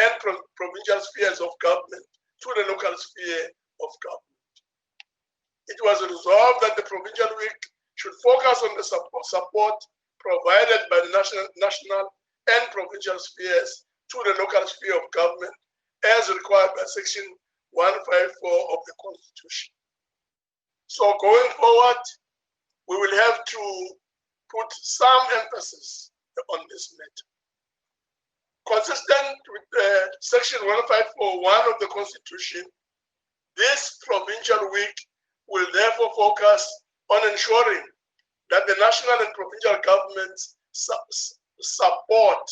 and provincial spheres of government to the local sphere of government. It was resolved that the Provincial Week should focus on the support provided by the national and provincial spheres to the local sphere of government as required by Section 154 of the Constitution. So going forward, we will have to put some emphasis on this matter. Consistent with Section 154.1 of the Constitution, this Provincial Week will therefore focus on ensuring that the national and provincial governments support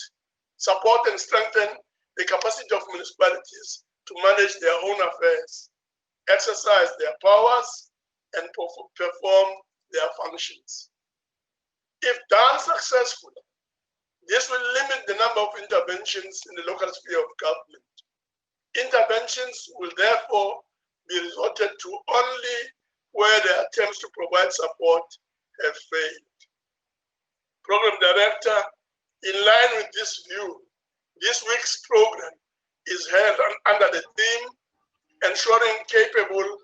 and strengthen the capacity of municipalities to manage their own affairs, exercise their powers, and perform their functions. If done successfully, this will limit the number of interventions in the local sphere of government. Interventions will therefore be resorted to only where the attempts to provide support have failed. Program Director, in line with this view, this week's program is held under the theme Ensuring Capable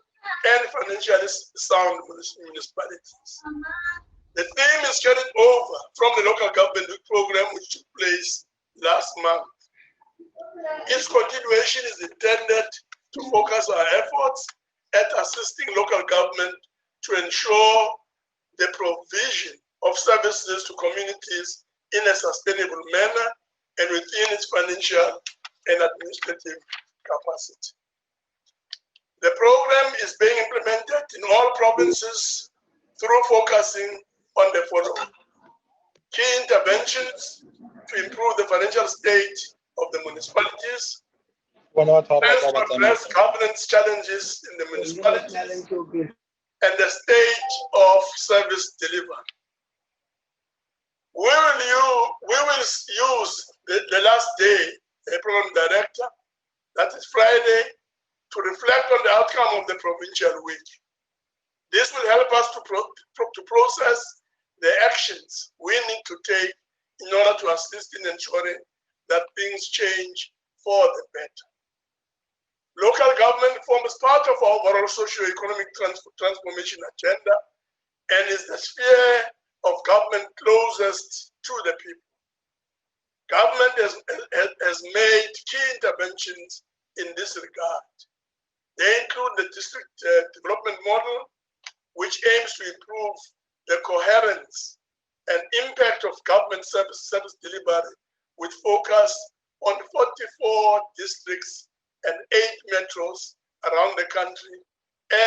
and Financially Sound Municipalities. The theme is carried over from the local government program which took place last month. Its continuation is intended to focus our efforts at assisting local government to ensure the provision of services to communities in a sustainable manner and within its financial and administrative capacity. The program is being implemented in all provinces through focusing on the following: key interventions to improve the financial state of the municipalities, address governance challenges in the municipalities, and the state of service delivery. We will use the last day, the program director, that is Friday, to reflect on the outcome of the Provincial Week. This will help us to process the actions we need to take in order to assist in ensuring that things change for the better. Local government forms part of our overall socio-economic transformation agenda and is the sphere of government closest to the people. Government has made key interventions in this regard. They include the district development model, which aims to improve the coherence and impact of government service delivery with focus on 44 districts and 8 metros around the country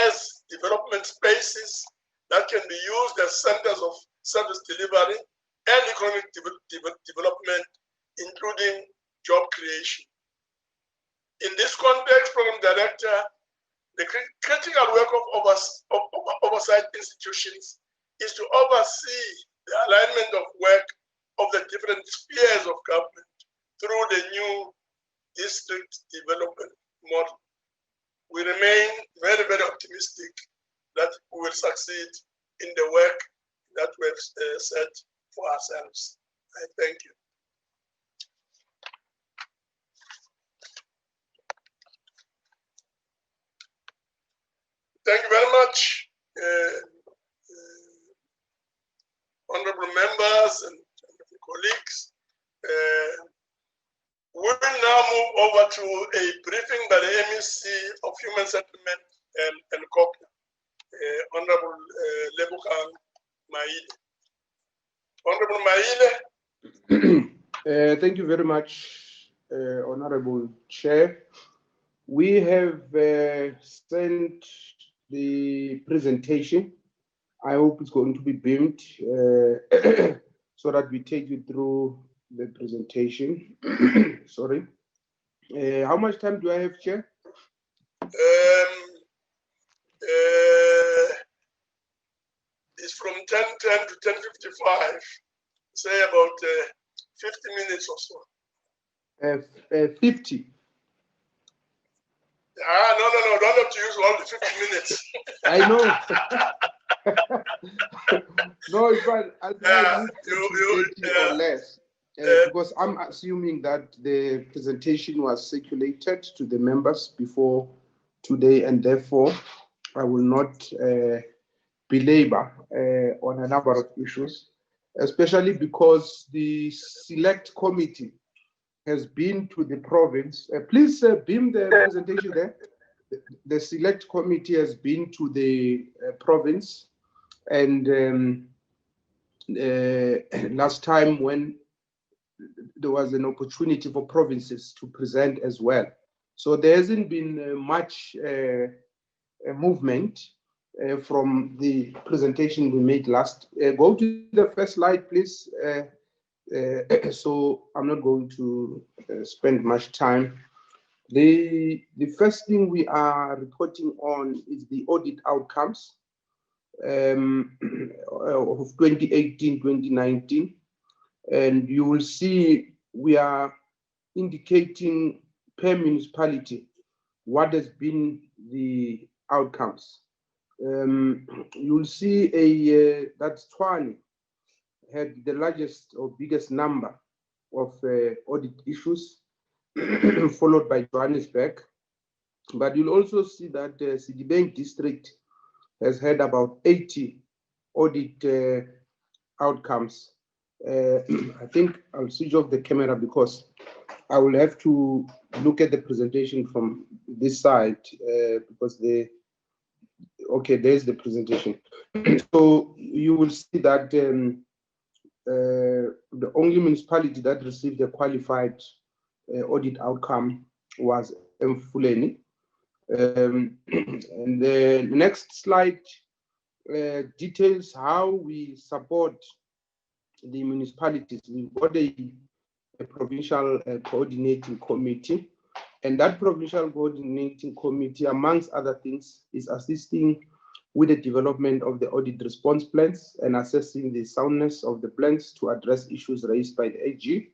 as development spaces that can be used as centers of service delivery and economic development, including job creation. In this context, Program Director, the critical work of oversight institutions is to oversee the alignment of work of the different spheres of government through the new district development model. We remain very, very optimistic that we will succeed in the work that we have set for ourselves. I thank you. Thank you very much, honorable members and colleagues. We will now move over to a briefing by the MEC of Human Settlement and COP, Honorable Lebukan Maile. Honorable Maile. Thank you very much, Honorable Chair. We have sent the presentation. I hope it's going to be beamed so that we take you through the presentation. Sorry. How much time do I have, Chair? It's from 10:10 to 10:55. Say about 50 minutes or so. 50. No, don't have to use all the 50 minutes. I know. No, it's fine. Or less. Because I'm assuming that the presentation was circulated to the members before today, and therefore I will not belabor on a number of issues, especially because the select committee has been to the province. Please beam the presentation there. The select committee has been to the province, and last time when there was an opportunity for provinces to present as well. So there hasn't been much movement from the presentation we made last. Go to the first slide, please. So I'm not going to spend much time. The first thing we are reporting on is the audit outcomes of 2018-2019. And you will see we are indicating per municipality what has been the outcomes. You will see that Chuwani had the largest or biggest number of audit issues, followed by Johannesburg. But you'll also see that Citibank district has had about 80 audit outcomes. I think I'll switch off the camera because I will have to look at the presentation from this side because there's the presentation. So you will see that the only municipality that received a qualified audit outcome was Mfuleni. And the next slide details how we support the municipalities. We've got a provincial coordinating committee, and that provincial coordinating committee, amongst other things, is assisting with the development of the audit response plans and assessing the soundness of the plans to address issues raised by the AG,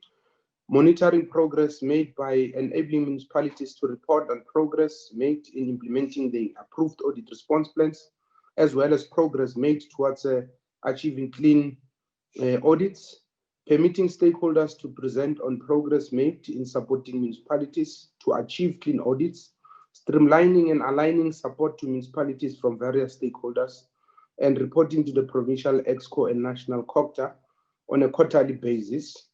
monitoring progress made by enabling municipalities to report on progress made in implementing the approved audit response plans, as well as progress made towards achieving clean audits, permitting stakeholders to present on progress made in supporting municipalities to achieve clean audits, streamlining and aligning support to municipalities from various stakeholders, and reporting to the provincial EXCO and national COCTA on a quarterly basis.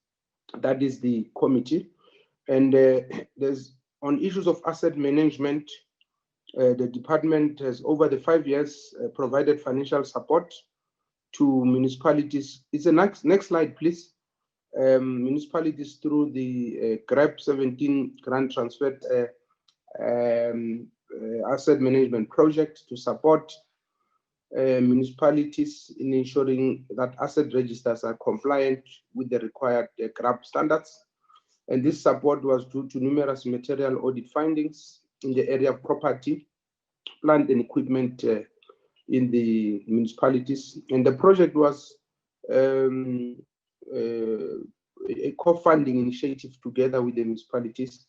That is the committee. And there's on issues of asset management, the department has over the 5 years provided financial support to municipalities. It's the next slide, please. Municipalities through the GRAP 17 grant transferred asset management project to support municipalities in ensuring that asset registers are compliant with the required GRAP standards. And this support was due to numerous material audit findings in the area of property, plant and equipment in the municipalities. And the project was a co-funding initiative together with the municipalities.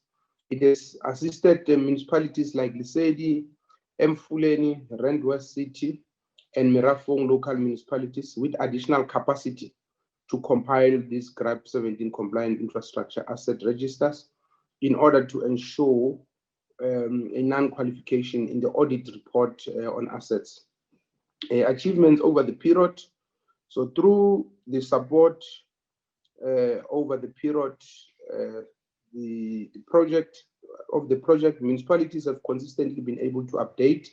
It has assisted the municipalities like Lesedi, Mfuleni, Rand West City, and Mirafong local municipalities with additional capacity to compile these GRAP 17 compliant infrastructure asset registers in order to ensure a non-qualification in the audit report on assets. Achievements over the period. So through the support over the period, the project, municipalities have consistently been able to update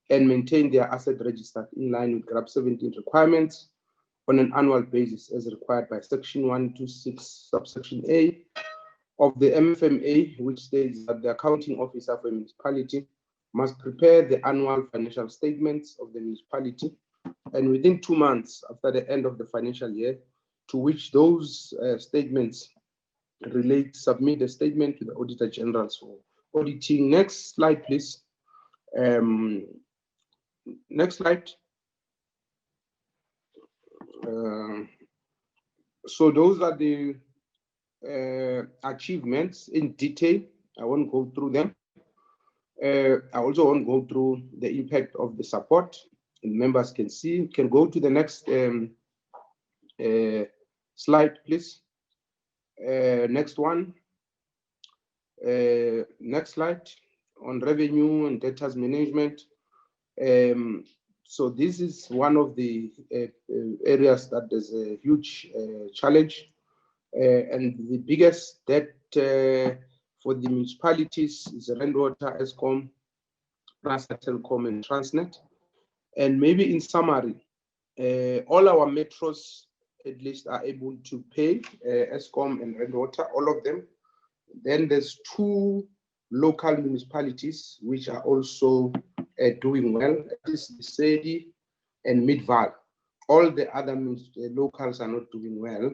and maintain their asset register in line with GRAP 17 requirements on an annual basis as required by Section 126, subsection A of the MFMA, which states that the accounting officer for a municipality must prepare the annual financial statements of the municipality, and within 2 months after the end of the financial year to which those statements relate, submit a statement to the Auditor General for auditing. Next slide, please. Next slide. So those are the achievements in detail. I won't go through them. I also won't go through the impact of the support. Members can see. Can go to the next slide, please. Next one. Next slide. On revenue and debtors management. So this is one of the areas that there's a huge challenge. And the biggest debt for the municipalities is Rainwater, Eskom, Rasa Telecom, and Transnet. And maybe in summary, all our metros at least are able to pay Eskom and Rainwater, all of them. Then there's 2 local municipalities which are also doing well. This is Sedi and Midval. All the other locals are not doing well,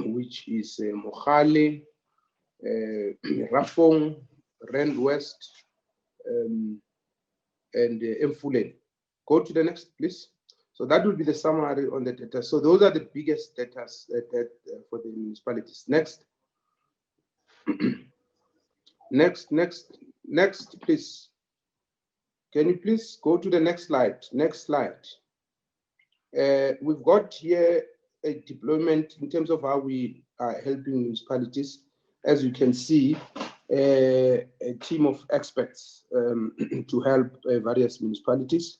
which is Mohale, Rafong, Rand West, and Mfuleni. Go to the next, please. So that will be the summary on the data. So those are the biggest data for the municipalities. Next. Next, please. Can you please go to the next slide? Next slide. We've got here a deployment in terms of how we are helping municipalities. As you can see, a team of experts to help various municipalities.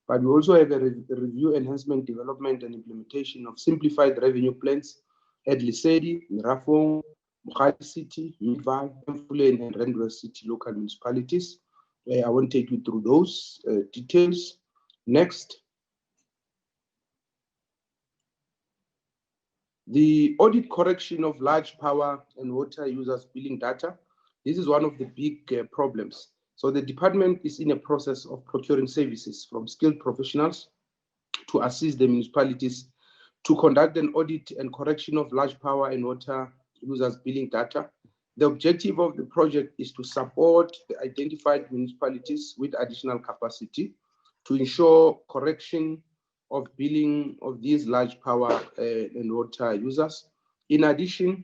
But we also have a review, enhancement, development, and implementation of simplified revenue plans at Lesedi, Rafong, Mohale City, Midval, Mfuleni, and Rand City local municipalities. I won't take you through those details. Next. The audit correction of large power and water users billing data. This is one of the big problems. So the department is in a process of procuring services from skilled professionals to assist the municipalities to conduct an audit and correction of large power and water users billing data. The objective of the project is to support the identified municipalities with additional capacity to ensure correction of billing of these large power and water users. In addition,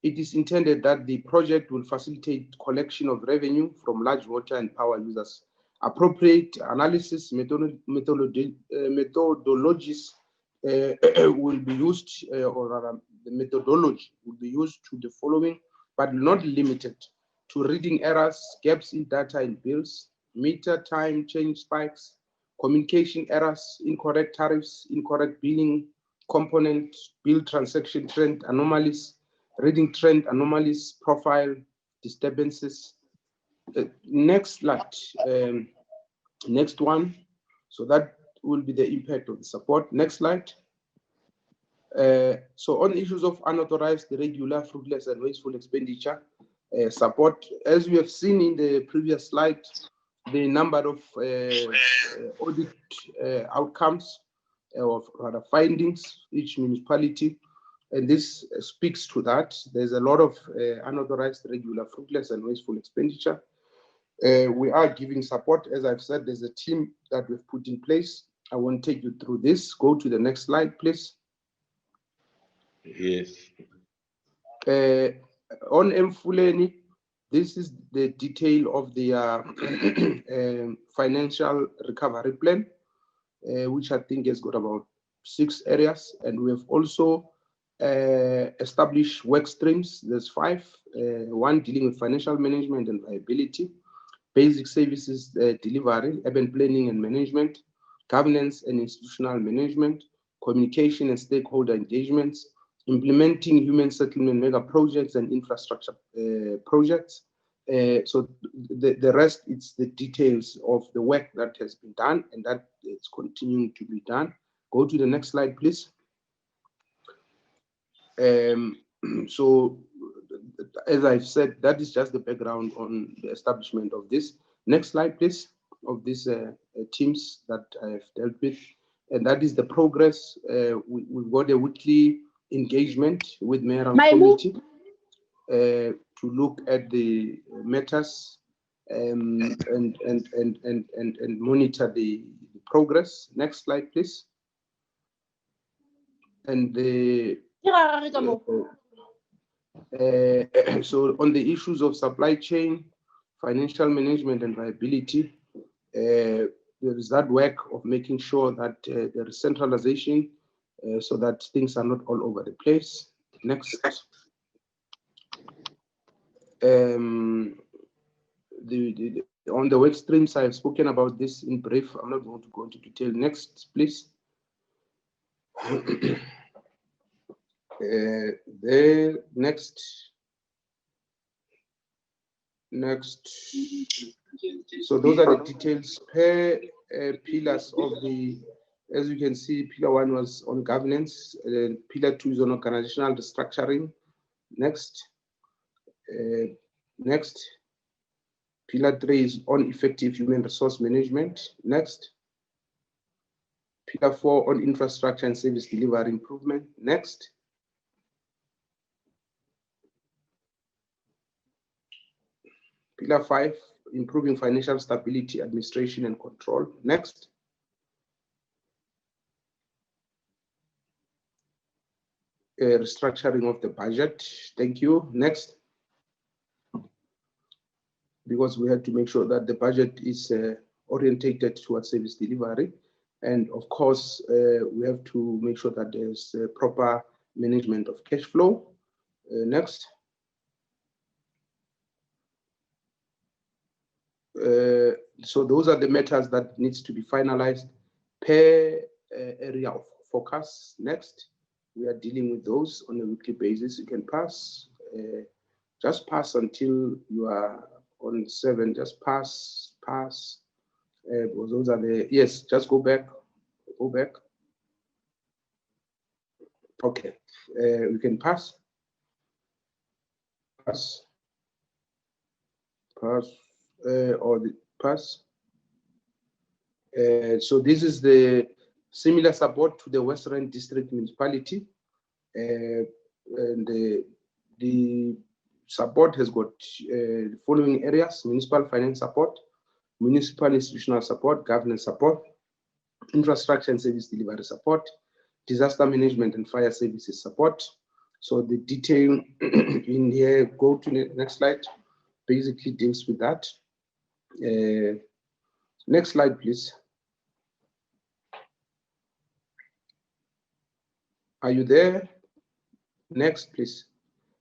it is intended that the project will facilitate collection of revenue from large water and power users. Appropriate analysis methodologies will be used, or the methodology will be used to the following, but not limited to reading errors, gaps in data and bills, meter time change spikes, communication errors, incorrect tariffs, incorrect billing component, bill transaction trend anomalies, reading trend anomalies, profile disturbances. Next slide. Next one. So that will be the impact of the support. Next slide. So on issues of unauthorized, irregular, fruitless, and wasteful expenditure, support, as we have seen in the previous slide, the number of audit outcomes or rather findings, each municipality, and this speaks to that. There's a lot of unauthorized, irregular, fruitless, and wasteful expenditure. We are giving support. As I've said, there's a team that we've put in place. I won't take you through this. Go to the next slide, please. Yes. On Mfuleni, this is the detail of the financial recovery plan, which I think has got about 6 areas. And we have also established work streams. There's 5, one dealing with financial management and viability, basic services delivery, urban planning and management, governance and institutional management, communication and stakeholder engagements, implementing human settlement mega projects and infrastructure projects. So the rest, it's the details of the work that has been done and that it's continuing to be done. Go to the next slide, please. So as I've said, that is just the background on the establishment of this. Next slide, please, of these teams that I've dealt with. And that is the progress. We've got a weekly engagement with mayoral committee to look at the matters and monitor the progress. Next slide, please. And the so on the issues of supply chain, financial management and viability, there is that work of making sure that there is centralization so that things are not all over the place. Next. On the work streams, I have spoken about this in brief. I'm not going to go into detail. Next, please. Next. So those are the details per pillars of the, as you can see, pillar 1 was on governance, pillar 2 is on organizational restructuring. Next. Next. Pillar 3 is on effective human resource management. Next. Pillar 4 on infrastructure and service delivery improvement. Next. Pillar 5, improving financial stability, administration and control. Next. Restructuring of the budget. Thank you. Next. Because we had to make sure that the budget is orientated towards service delivery. And of course, we have to make sure that there's proper management of cash flow. Next. So those are the matters that needs to be finalized per area of focus. Next. We are dealing with those on a weekly basis. You can pass, just pass until you are on 7, just pass. Because those are the, yes, just go back. Okay, we can pass. Or the pass. So this is the similar support to the West Rand District Municipality. And the support has got the following areas: municipal finance support, municipal institutional support, governance support, infrastructure and service delivery support, disaster management and fire services support. So the detail in here, go to the next slide, basically deals with that. Next slide, please. Are you there? Next, please.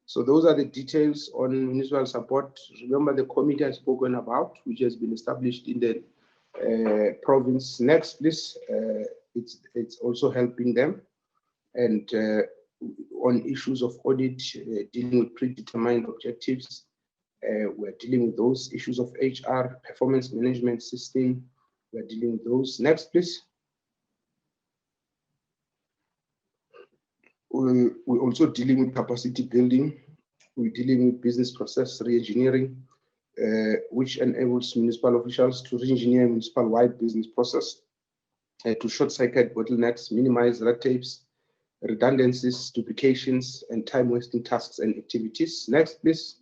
So those are the details on municipal support. Remember the committee I've spoken about, which has been established in the province. Next, please. It's also helping them. And on issues of audit, dealing with predetermined objectives, we're dealing with those issues of HR, performance management system. We're dealing with those. Next, please. We're also dealing with capacity building. We're dealing with business process re-engineering, which enables municipal officials to re-engineer municipal-wide business process to short-circuit bottlenecks, minimize red tapes, redundancies, duplications, and time-wasting tasks and activities. Next, please.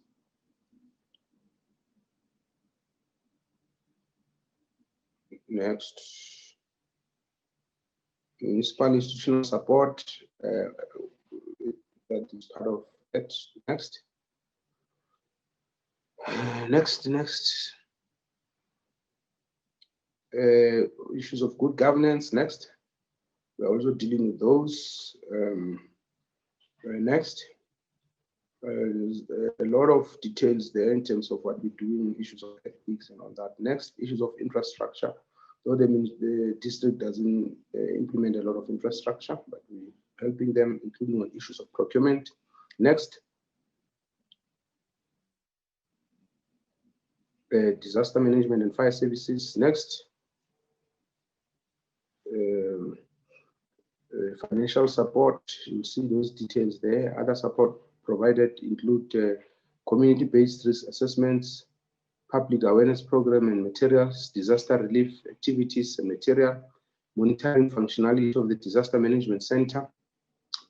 Next. Municipal institutional support. That is part of it. Next. Next. Issues of good governance. Next. We're also dealing with those. Next. There's a lot of details there in terms of what we're doing, issues of ethics and all that. Next, issues of infrastructure. So that means the district doesn't implement a lot of infrastructure, but we're helping them, including on issues of procurement. Next. Disaster management and fire services. Next. Financial support, you'll see those details there. Other support provided include community-based risk assessments, public awareness program and materials, disaster relief activities and material, monitoring functionality of the Disaster Management Center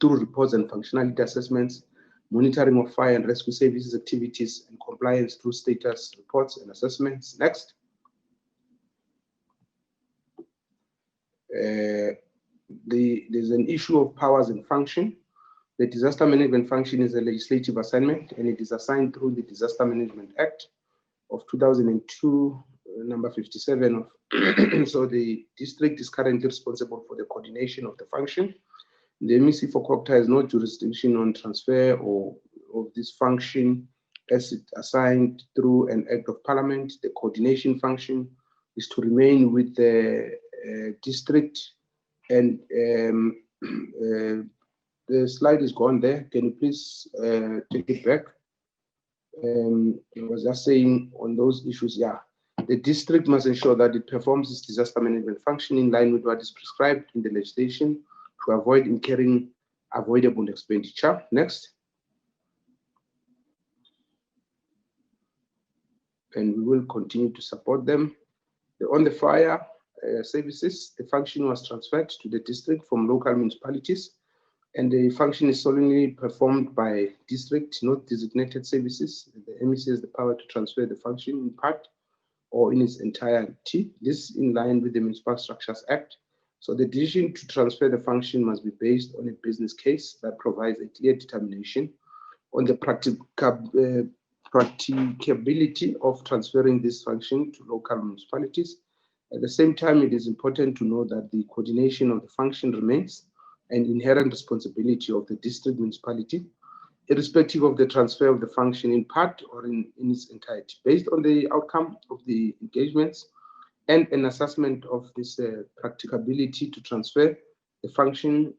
through reports and functionality assessments, monitoring of fire and rescue services activities, and compliance through status reports and assessments. Next. There's an issue of powers and function. The disaster management function is a legislative assignment, and it is assigned through the Disaster Management Act of 2002, number 57. So the district is currently responsible for the coordination of the function. The MEC for COCTA has no jurisdiction on transfer or of this function as it assigned through an act of parliament. The coordination function is to remain with the district, and the slide is gone there. Can you please take it back? I was just saying on those issues, yeah. The district must ensure that it performs its disaster management function in line with what is prescribed in the legislation to avoid incurring avoidable expenditure. Next. And we will continue to support them. On the fire services, the function was transferred to the district from local municipalities, and the function is solely performed by district, not designated services. The MEC has the power to transfer the function in part or in its entirety. This is in line with the Municipal Structures Act. So the decision to transfer the function must be based on a business case that provides a clear determination on the practicability of transferring this function to local municipalities. At the same time, it is important to know that the coordination of the function remains an inherent responsibility of the district municipality, irrespective of the transfer of the function in part or in its entirety. Based on the outcome of the engagements and an assessment of this practicability to transfer the function,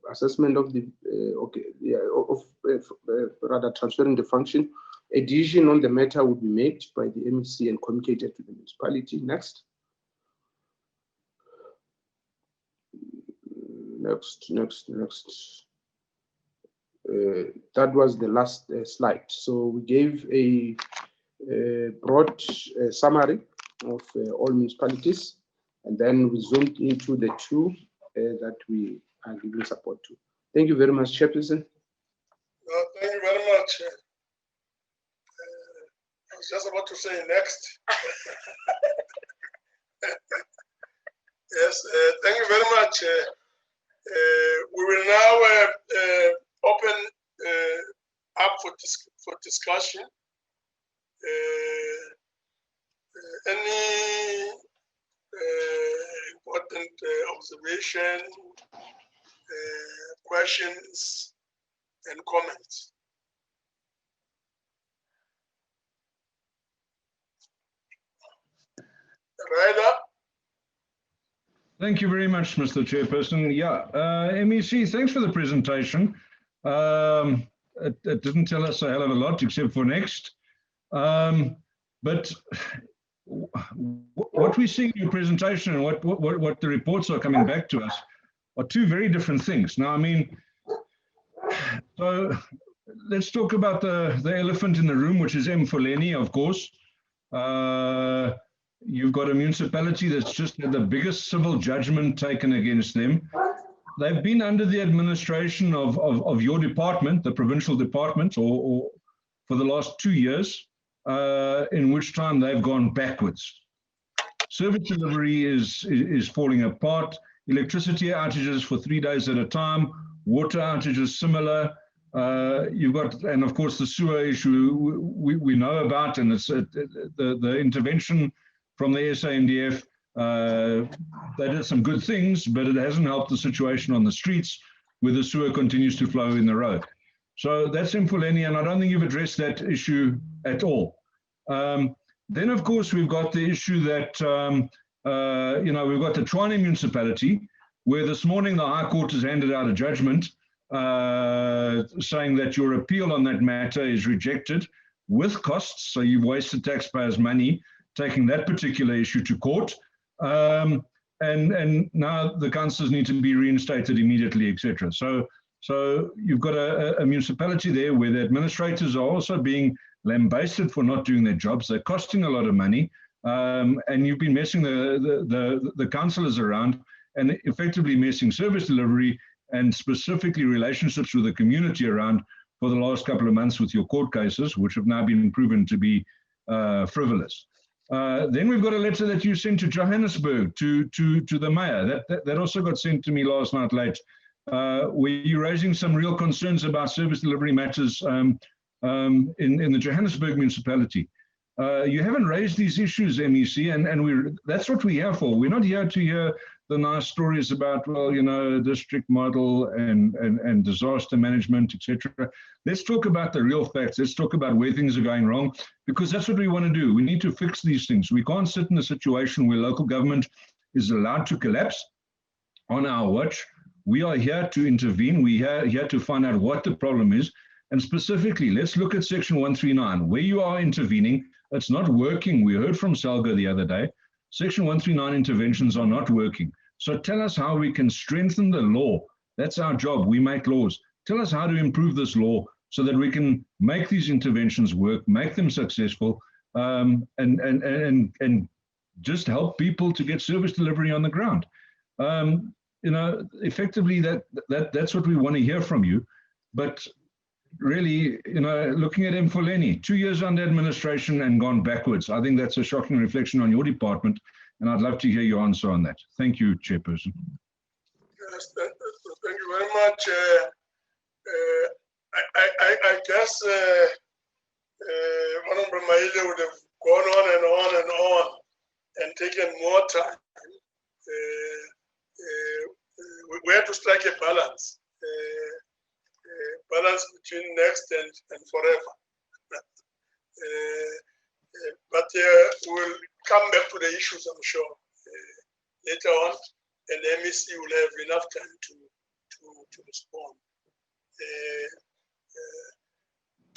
assessment of the rather transferring the function, a decision on the matter will be made by the MEC and communicated to the municipality. Next. Next. That was the last slide. So we gave a broad summary of all municipalities, and then we zoomed into the two that we are giving support to. Thank you very much, Chairperson. Well, thank you very much. I was just about to say next. Yes, thank you very much. We will now open up for discussion. Any important observation, questions, and comments? Ryder? Thank you very much, Mr. Chairperson. Yeah, MEC, thanks for the presentation. It didn't tell us a hell of a lot except for next. But what we see in your presentation and what the reports are coming back to us are two very different things. Now, I mean, so let's talk about the elephant in the room, which is Mfuleni, of course. You've got a municipality that's just had the biggest civil judgment taken against them. They've been under the administration of your department, the provincial department, or for the last 2 years, in which time they've gone backwards. Service delivery is falling apart. Electricity outages for 3 days at a time. Water outages similar. You've got, and of course, the sewer issue we know about, and it's the intervention from the SANDF. They did some good things, but it hasn't helped the situation on the streets where the sewer continues to flow in the road. So that's Mfuleni, and I don't think you've addressed that issue at all. Then, of course, we've got the issue that, we've got the Chuwani municipality, where this morning the High Court has handed out a judgment saying that your appeal on that matter is rejected with costs, so you've wasted taxpayers' money taking that particular issue to court, and now the councillors need to be reinstated immediately, etc. So you've got a municipality there where the administrators are also being lambasted for not doing their jobs. They're costing a lot of money, and you've been messing the councillors around and effectively messing service delivery and specifically relationships with the community around for the last couple of months with your court cases, which have now been proven to be frivolous. Then we've got a letter that you sent to Johannesburg, to the mayor. That also got sent to me last night late, where you're raising some real concerns about service delivery matters in the Johannesburg municipality. You haven't raised these issues, MEC, and that's what we're here for. We're not here to hear the nice stories about, well, you know, district model and disaster management, etc. Let's talk about the real facts. Let's talk about where things are going wrong, because that's what we want to do. We need to fix these things. We can't sit in a situation where local government is allowed to collapse on our watch. We are here to intervene. We are here to find out what the problem is. And specifically, let's look at Section 139, where you are intervening. It's not working. We heard from Salga the other day. Section 139 interventions are not working. So tell us how we can strengthen the law. That's our job. We make laws. Tell us how to improve this law so that we can make these interventions work, make them successful, and just help people to get service delivery on the ground. You know, effectively, that's what we want to hear from you. But really, you know, looking at Mfuleni, 2 years under administration and gone backwards. I think that's a shocking reflection on your department, and I'd love to hear your answer on that. Thank you, Chairperson. Yes, thank you very much. I guess Honorable Maile would have gone on and on and on and taken more time. We have to strike a balance. Balance between next and forever. But we'll come back to the issues, I'm sure, later on, and MEC will have enough time to respond.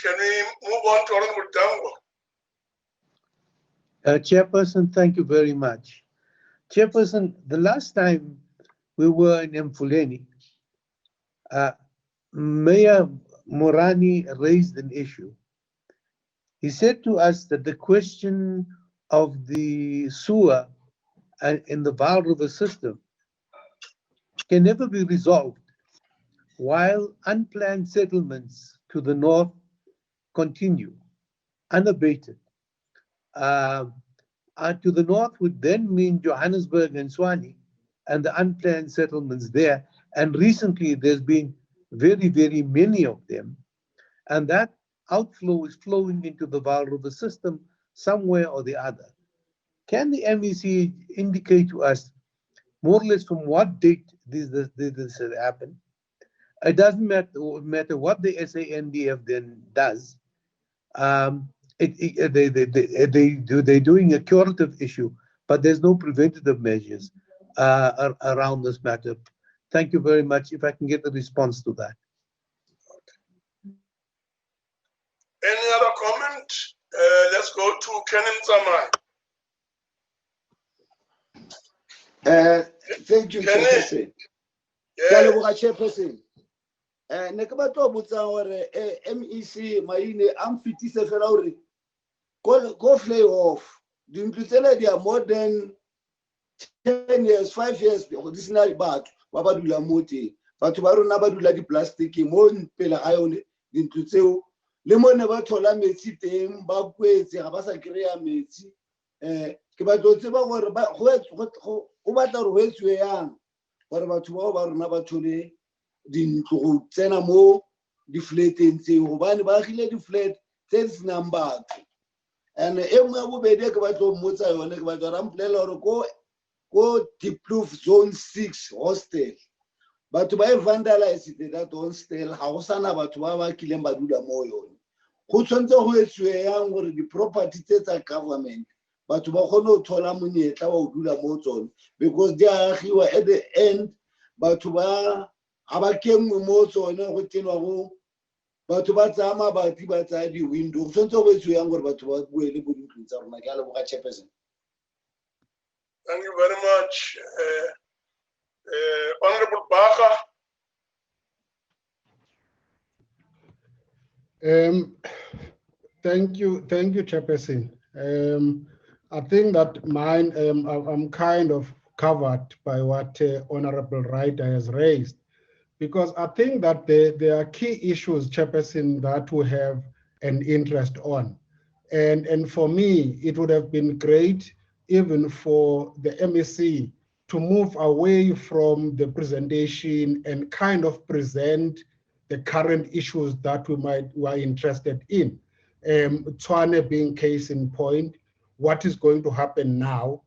Can we move on to Honorable Dango? Chairperson, thank you very much. Chairperson, the last time we were in Mfuleni, Mayor Morani raised an issue. He said to us that the question of the sewer in the Vaal River system can never be resolved while unplanned settlements to the north continue unabated. To the north would then mean Johannesburg and Chuwani and the unplanned settlements there. And recently there's been very, very many of them. And that outflow is flowing into the Vaal River system somewhere or the other. Can the MEC indicate to us more or less from what date this has happened? It doesn't matter what the SANDF then does. They're doing a curative issue, but there's no preventative measures around this matter. Thank you very much. If I can get a response to that. Any other comment? Let's go to Kenan Samai. Thank you, Chairperson. Chairperson. Ne ke batla ho botsa hore MEC Maine am fitise fela hore go fly off dintlu tsela dia more than 10 years 5 years go disina batho ba ba dula motse batho ba rona ba dula di plastic mo pela ga yone dintlu tseo le mone ba thola metsi teng ba kwetse ga ba sa kreya metsi ke batlo tseba gore ba go batla re ho etswe yang gore batho ba rona ba thole dintlo go tsena mo di flateng tseo gobane ba agile di flat tse di senang batho and e nngwe ya bobedi ke batlo mmotsa yone ke batla ra mpolela gore ko Diepkloof zone 6 hostel batho ba e vandalized that hostel ga go sana batho ba ba kileng ba dula mo yone go tshwantse go etswe yang gore di property tsa government batho ba kgone go thola monyetla wa go dula mo tsone because they are agiwa at the end batho ba aba kengwe mo tsone go tenwa go batho ba tsaya mabati ba tsaya di window go tshwantse go etswe yang gore batho ba buele bo dintlong tsa rona ke a leboga Chairperson. Thank you very much. Honorable Baga. Thank you, Chairperson. I think that mine, I'm kind of covered by what Honorable Ryder has raised, because I think that there are key issues, Chairperson, that we have an interest on. And for me, it would have been great even for the MEC to move away from the presentation and kind of present the current issues that we are interested in. Chuwani being case in point, what is going to happen now,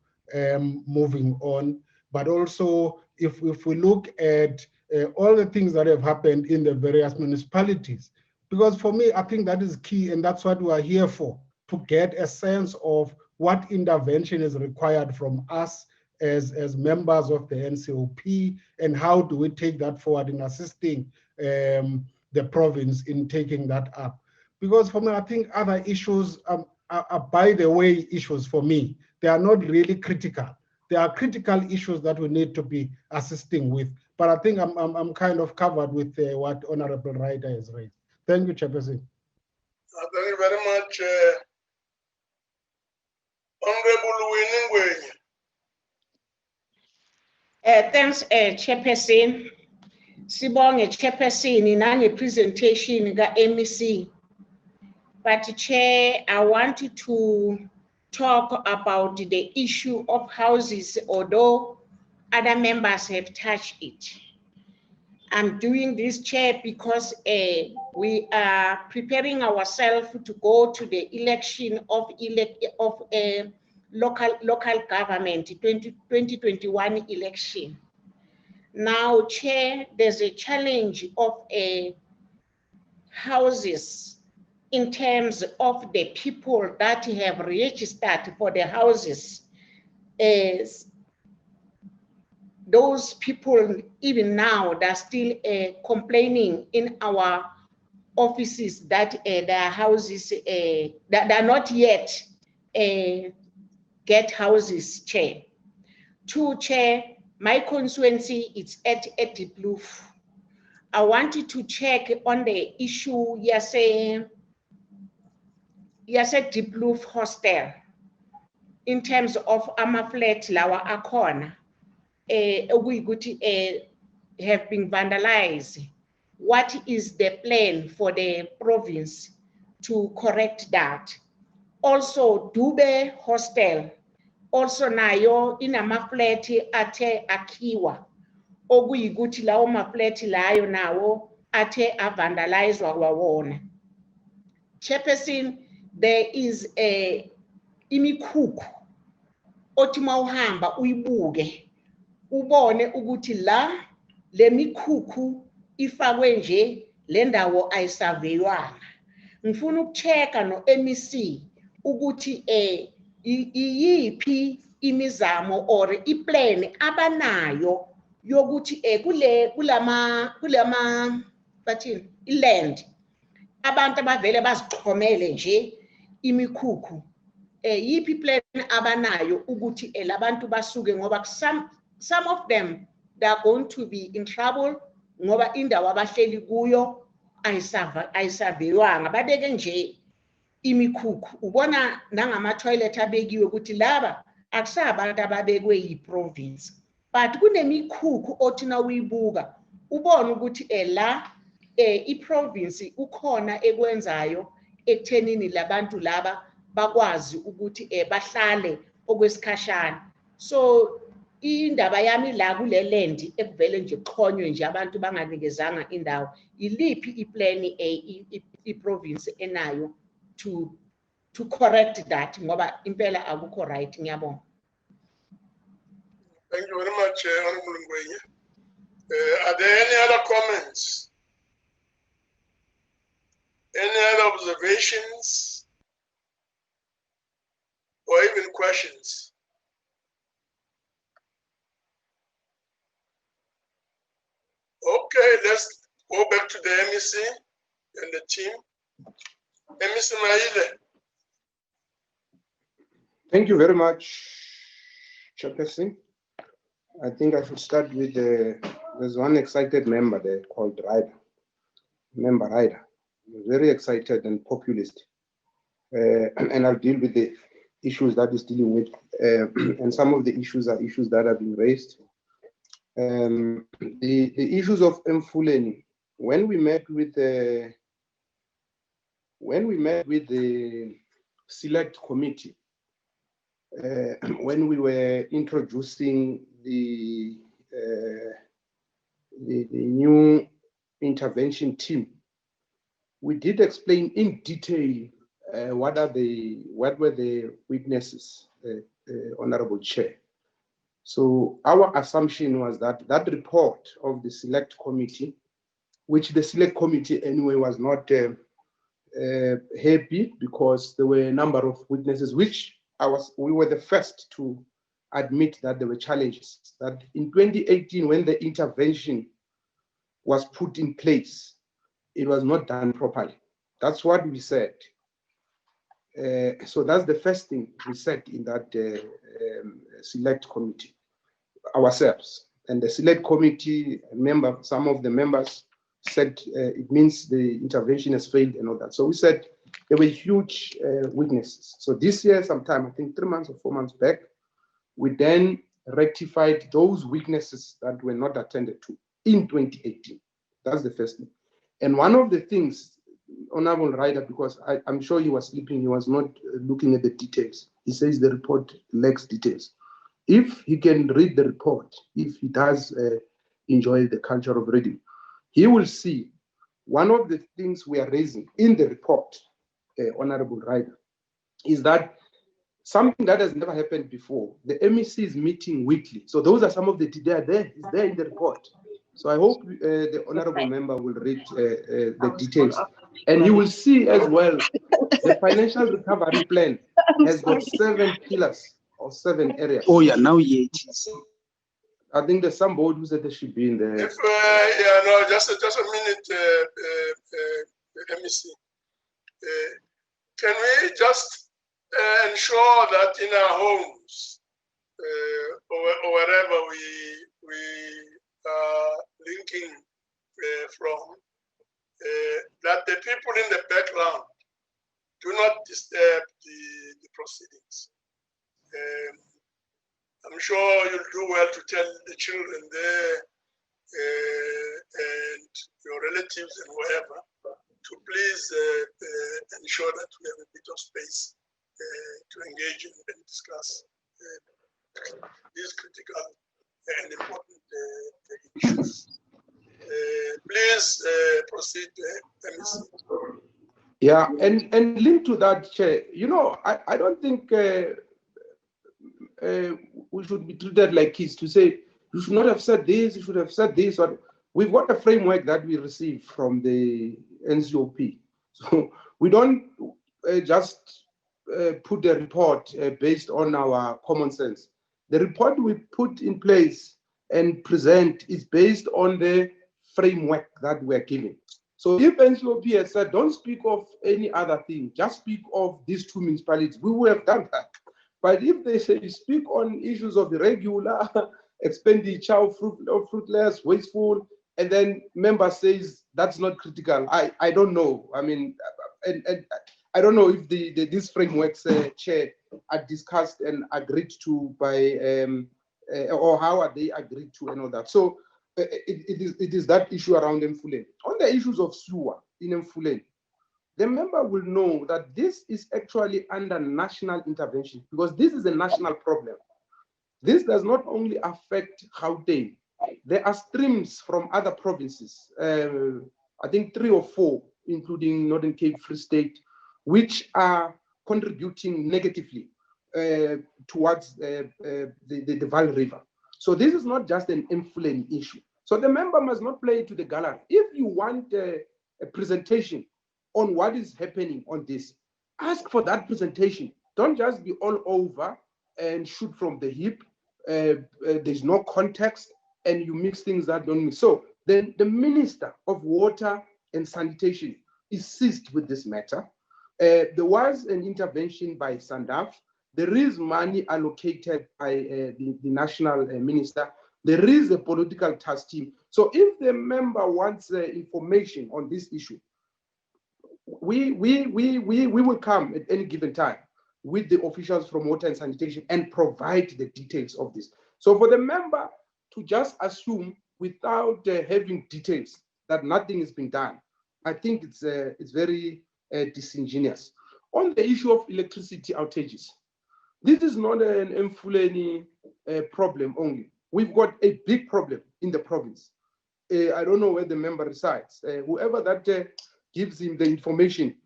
moving on, but also if we look at all the things that have happened in the various municipalities, because for me, I think that is key, and that's what we are here for, to get a sense of what intervention is required from us as members of the NCOP, and how do we take that forward in assisting the province in taking that up. Because for me, I think other issues are by the way issues for me. They are not really critical. There are critical issues that we need to be assisting with. But I think I'm kind of covered with what Honorable Ryder has raised. Thank you, Chairperson. Thank you very much, Honorable Winning. Thanks, Chairperson. Sibonge Chairperson nange presentation ga MEC. But Chair, I wanted to talk about the issue of houses, although other members have touched it. I'm doing this, Chair, because we are preparing ourselves to go to the election of local government, 2021 election. Now, Chair, there's a challenge of houses in terms of the people that have registered for the houses. Those people, even now, they're still complaining in our offices that their houses, that they're not yet get houses, Chair. Two, Chair, my constituency is at Diepkloof. I wanted to check on the issue, yes, Diepkloof hostel, in terms of flat lawa akona, we could have been vandalized. What is the plan for the province to correct that? Also, Dube hostel, also nayo inamafleti ate akiwa. Okuyikuthi lawo mafleti layo nawo ate avandalizwa wawona. Chairperson, there is a imikhukhu othi mawuhamba uyibuke ubone ukuthi la lemikhukhu ifakwe nje le ndawo ayisaveywanga. Ngifuna ukuchecka no MEC ukuthi iyiphi imizamo or iplan abanayo yokuthi kulama bathini iland abantu abavele bazixhomele nje imikhukhu, yiphi plan abanayo ukuthi labantu basuke, ngoba some of them they are going to be in trouble ngoba indawo abahleli kuyo ayisaveywanga, babeke nje imikhukhu. Ubona nangama toilet abekiwe ukuthi laba akusabantu ababekwe yi-province, but kunemikhukhu othi na uyibuka ubone ukuthi la i-province ukhona ekwenzayo ekuthenini labantu laba bakwazi ukuthi bahlale okwesikhashana. So indaba yami la kule land ekuvele nje kuxhonywe nje abantu banganikezanga indawo, iliphi iplan i-province enayo to correct that, ngoba impela akukho right. Ngiyabonga. Thank you very much, Honorable Ngwenye. Are there any other comments? Any other observations? Or even questions? Okay, let's go back to the MEC and the team. MEC Maile. Thank you very much, Chairperson. I think I should start with there's one excited member there called Ryder. Member Ryder. Very excited and populist. And I'll deal with the issues that he's dealing with. And some of the issues are issues that have been raised. The issues of Mfuleni, when we met with the select committee, when we were introducing the new intervention team, we did explain in detail what were the weaknesses, Honorable Chair? So our assumption was that that report of the select committee, which the select committee anyway was not happy because there were a number of weaknesses, which we were the first to admit that there were challenges. That in 2018, when the intervention was put in place, it was not done properly. That's what we said. So that's the first thing we said in that select committee ourselves. And the select committee member, some of the members said it means the intervention has failed and all that. So we said there were huge weaknesses. So this year, sometime, I think 3 months or 4 months back, we then rectified those weaknesses that were not attended to in 2018. That's the first thing. And one of the things, Honorable Ryder, because I'm sure he was sleeping, he was not looking at the details. He says the report lacks details. If he can read the report, if he does enjoy the culture of reading, he will see one of the things we are raising in the report, Honorable Ryder, is that something that has never happened before. The MEC is meeting weekly. So those are some of the data there. It's there in the report. So I hope the honorable member will read the details. And he will see as well the financial recovery plan has got 7 pillars or 7 areas. Oh yeah, now it is. I think there's some board who said they should be in there. If yeah, no, just a minute, MEC. Can we just ensure that in our homes or wherever we are linking from, that the people in the background do not disturb the proceedings. I'm sure you'll do well to tell the children there and your relatives and whoever to please ensure that we have a bit of space to engage in and discuss these critical and important issues. Please proceed, MEC. Yeah, and linked to that, Chair, you know, I don't think we should be treated like kids to say, you should not have said this, you should have said this. Or we've got a framework that we receive from the NCOP. So we don't just put a report based on our common sense. The report we put in place and present is based on the framework that we're given. So if NCOP has said, don't speak of any other thing, just speak of these 2 municipalities, we would have done that. But if they say speak on issues of irregular expenditure, of fruitless, wasteful, and then member says that's not critical, I don't know. I mean, and I don't know if these frameworks, Chair, are discussed and agreed to by, or how are they agreed to and all that. So it is that issue around Mfuleni. On the issues of sewer in Mfuleni, the member will know that this is actually under national intervention because this is a national problem. This does not only affect Gauteng. There are streams from other provinces, I think 3 or 4, including Northern Cape, Free State, which are contributing negatively towards the Vaal River. So this is not just an Mfuleni issue. So the member must not play to the gallery. If you want a presentation on what is happening on this, ask for that presentation. Don't just be all over and shoot from the hip. There's no context and you mix things that don't mix. So then the Minister of Water and Sanitation is seized with this matter. There was an intervention by SANDAF. There is money allocated by the national minister. There is a political task team. So if the member wants information on this issue, we will come at any given time with the officials from Water and Sanitation and provide the details of this. So for the member to just assume without having details that nothing is being done, I think it's very disingenuous. On the issue of electricity outages, this is not an Mfuleni problem only. We've got a big problem in the province. I don't know where the member resides. Whoever that gives him the information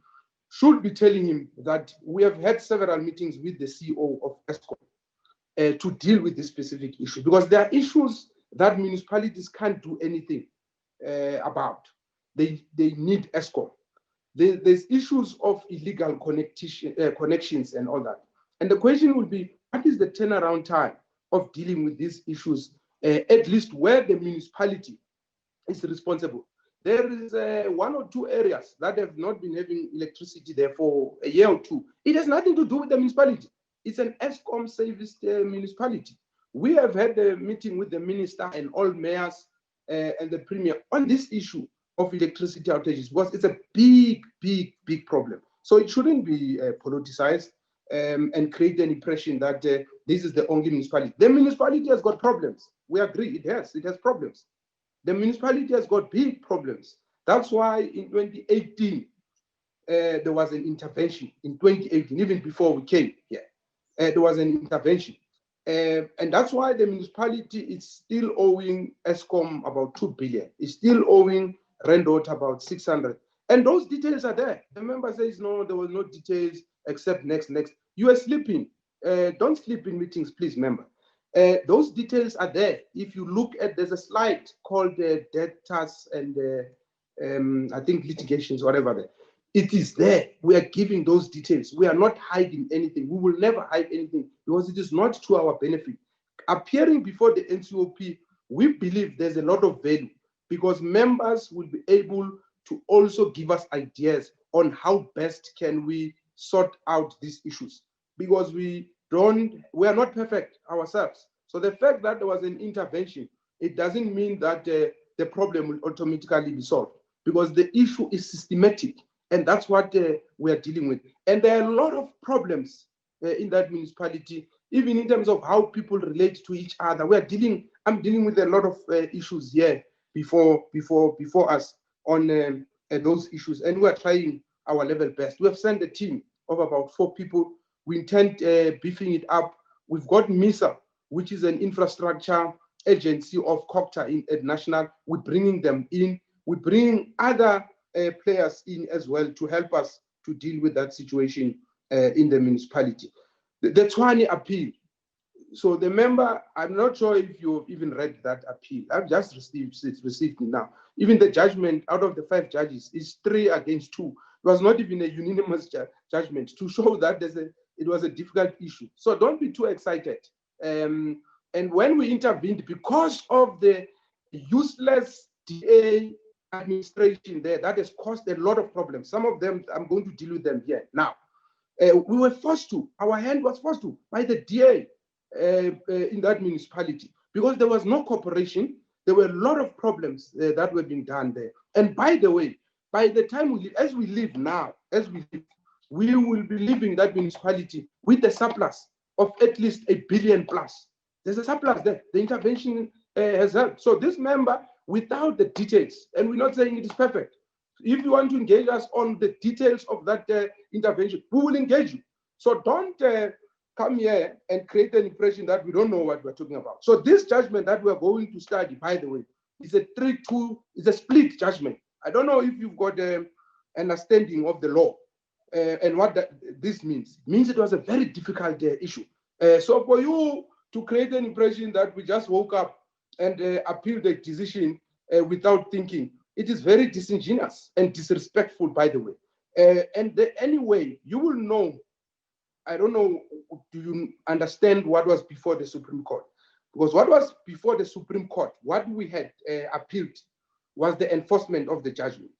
should be telling him that we have had several meetings with the CEO of ESCOM to deal with this specific issue, because there are issues that municipalities can't do anything about. They need ESCOM. There's issues of illegal connections and all that. And the question would be, what is the turnaround time of dealing with these issues, at least where the municipality is responsible? There is 1 or 2 areas that have not been having electricity there for a year or 2. It has nothing to do with the municipality. It's an ESCOM serviced municipality. We have had a meeting with the minister and all mayors and the premier on this issue of electricity outages, because it's a big problem. So it shouldn't be politicized and create an impression that this is the only municipality. The municipality has got problems. We agree, it has problems. The municipality has got big problems. That's why in 2018, there was an intervention. In 2018, even before we came here, there was an intervention. And that's why the municipality is still owing ESCOM about 2 billion. It's still owing Rendot about 600. And those details are there. The member says, no, there was no details except next. You are sleeping. Don't sleep in meetings, please, member. Those details are there. If you look at, there's a slide called debtors and I think litigations, whatever. It is there. We are giving those details. We are not hiding anything. We will never hide anything because it is not to our benefit. Appearing before the NCOP, we believe there's a lot of value because members will be able to also give us ideas on how best can we sort out these issues, because we are not perfect ourselves. So the fact that there was an intervention, it doesn't mean that the problem will automatically be solved, because the issue is systematic, and that's what we are dealing with. And there are a lot of problems in that municipality, even in terms of how people relate to each other. I'm dealing with a lot of issues here before us on those issues, and we are trying our level best. We have sent a team of about 4 people. We intend beefing it up. We've got MISA, which is an infrastructure agency of COCTA at national. We're bringing them in. We're bringing other players in as well to help us to deal with that situation in the municipality. The Chuwani appeal. So the member, I'm not sure if you've even read that appeal. I've just received it now. Even the judgment out of the 5 judges is 3 against 2. It was not even a unanimous judgment, to show that it was a difficult issue. So don't be too excited. And when we intervened, because of the useless DA administration there, that has caused a lot of problems. Some of them, I'm going to deal with them here now. We were forced to, our hand was forced to, by the DA in that municipality, because there was no cooperation. There were a lot of problems that were being done there. And by the way, by the time we leave, we will be leaving that municipality with a surplus of at least $1 billion plus. There's a surplus there. The intervention has helped. So this member, without the details, and we're not saying it is perfect. If you want to engage us on the details of that intervention, we will engage you. So don't come here and create an impression that we don't know what we're talking about. So this judgment that we're going to study, by the way, is a 3-2, is a split judgment. I don't know if you've got an understanding of the law and what this means. It means it was a very difficult issue. So for you to create an impression that we just woke up and appealed the decision without thinking, it is very disingenuous and disrespectful, by the way. Anyway, you will know, I don't know, do you understand what was before the Supreme Court? Because what was before the Supreme Court, what we had appealed was the enforcement of the judgment.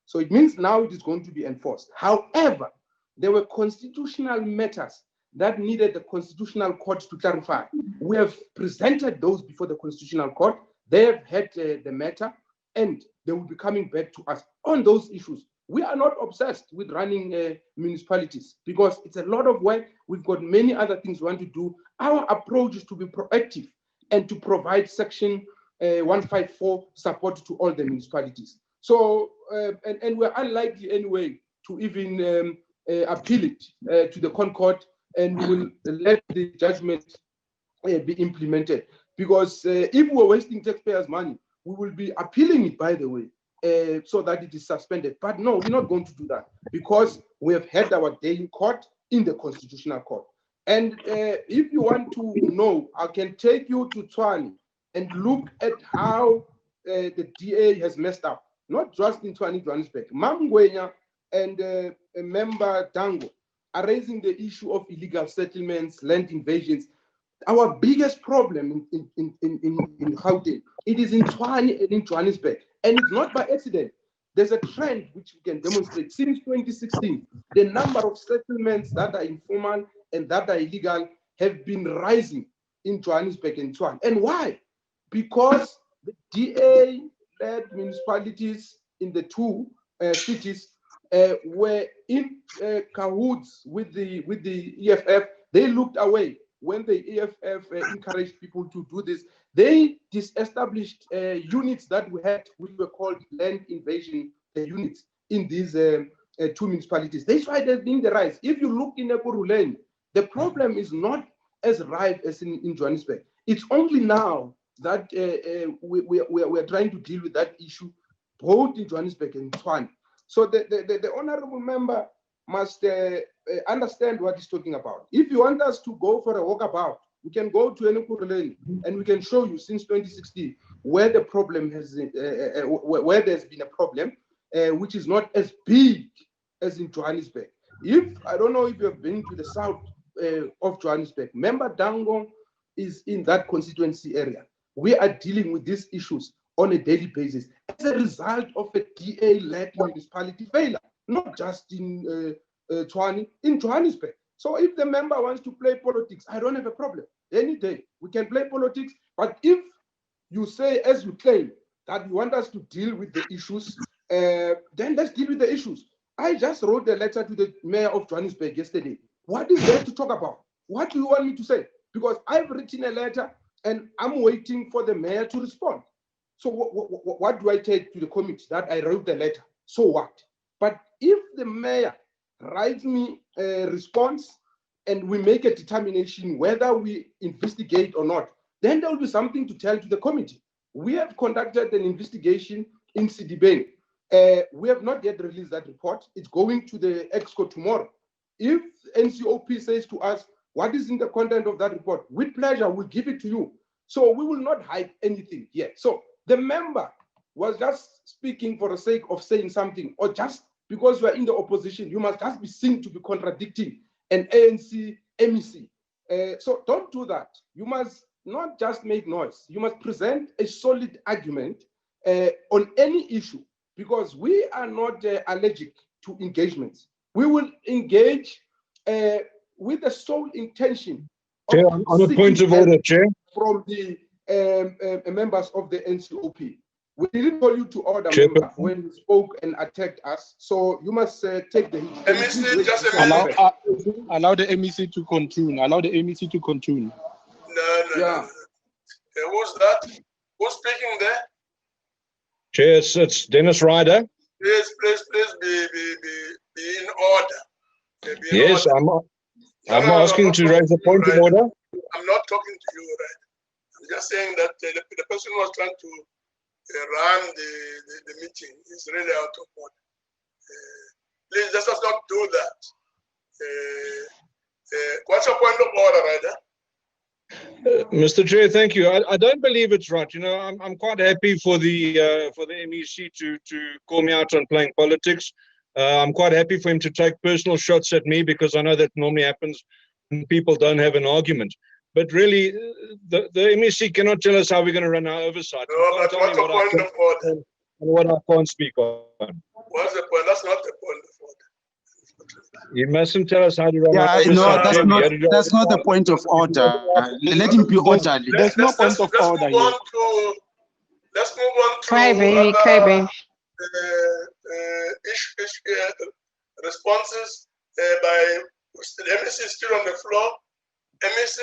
So it means now it is going to be enforced. However, there were constitutional matters that needed the Constitutional Court to clarify. We have presented those before the Constitutional Court. They have had the matter, and they will be coming back to us on those issues. We are not obsessed with running municipalities because it's a lot of work. We've got many other things we want to do. Our approach is to be proactive and to provide Section 154 support to all the municipalities. So, and we're unlikely anyway to even appeal it to the Concord, and we will let the judgment be implemented. Because if we're wasting taxpayers' money, we will be appealing it, by the way, so that it is suspended. But no, we're not going to do that because we have had our day in court, in the Constitutional Court. And if you want to know, I can take you to Chuwani and look at how the DA has messed up, not just in Chuwani, Johannesburg. Mamgwenya and a member Dango are raising the issue of illegal settlements, land invasions. Our biggest problem in Gauteng, it is in Chuwani and in Johannesburg, and it's not by accident. There's a trend which we can demonstrate. Since 2016, the number of settlements that are informal and that are illegal have been rising in Johannesburg and Chuwani. And why? Because the DA-led municipalities in the two cities were in cahoots with the EFF. They looked away when the EFF encouraged people to do this. They disestablished units that we had, which were called land invasion units in these two municipalities. That's why there's been the rise. If you look in Ekurhuleni, the problem is not as rife as in Johannesburg. It's only now that we're trying to deal with that issue, both in Johannesburg and Chuwani. So the honorable member must understand what he's talking about. If you want us to go for a walkabout, we can go to Ekurhuleni and we can show you since 2016 where the problem has, where there's been a problem, which is not as big as in Johannesburg. I don't know if you have been to the south of Johannesburg, Member Dango is in that constituency area. We are dealing with these issues on a daily basis as a result of a DA-led municipality failure, not just in Chuwani, in Johannesburg. So if the member wants to play politics, I don't have a problem. Any day we can play politics. But if you say, as you claim, that you want us to deal with the issues, then let's deal with the issues. I just wrote a letter to the mayor of Johannesburg yesterday. What is there to talk about? What do you want me to say? Because I've written a letter and I'm waiting for the mayor to respond. So what do I take to the committee that I wrote the letter? So what? But if the mayor writes me a response and we make a determination whether we investigate or not, then there will be something to tell to the committee. We have conducted an investigation in Sidibeng. We have not yet released that report. It's going to the EXCO tomorrow. If NCOP says to us, what is in the content of that report, with pleasure, we'll give it to you. So we will not hide anything here. So the member was just speaking for the sake of saying something, or just because we're in the opposition, you must just be seen to be contradicting an ANC MEC. So don't do that. You must not just make noise. You must present a solid argument on any issue, because we are not allergic to engagements. We will engage with the sole intention of Chair, on a point of order, Chair. From the members of the NCOP. We didn't call you to order, Chair, member, when you spoke and attacked us. So you must take the MEC, just a allow the MEC to continue. Allow the MEC to continue. No. Who's that? Who's speaking there? Chair, it's Dennis Ryder. Please be in order. Yes, order. I'm asking to raise a point of order. I'm not talking to you, right? I'm just saying that the person who was trying to run the meeting is really out of order. Please, let us not do that. What's your point of order, Ryder? Mr. Chair, thank you. I don't believe it's right. You know, I'm quite happy for the MEC to call me out on playing politics. I'm quite happy for him to take personal shots at me, because I know that normally happens when people don't have an argument. But really, the MEC cannot tell us how we're going to run our oversight. No, but what's the point of order? And what I can't speak on. What's the point? That's not the point of order. You mustn't tell us how to run our oversight. No, that's not the point of order. Let him be orderly. There's no point of order here. Let's move on to Crybaby. Responses by the MEC still on the floor. MEC?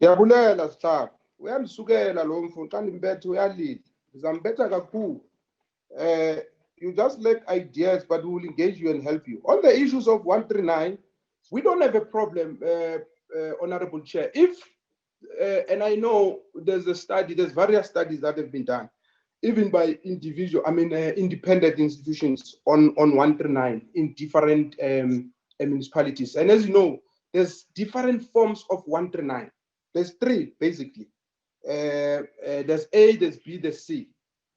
Yabulela star. Uyamsukela lo mfo xa ndimbethe uyalila. Ngizambetha kakhulu. You just lack ideas, but we will engage you and help you. On the issues of 139, we don't have a problem, Honorable Chair. If, and I know there's various studies that have been done. even by individual, independent institutions on 139 in different municipalities. And as you know, there's different forms of 139. There's three, basically. There's A, there's B, there's C,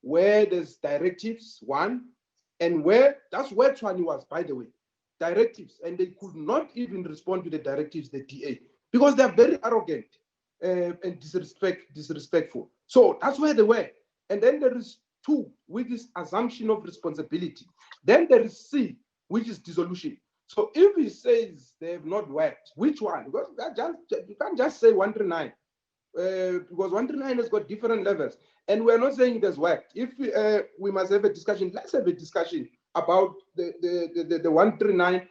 where there's directives, one, and that's where Chuwani was, by the way, directives, and they could not even respond to the directives, the DA, because they're very arrogant and disrespectful. So that's where they were. And then there is 2, which is assumption of responsibility. Then there is C, which is dissolution. So if he says they have not worked, which one? Because you can't just say 139, because 139 has got different levels. And we're not saying it has worked. If we must have a discussion, let's have a discussion about the 139,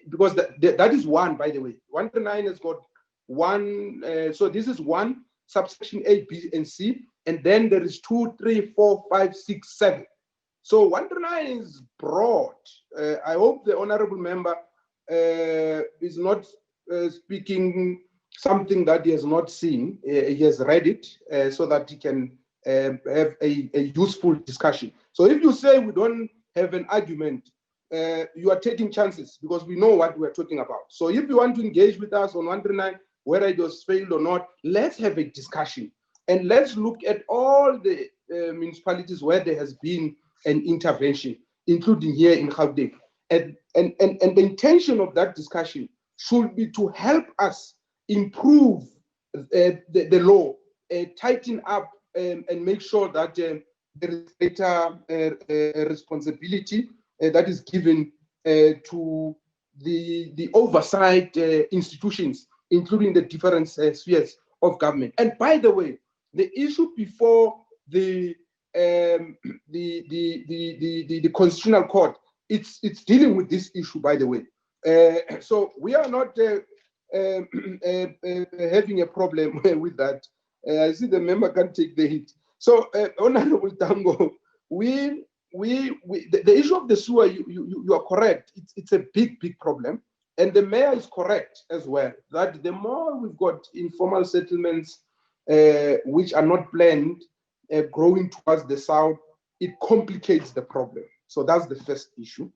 because that is one, by the way. 139 has got one, so this is one, subsection A, B, and C, and then there is 2, 3, 4, 5, 6, 7. So 139 is broad. I hope the honorable member is not speaking something that he has not seen. He has read it so that he can have a useful discussion. So if you say we don't have an argument, you are taking chances, because we know what we're talking about. So if you want to engage with us on 139, whether it was failed or not, let's have a discussion. And let's look at all the municipalities where there has been an intervention, including here in Gauteng. And the intention of that discussion should be to help us improve the law, tighten up, and make sure that there is greater responsibility that is given to the oversight institutions, including the different spheres of government. And by the way, the issue before the Constitutional Court, it's dealing with this issue, by the way. So we are not having a problem with that. I see the member can take the hit. So, Honorable Tango, the issue of the sewer, you are correct. It's a big problem. And the mayor is correct as well, that the more we've got informal settlements which are not planned growing towards the south, it complicates the problem. So that's the first issue.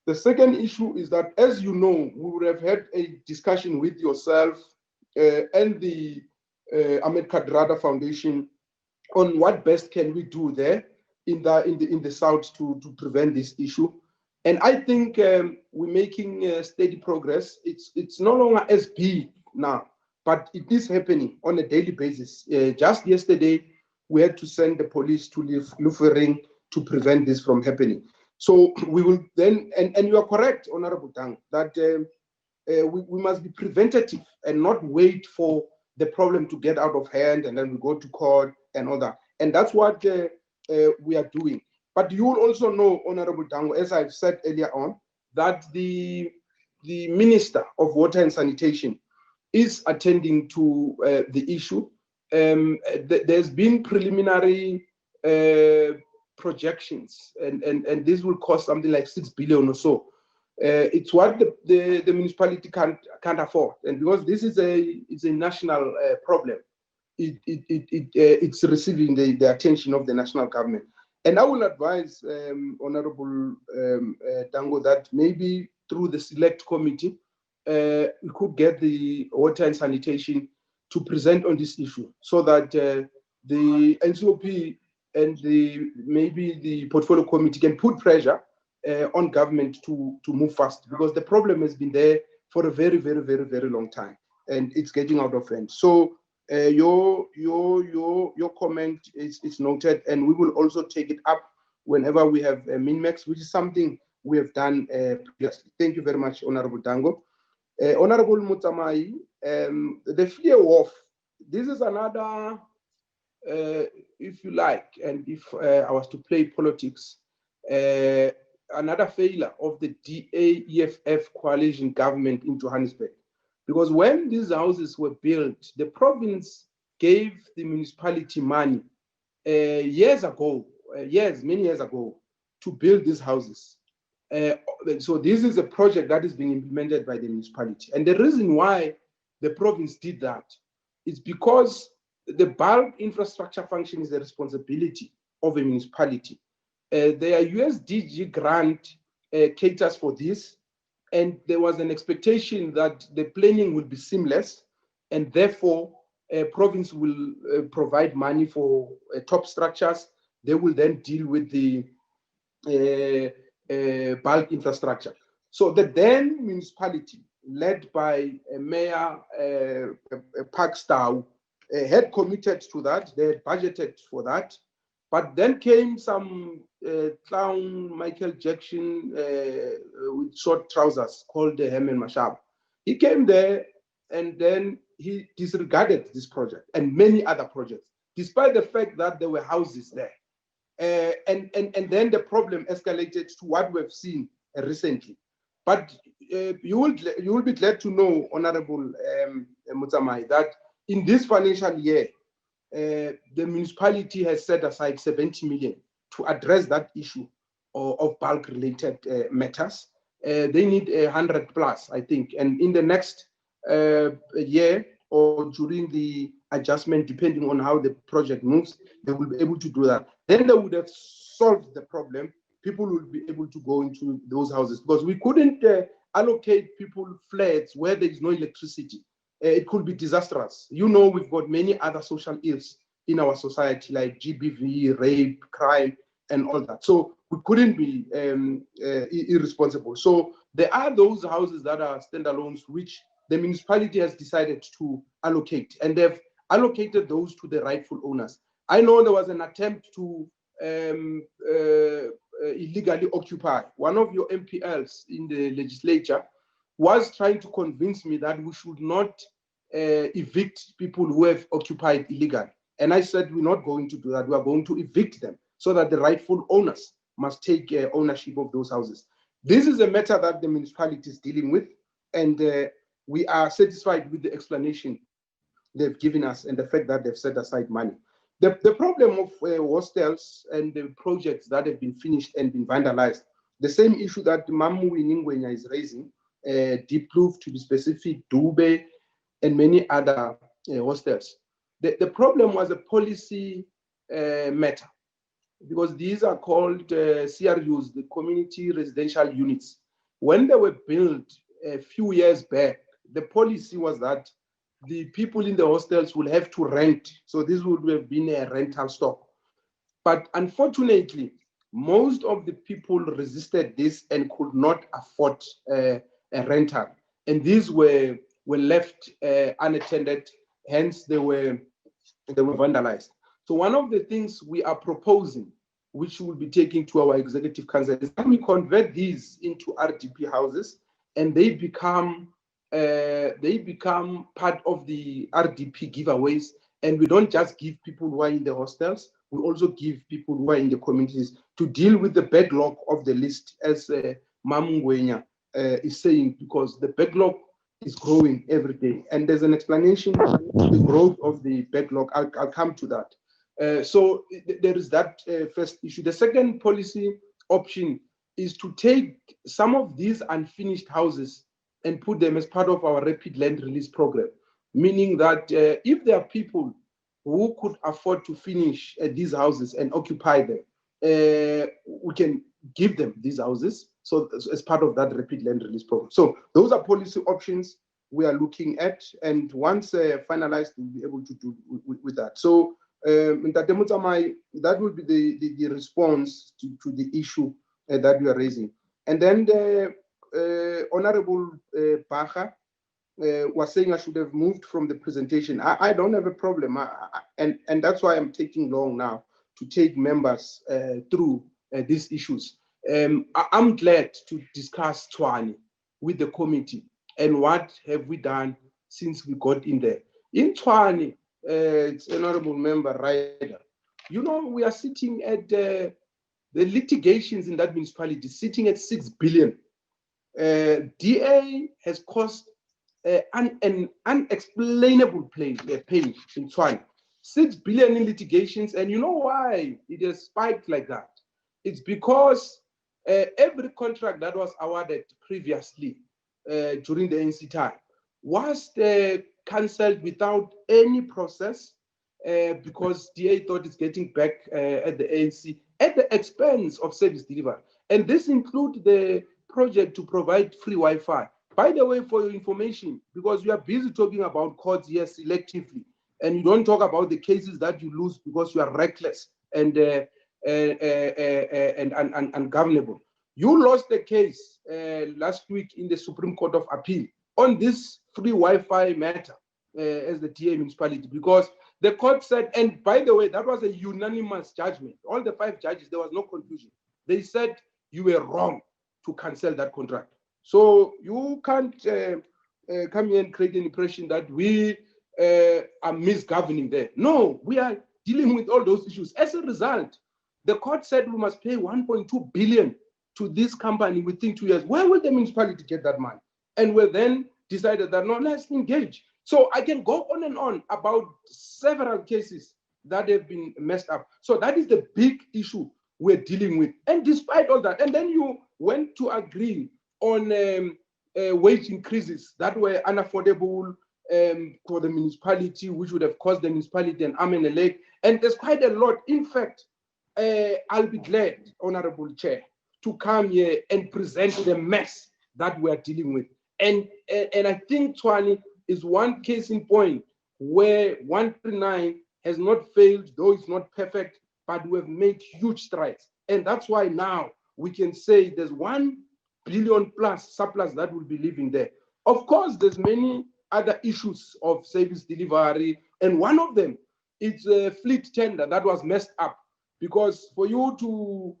The second issue is that, as you know, we would have had a discussion with yourself and the Ahmed Kadrada Foundation on what best can we do there in the south to prevent this issue. And I think we're making steady progress. It's no longer as big now, but it is happening on a daily basis. Just yesterday, we had to send the police to Lufering to prevent this from happening. So we will then, and you are correct, Honorable Tang, that we must be preventative and not wait for the problem to get out of hand and then we go to court and all that. And that's what we are doing. But you will also know, Honorable Tango, as I've said earlier on, that the Minister of Water and Sanitation is attending to the issue. There's been preliminary projections, and this will cost something like 6 billion or so. It's what the municipality can't afford, and because this is a national problem, it's receiving the attention of the national government. And I will advise Honorable Tango that maybe through the select committee, we could get the water and sanitation to present on this issue, so that the NCOP and maybe the portfolio committee can put pressure on government to move fast, because the problem has been there for a very, very, very, very long time, and it's getting out of hand. So your comment is noted, and we will also take it up whenever we have a min-max, which is something we have done previously. Thank you very much, Honorable Tango. Honorable Mutsamai, the fear of, this is another, if you like, and if I was to play politics, another failure of the DA-EFF coalition government in Johannesburg. Because when these houses were built, the province gave the municipality money many years ago, to build these houses. So this is a project that is being implemented by the municipality. And the reason why the province did that is because the bulk infrastructure function is the responsibility of a municipality. Their USDG grant caters for this, and there was an expectation that the planning would be seamless, and therefore a province will provide money for top structures. They will then deal with the bulk infrastructure. So the then municipality, led by Mayor Parkstow, had committed to that. They had budgeted for that. But then came some clown Michael Jackson with short trousers called Herman Mashaba. He came there and then he disregarded this project and many other projects, despite the fact that there were houses there. And then the problem escalated to what we've seen recently. But you will be glad to know, Honorable Mutsamai, that in this financial year, the municipality has set aside 70 million to address that issue of bulk-related matters. They need 100 plus, I think, and in the next year or during the adjustment, depending on how the project moves, they will be able to do that. Then they would have solved the problem. People will be able to go into those houses, because we couldn't allocate people flats where there is no electricity. It could be disastrous. You know, we've got many other social ills in our society, like GBV, rape, crime, and all that. So we couldn't be irresponsible. So there are those houses that are standalones, which the municipality has decided to allocate, and they've allocated those to the rightful owners. I know there was an attempt to illegally occupy. One of your MPLs in the legislature was trying to convince me that we should not evict people who have occupied illegally. And I said, we're not going to do that. We are going to evict them so that the rightful owners must take ownership of those houses. This is a matter that the municipality is dealing with, and we are satisfied with the explanation they've given us and the fact that they've set aside money. The problem of hostels and the projects that have been finished and been vandalized, the same issue that Mamu Ningwenya is raising, Deep Kloof to be specific, Dube, and many other hostels. The problem was a policy matter, because these are called CRUs, the community residential units. When they were built a few years back, the policy was that the people in the hostels will have to rent. So this would have been a rental stock. But unfortunately, most of the people resisted this and could not afford a rental. And these were left unattended, hence they were vandalized. So one of the things we are proposing, which we will be taking to our executive council, is that we convert these into RDP houses, and they become part of the RDP giveaways. And we don't just give people who are in the hostels, we also give people who are in the communities to deal with the backlog of the list, as Mamungwenya is saying, because the backlog is growing every day. And there's an explanation to the growth of the backlog. I'll come to that. So there is that first issue. The second policy option is to take some of these unfinished houses and put them as part of our rapid land release program, meaning that if there are people who could afford to finish these houses and occupy them, we can give them these houses. So as part of that rapid land release program. So those are policy options we are looking at, and once finalized, we'll be able to do with that. So that will be the response to the issue that we are raising. And then the Honorable Bacha was saying I should have moved from the presentation. I don't have a problem, and that's why I'm taking long now to take members through these issues. I'm glad to discuss Chuwani with the committee and what have we done since we got in there. In Chuwani, it's Honorable Member Ryder, you know, we are sitting at the litigations in that municipality, sitting at 6 billion. DA has caused an unexplainable pain in Chuwani. 6 billion in litigations, and you know why it has spiked like that? It's because every contract that was awarded previously during the NC time was cancelled without any process, because DA thought it's getting back at the ANC at the expense of service delivery. And this includes the project to provide free Wi-Fi. By the way, for your information, because we are busy talking about courts here selectively, and you don't talk about the cases that you lose because you are reckless and ungovernable. You lost the case last week in the Supreme Court of Appeal on this free Wi-Fi matter as the DA municipality, because the court said, and by the way, that was a unanimous judgment. All the 5 judges, there was no confusion. They said you were wrong to cancel that contract. So you can't come here and create an impression that we are misgoverning there. No, we are dealing with all those issues. As a result, the court said we must pay 1.2 billion to this company within 2 years. Where will the municipality get that money? And we then decided that, no, let's engage. So I can go on and on about several cases that have been messed up. So that is the big issue we're dealing with. And despite all that, and then you went to agree on wage increases that were unaffordable for the municipality, which would have cost the municipality an arm and a leg. And there's quite a lot. In fact, I'll be glad, Honorable Chair, to come here and present the mess that we're dealing with. And I think Chuwani is one case in point where 139 has not failed, though it's not perfect, but we have made huge strides. And that's why now we can say there's 1 billion plus surplus that will be living there. Of course, there's many other issues of service delivery, and one of them is a fleet tender that was messed up, because for you to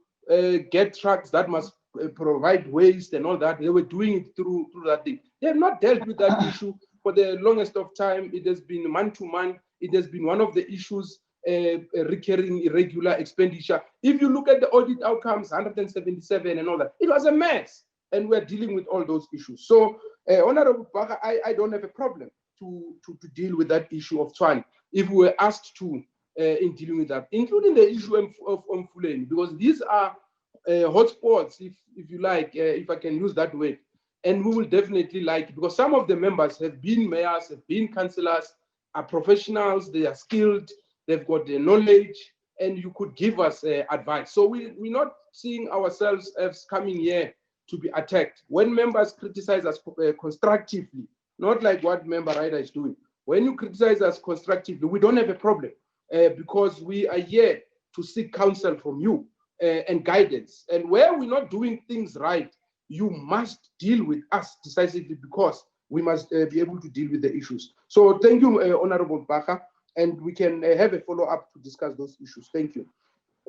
get trucks that must provide waste and all that, they were doing it through that thing. They have not dealt with that issue for the longest of time. It has been month to month. It has been one of the issues, recurring irregular expenditure. If you look at the audit outcomes, 177 and all that, it was a mess. And we're dealing with all those issues. So, Honorable Baka, I don't have a problem to deal with that issue of Chuwani if we were asked to in dealing with that, including the issue of Mfuleni, because these are hotspots, if you like, if I can use that word. And we will definitely like it, because some of the members have been mayors, have been councillors, are professionals, they are skilled, they've got the knowledge, and you could give us advice. So we're not seeing ourselves as coming here to be attacked. When members criticize us constructively, not like what Member Ryder is doing, when you criticize us constructively, we don't have a problem because we are here to seek counsel from you and guidance. And where we're not doing things right, you must deal with us decisively, because we must be able to deal with the issues. So thank you, Honorable Baka, and we can have a follow-up to discuss those issues. Thank you.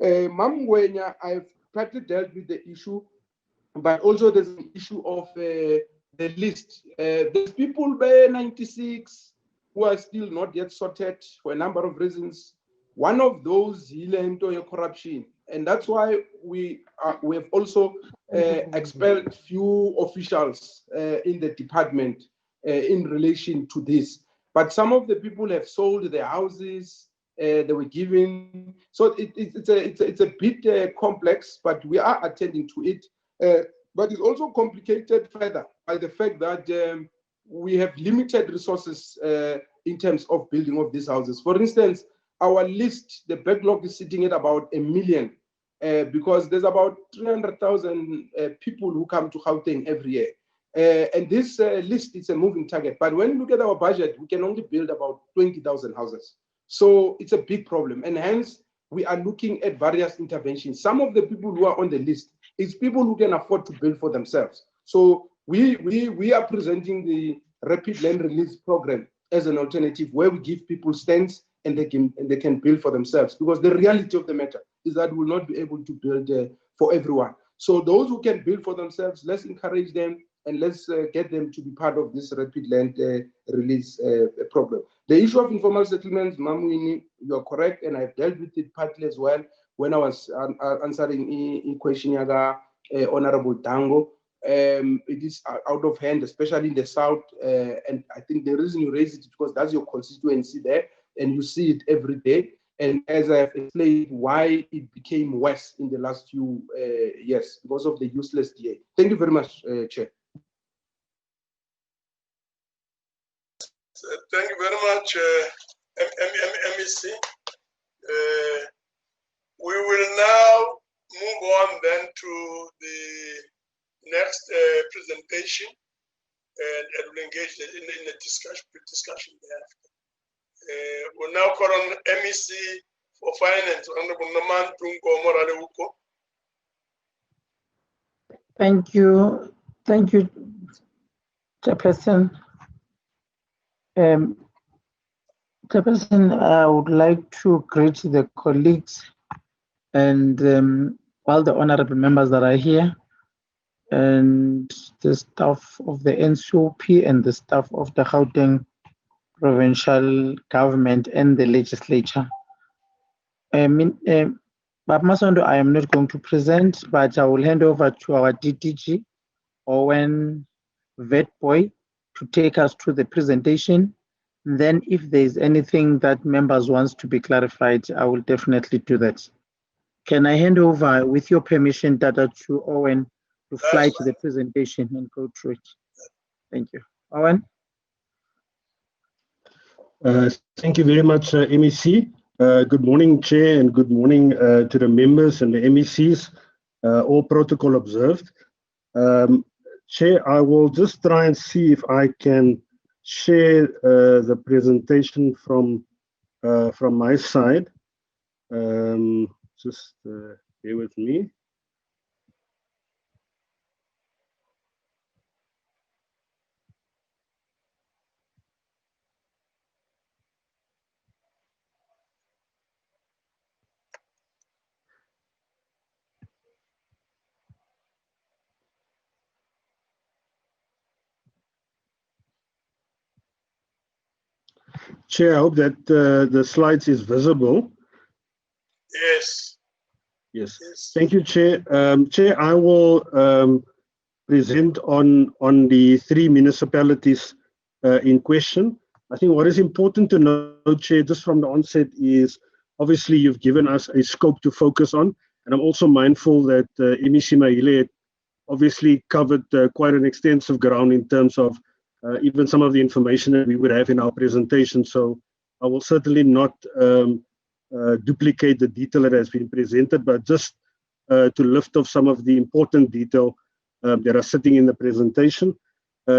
Mam Ngwenya, I've partly dealt with the issue, but also there's an issue of the list. There's people by 96 who are still not yet sorted for a number of reasons. One of those is corruption, and that's why we have also expelled few officials in the department in relation to this. But some of the people have sold their houses, they were given. So it's a bit complex, but we are attending to it. But it's also complicated further by the fact that we have limited resources in terms of building of these houses. For instance, our list, the backlog is sitting at about 1 million because there's about 300,000 people who come to Gauteng every year. And this list is a moving target. But when you look at our budget, we can only build about 20,000 houses. So it's a big problem. And hence, we are looking at various interventions. Some of the people who are on the list is people who can afford to build for themselves. So we are presenting the Rapid Land Release Program as an alternative where we give people stands and they can build for themselves, because the reality of the matter is that we will not be able to build for everyone. So those who can build for themselves, let's encourage them and let's get them to be part of this Rapid Land Release Program. The issue of informal settlements, Mamwini, you are correct, and I've dealt with it partly as well when I was answering a question yaga Honorable Dango. It is out of hand, especially in the south, and I think the reason you raise it is because that's your constituency there, and you see it every day. And as I have explained, why it became worse in the last few years because of the useless DA. Thank you very much, Chair. Thank you very much, MEC. We will now move on then to the next presentation, and we'll engage in the discussion thereafter. We'll now call on MEC for Finance, Honorable Naman Tungo Moraleuko. Thank you, Chairperson. Chairperson, I would like to greet the colleagues and all the honorable members that are here, and the staff of the NCOP and the staff of the Gauteng provincial government and the legislature. But Masondo, I am not going to present, but I will hand over to our DDG, Owen Vetboy, to take us through the presentation. Then if there is anything that members wants to be clarified, I will definitely do that. Can I hand over, with your permission, Dada, to Owen to fly to the presentation and go through it? Thank you. Owen? Thank you very much, MEC. Good morning, Chair, and good morning to the members and the MECs, all protocol observed. Chair, I will just try and see if I can share the presentation from my side. Just bear with me. Chair, I hope that the slides is visible. Yes. Yes. Thank you, Chair. Chair, I will present on the 3 municipalities in question. I think what is important to note, Chair, just from the onset is obviously you've given us a scope to focus on, and I'm also mindful that MEC Mahile obviously covered quite an extensive ground in terms of even some of the information that we would have in our presentation. So I will certainly not duplicate the detail that has been presented, but just to lift off some of the important detail that are sitting in the presentation.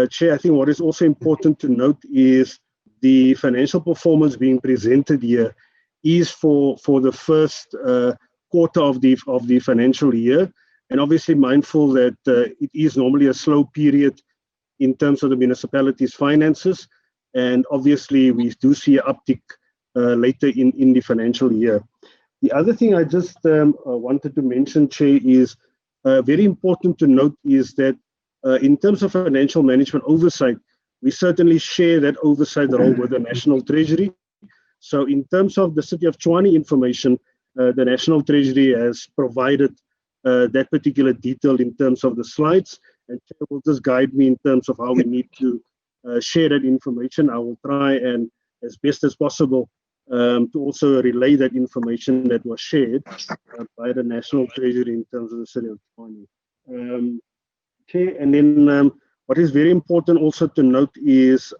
Chair, I think what is also important to note is the financial performance being presented here is for the first quarter of the financial year, and obviously mindful that it is normally a slow period in terms of the municipality's finances, and obviously we do see an uptick later in the financial year. The other thing I just wanted to mention, Chair, is very important to note is that in terms of financial management oversight, we certainly share that oversight role with the National Treasury. So in terms of the City of Chuwani information, the National Treasury has provided that particular detail in terms of the slides, and Chair will just guide me in terms of how we need to share that information. I will try and as best as possible to also relay that information that was shared by the National Treasury in terms of the City of Chuwani. Chair, and then what is very important also to note is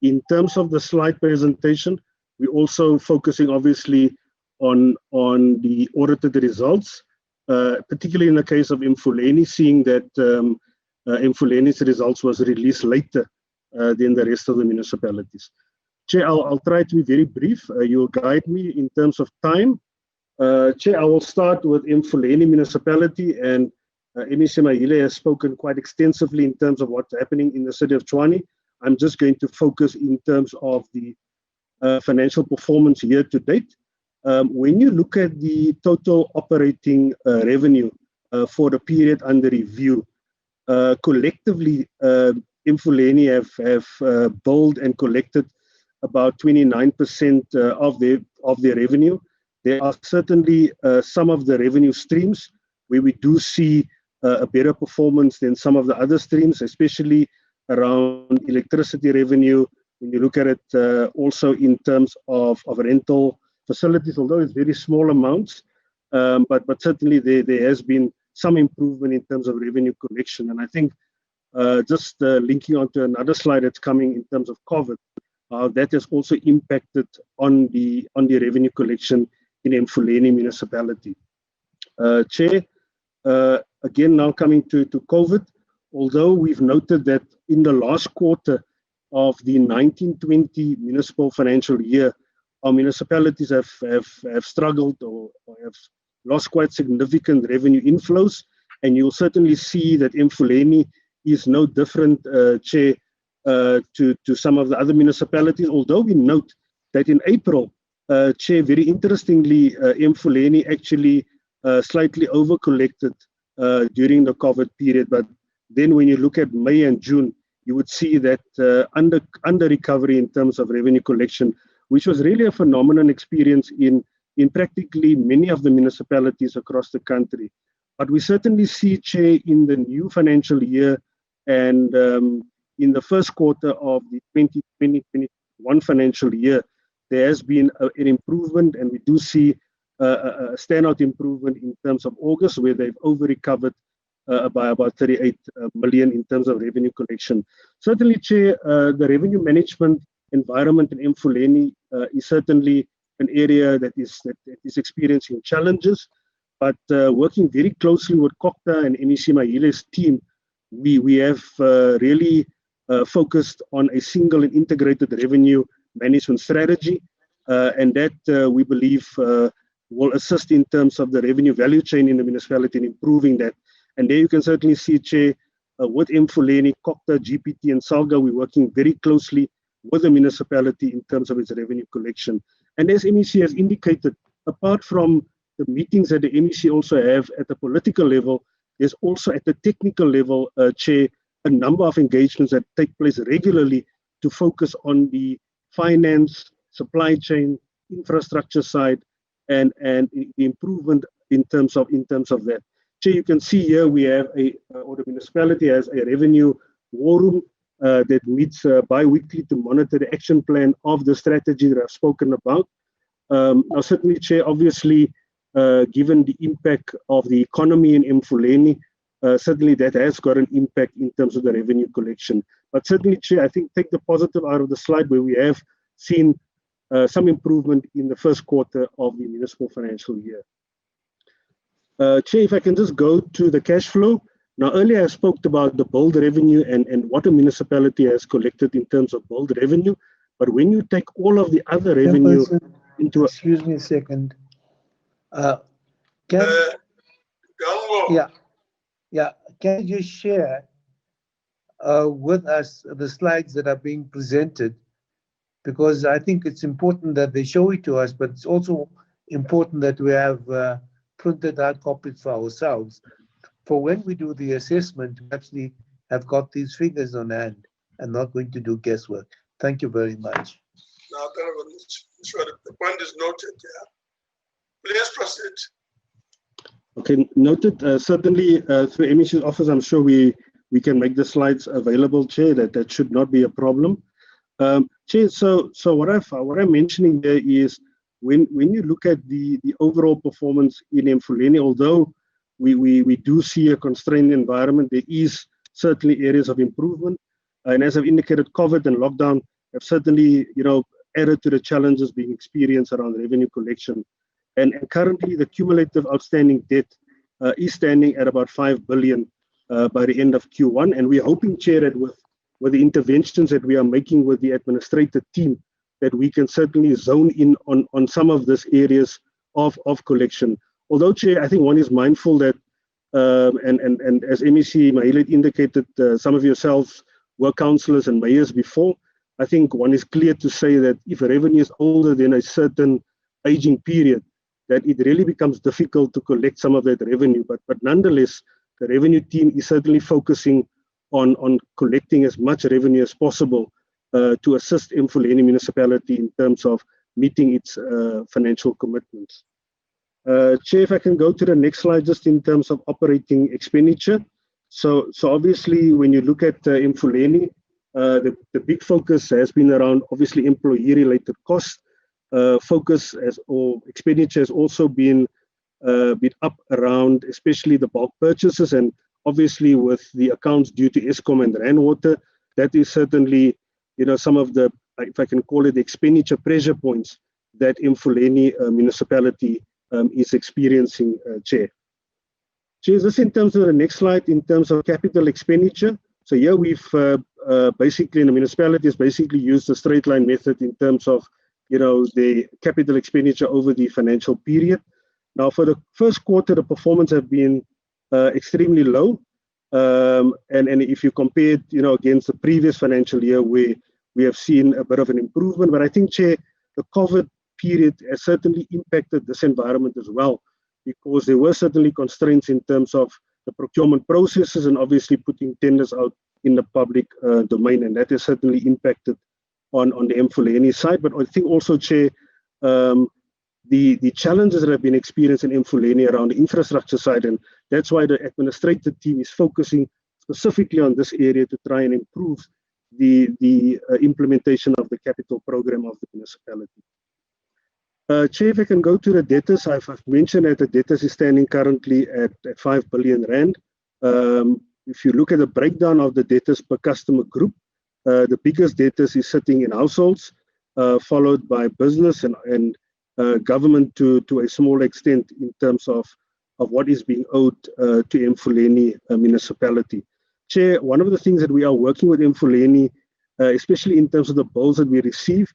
in terms of the slide presentation, we're also focusing obviously on the audited results, particularly in the case of Mfuleni, seeing that Mfuleni's results was released later than the rest of the municipalities. Chair, I'll try to be very brief. You'll guide me in terms of time. Chair, I will start with Mfuleni municipality, and MEC Mahile has spoken quite extensively in terms of what's happening in the City of Chuwani. I'm just going to focus in terms of the financial performance year to date. When you look at the total operating revenue for the period under review, collectively, Mfuleni have billed and collected about 29% of their revenue. There are certainly some of the revenue streams where we do see a better performance than some of the other streams, especially around electricity revenue. When you look at it also in terms of rental facilities, although it's very small amounts, but certainly there has been some improvement in terms of revenue collection. And I think just linking on to another slide that's coming in terms of COVID, that has also impacted on the revenue collection in Emfuleni municipality. Chair, again now coming to COVID, although we've noted that in the last quarter of the 1920 municipal financial year, our municipalities have struggled or have lost quite significant revenue inflows, and you'll certainly see that Emfuleni is no different, Chair, to some of the other municipalities, although we note that in April, Chair, very interestingly, Emfuleni actually slightly over-collected during the COVID period, but then when you look at May and June, you would see that under recovery in terms of revenue collection, which was really a phenomenal experience in practically many of the municipalities across the country. But we certainly see, Chair, in the new financial year and in the first quarter of the 2020-21 financial year, there has been an improvement, and we do see a standout improvement in terms of August, where they've over-recovered by about 38 million in terms of revenue collection. Certainly, Chair, the revenue management environment in Emfuleni is certainly an area that is experiencing challenges, but working very closely with Kokta and MEC Mahile's team, we have really focused on a single and integrated revenue management strategy, and that we believe will assist in terms of the revenue value chain in the municipality and improving that. And there you can certainly see, Chair, with Emfuleni, Kokta, GPT, and Salga, we're working very closely with the municipality in terms of its revenue collection. And as MEC has indicated, apart from the meetings that the MEC also have at the political level, there's also at the technical level, Chair, a number of engagements that take place regularly to focus on the finance, supply chain, infrastructure side, and the improvement in terms of that. Chair, you can see here we have or the municipality has a revenue war room that meets bi-weekly to monitor the action plan of the strategy that I've spoken about. Now, certainly, Chair, obviously, given the impact of the economy in Emfuleni, certainly that has got an impact in terms of the revenue collection. But certainly, Chair, I think take the positive out of the slide where we have seen some improvement in the first quarter of the municipal financial year. Chair, if I can just go to the cash flow. Now, earlier I spoke about the billed revenue and what a municipality has collected in terms of billed revenue. But when you take all of the other revenue into... Excuse me a second. Can you share with us the slides that are being presented? Because I think it's important that they show it to us, but it's also important that we have printed out copies for ourselves. For when we do the assessment, we actually have got these figures on hand and not going to do guesswork. Thank you very much. Now, the point is noted. Yeah. Please proceed. Okay, noted. Certainly, through MEC's office, I'm sure we can make the slides available, Chair. That should not be a problem. Chair, so what I'm mentioning there is when you look at the overall performance in Emfuleni, although we do see a constrained environment, there is certainly areas of improvement. And as I've indicated, COVID and lockdown have certainly, added to the challenges being experienced around revenue collection. And currently, the cumulative outstanding debt is standing at about 5 billion by the end of Q1. And we're hoping, Chair, that with the interventions that we are making with the administrative team, that we can certainly zone in on some of these areas of collection. Although, Chair, I think one is mindful that, and as MEC Mahile indicated, some of yourselves were councillors and mayors before. I think one is clear to say that if a revenue is older than a certain aging period, that it really becomes difficult to collect some of that revenue. But nonetheless, the revenue team is certainly focusing on collecting as much revenue as possible to assist Emfuleni municipality in terms of meeting its financial commitments. Chair, if I can go to the next slide, just in terms of operating expenditure. So obviously, when you look at Emfuleni, the big focus has been around obviously employee-related costs. Expenditure has also been up around especially the bulk purchases, and obviously with the accounts due to Eskom and Rand Water, that is certainly some of the if I can call it, the expenditure pressure points that Mfuleni municipality is experiencing, Chair. Chair, just in terms of the next slide, in terms of capital expenditure. So here we've basically, in the municipality, has basically used the straight line method in terms of, the capital expenditure over the financial period. Now, for the first quarter, the performance have been extremely low. And if you compare it, against the previous financial year, where we have seen a bit of an improvement. But I think, Chair, the COVID period has certainly impacted this environment as well, because there were certainly constraints in terms of the procurement processes and obviously putting tenders out in the public domain, and that has certainly impacted on the Mfuleni side. But I think also, Chair, the challenges that have been experienced in Mfuleni around the infrastructure side, and that's why the administrative team is focusing specifically on this area to try and improve the implementation of the capital program of the municipality. Chair, if I can go to the debtors, I've mentioned that the debtors is standing currently at 5 billion rand. If you look at the breakdown of the debtors per customer group, the biggest debtors is sitting in households, followed by business and government to a small extent in terms of what is being owed to Mfuleni municipality. Chair, one of the things that we are working with Mfuleni, especially in terms of the bills that we receive,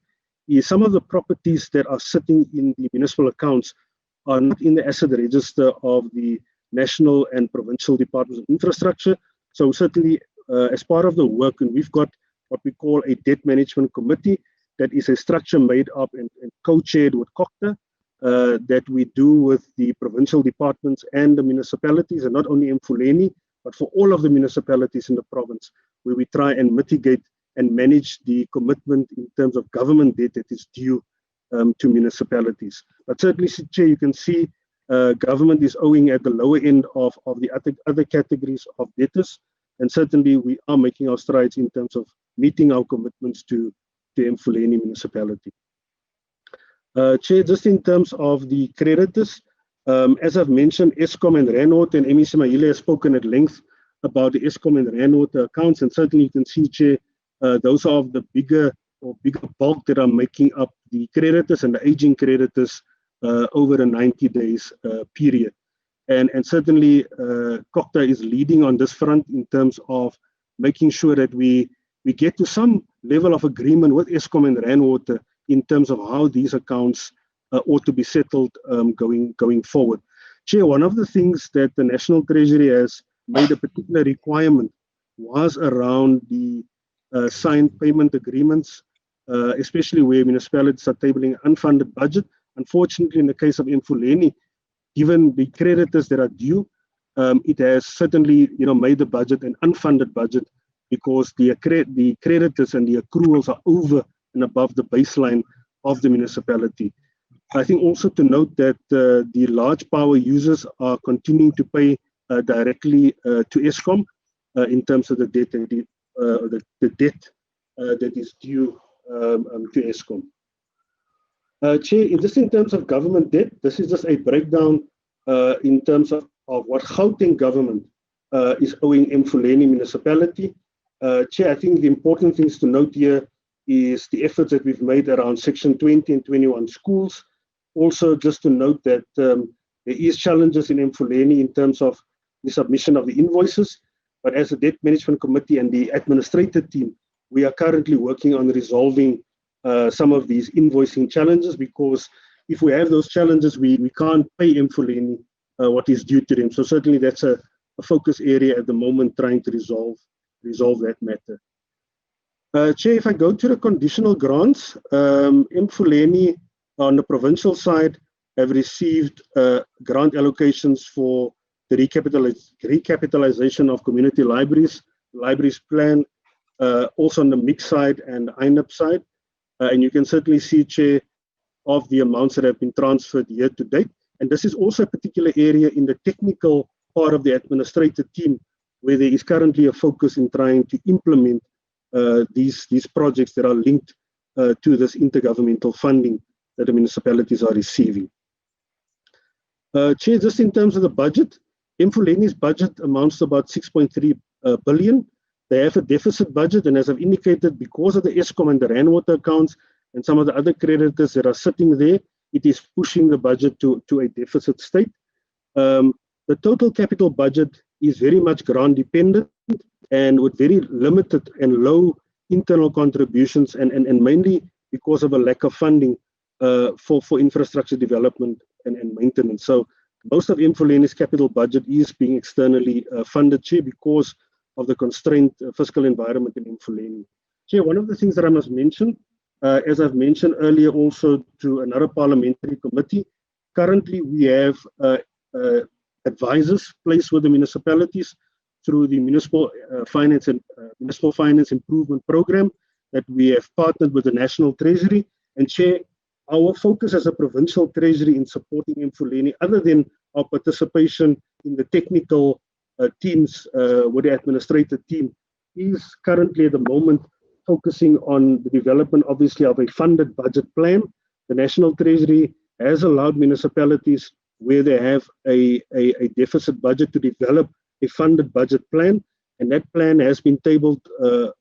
is some of the properties that are sitting in the municipal accounts are not in the asset register of the national and provincial departments of infrastructure. So certainly, as part of the work, and we've got what we call a debt management committee, that is a structure made up and co-chaired with COCTA, that we do with the provincial departments and the municipalities, and not only Mfuleni, but for all of the municipalities in the province, where we try and mitigate and manage the commitment in terms of government debt that is due to municipalities. But certainly, Chair, you can see government is owing at the lower end of the other categories of debtors, and certainly we are making our strides in terms of meeting our commitments to Mfuleni municipality. Chair, just in terms of the creditors, as I've mentioned, Eskom and Randwater, and MEC Mahile has spoken at length about the Eskom and Randwater accounts, and certainly you can see, Chair, those are of the bigger bulk that are making up the creditors and the aging creditors over a 90 days period. And certainly COCTA is leading on this front in terms of making sure that we get to some level of agreement with Eskom and Randwater in terms of how these accounts ought to be settled going forward. Chair, one of the things that the National Treasury has made a particular requirement was around the signed payment agreements, especially where municipalities are tabling unfunded budget. Unfortunately, in the case of Mfuleni, given the creditors that are due, it has certainly made the budget an unfunded budget, because the creditors and the accruals are over and above the baseline of the municipality. I think also to note that the large power users are continuing to pay directly to Eskom in terms of the debt that is due to Eskom. Chair, just in terms of government debt, this is just a breakdown in terms of what Gauteng government is owing Mfuleni municipality. Chair, I think the important things to note here is the efforts that we've made around Section 20 and 21 schools. Also, just to note that there is challenges in Mfuleni in terms of the submission of the invoices, but as a debt management committee and the administrative team, we are currently working on resolving some of these invoicing challenges, because if we have those challenges, we can't pay Mfuleni what is due to them. So certainly that's a focus area at the moment, trying to resolve that matter. Chair, if I go to the conditional grants, Mfuleni on the provincial side have received grant allocations for the recapitalization of community libraries plan, also on the mixed side and the INAP side. And you can certainly see, Chair, of the amounts that have been transferred year to date. And this is also a particular area in the technical part of the administrative team, where there is currently a focus in trying to implement these projects that are linked to this intergovernmental funding that the municipalities are receiving. Chair, just in terms of the budget, Mfuleni's budget amounts to about 6.3 billion. They have a deficit budget, and as I've indicated, because of the ESCOM and the rainwater accounts and some of the other creditors that are sitting there, it is pushing the budget to a deficit state. The total capital budget is very much grant dependent and with very limited and low internal contributions, and mainly because of a lack of funding for infrastructure development and maintenance. So most of Mfuleni's capital budget is being externally funded, Chair, because of the constrained fiscal environment in Mfuleni. Chair, one of the things that I must mention, as I've mentioned earlier also to another parliamentary committee, currently we have advisors placed with the municipalities through the Municipal Finance Improvement Program that we have partnered with the National Treasury. And Chair, our focus as a provincial treasury in supporting Mfuleni, other than our participation in the technical teams with the administrative team, is currently at the moment focusing on the development, obviously, of a funded budget plan. The National Treasury has allowed municipalities where they have a deficit budget to develop a funded budget plan, and that plan has been tabled,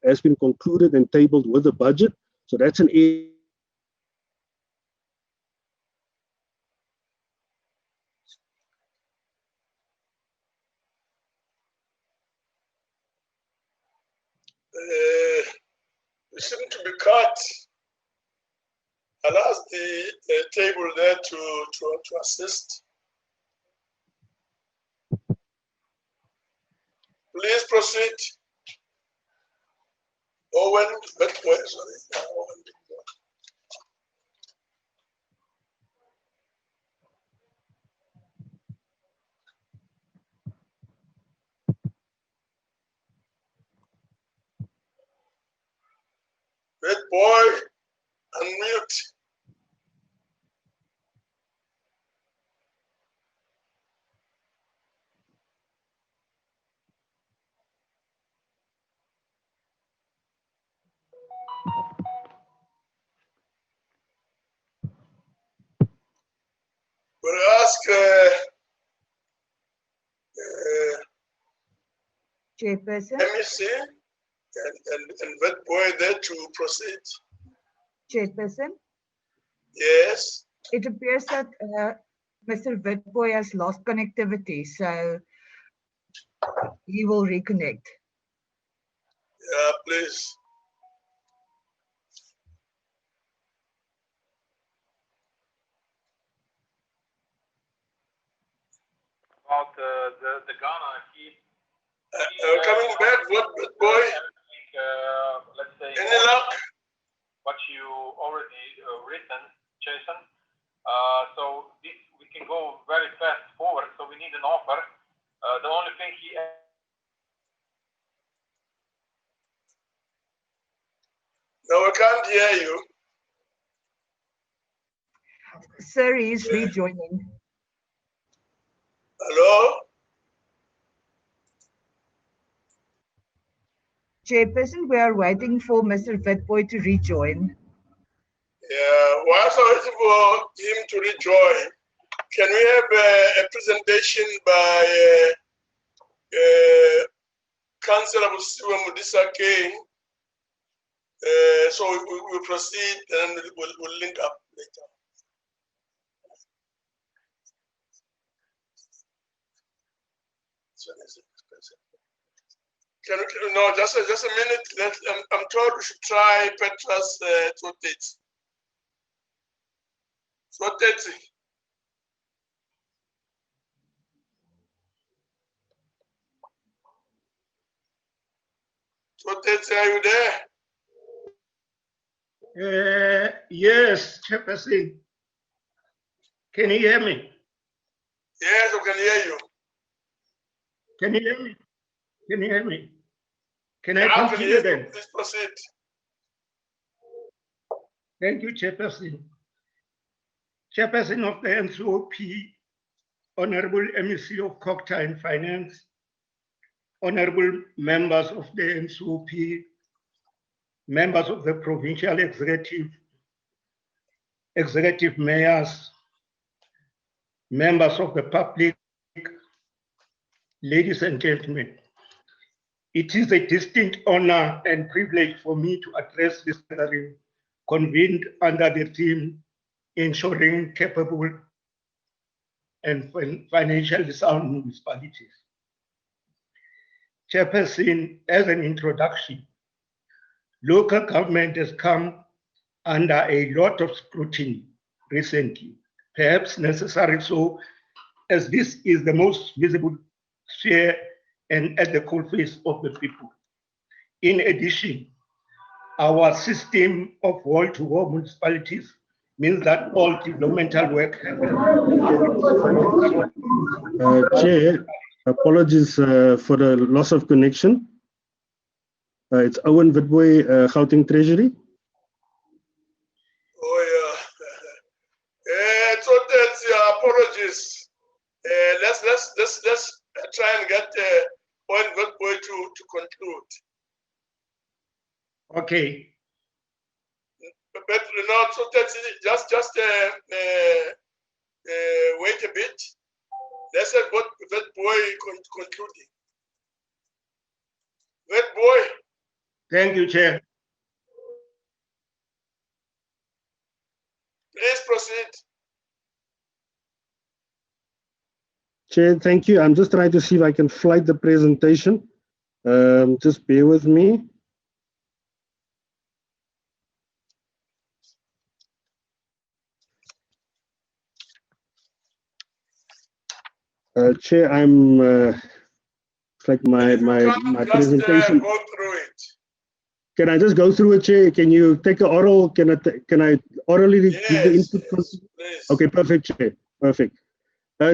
has been concluded and tabled with the budget. So that's an area. We seem to be cut. I'll ask the table there to assist. Please proceed. Owen, sorry. Red boy, unmute. We'll ask Chairperson. MEC and Red boy there to proceed. Chairperson. Yes. It appears that Mr. Witboy has lost connectivity, so he will reconnect. Yeah, please. About the Ghana, coming back, what boy? Let's say any luck? What you already written, Jason. So this we can go very fast forward. So we need an offer. The only thing he. No, I can't hear you. Sir, he's rejoining. Hello? Chairperson, we are waiting for Mr. Witboy to rejoin. Yeah, whilst I'm waiting for him to rejoin, can we have a presentation by Councillor Musiwa Mudisa King? So we'll proceed and we'll link up later. Can we, no, just a minute. I'm told we should try Petra's Toteti. Toteti, are you there? Yes, Chairperson. Can you hear me? Yes, I can hear you. Can you hear me? Can you hear me? Can I continue then? Please proceed. Thank you, Chairperson. Chairperson of the NCOP, Honorable MEC of Cocktail Finance, Honorable members of the NCOP, members of the Provincial Executive Mayors, members of the public, ladies and gentlemen. It is a distinct honor and privilege for me to address this gathering convened under the theme Ensuring Capable and Financially Sound Municipalities. Chairperson, as an introduction, local government has come under a lot of scrutiny recently, perhaps necessary so, as this is the most visible sphere and at the coalface of the people. In addition, our system of wall-to-wall municipalities means that all developmental work Chair, apologies for the loss of connection. It's Owen Witboy, Gauteng Treasury. Oh yeah. So that's apologies. Let's try and get Owen Witboy to conclude. Okay. But no, so that's just wait a bit. Let's have what that boy concluding. That boy. Thank you, Chair. Please proceed. Chair, thank you. I'm just trying to see if I can flight the presentation. Just bear with me. Chair, I'm it's like my presentation. Go through it. Can I just go through it, Chair? Can you take an oral? Can I orally give the input? Please. Okay, perfect, Chair. Perfect.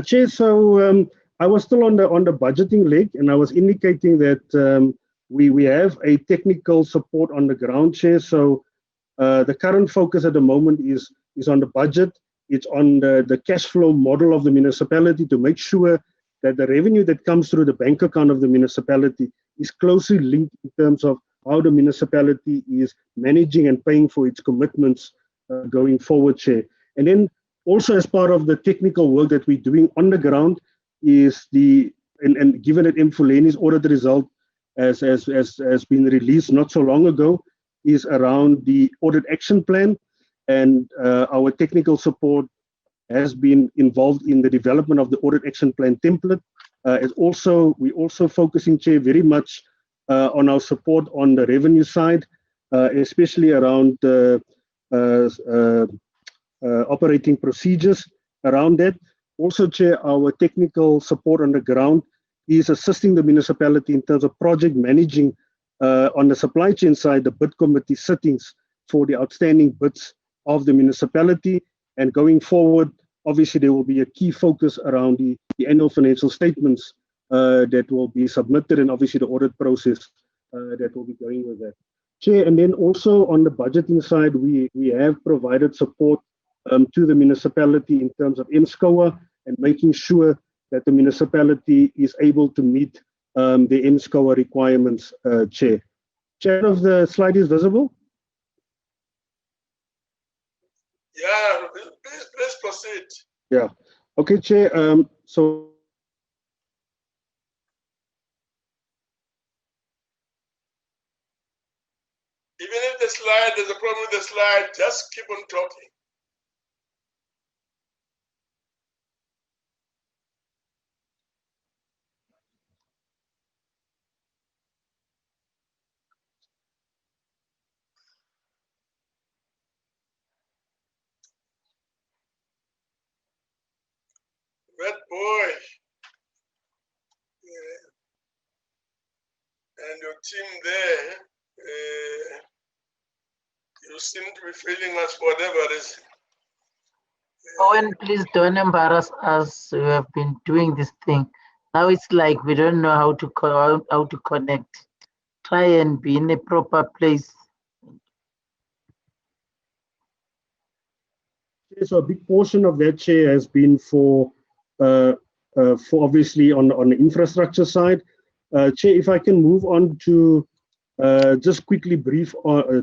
Chair, so I was still on the budgeting leg, and I was indicating that we have a technical support on the ground, Chair. So the current focus at the moment is on the budget. It's on the cash flow model of the municipality to make sure that the revenue that comes through the bank account of the municipality is closely linked in terms of how the municipality is managing and paying for its commitments going forward, Chair. And then also as part of the technical work that we're doing on the ground is and given that Mfuleni's audit result has been released not so long ago, is around the audit action plan. And our technical support has been involved in the development of the audit action plan template. We're also focusing, Chair, very much on our support on the revenue side, especially around operating procedures around that. Also, Chair, our technical support on the ground is assisting the municipality in terms of project managing on the supply chain side, the bid committee sittings for the outstanding bids of the municipality. And going forward, obviously there will be a key focus around the annual financial statements that will be submitted, and obviously the audit process that will be going with that. Chair, and then also on the budgeting side, we have provided support to the municipality in terms of NCOP and making sure that the municipality is able to meet the NCOP requirements, Chair. Chair, of the slide is visible? Yeah, please proceed. Yeah. Okay, Chair. So even if there's a problem with the slide, just keep on talking. Red boy. Yeah. And your team there, you seem to be failing us for whatever reason. Owen, please don't embarrass us. We have been doing this thing. Now it's like we don't know how to connect. Try and be in a proper place. So a big portion of that, Chair, has been for obviously on the infrastructure side. Chair, if I can move on to just quickly brief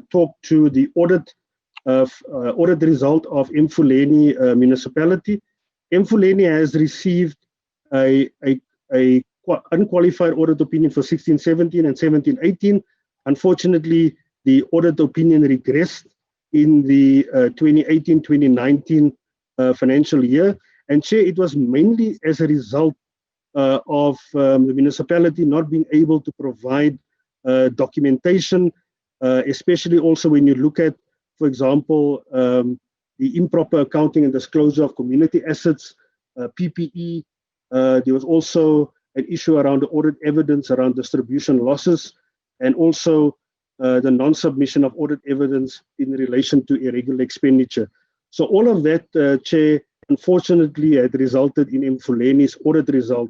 talk to the audit result of Mfuleni municipality. Mfuleni has received a unqualified audit opinion for 16-17 and 17-18. Unfortunately, the audit opinion regressed in the 2018-2019 financial year. And Chair, it was mainly as a result of the municipality not being able to provide documentation, especially also when you look at, for example, the improper accounting and disclosure of community assets, PPE. There was also an issue around the audit evidence around distribution losses, and also the non-submission of audit evidence in relation to irregular expenditure. So all of that, Chair, unfortunately had resulted in Mfuleni's audit result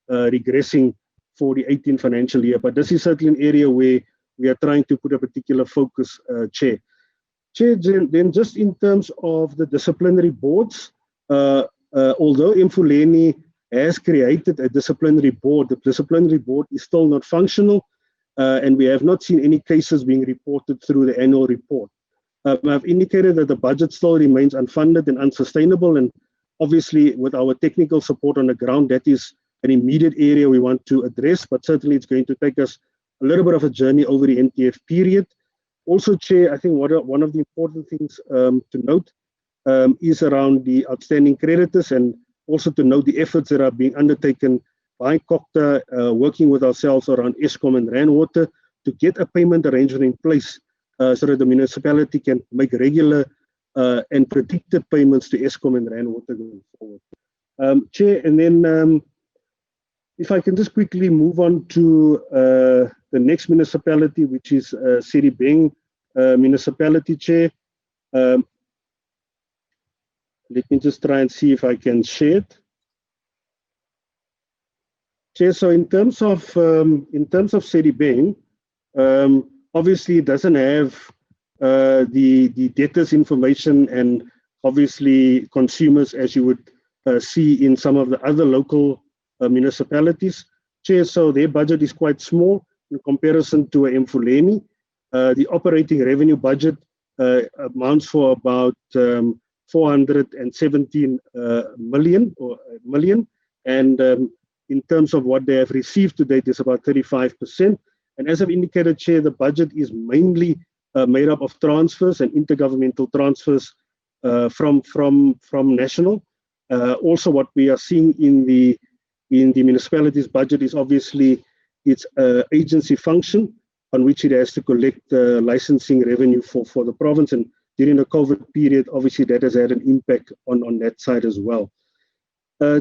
regressing for the 18 financial year. But this is certainly an area where we are trying to put a particular focus, Chair. Chair, then just in terms of the disciplinary boards, although Mfuleni has created a disciplinary board, the disciplinary board is still not functional, and we have not seen any cases being reported through the annual report. I've indicated that the budget still remains unfunded and unsustainable, and obviously with our technical support on the ground, that is an immediate area we want to address, but certainly it's going to take us a little bit of a journey over the NTF period. Also, Chair, I think one of the important things to note is around the outstanding creditors, and also to note the efforts that are being undertaken by COCTA, working with ourselves around Eskom and Rand Water to get a payment arrangement in place so that the municipality can make regular and predicted payments to Eskom and Rand Water going forward. Chair, and then if I can just quickly move on to the next municipality, which is Sedibeng municipality, Chair. Let me just try and see if I can share it. Chair, so in terms of Sedibeng, obviously it doesn't have the debtors information and obviously consumers as you would see in some of the other local municipalities. Chair, so their budget is quite small in comparison to Mfuleni. The operating revenue budget amounts for about 417 million, and in terms of what they have received to date is about 35%. And as I've indicated, Chair, the budget is mainly made up of transfers and intergovernmental transfers from national. Also, what we are seeing in the municipality's budget is obviously its agency function on which it has to collect licensing revenue for the province. And during the COVID period, obviously that has had an impact on that side as well.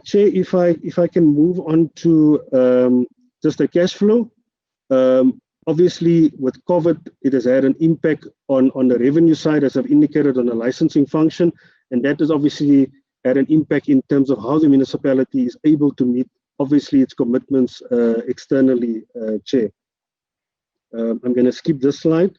Chair, if I can move on to just the cash flow. Obviously, with COVID, it has had an impact on the revenue side, as I've indicated, on the licensing function, and that has obviously had an impact in terms of how the municipality is able to meet, obviously, its commitments externally, Chair. I'm going to skip this slide.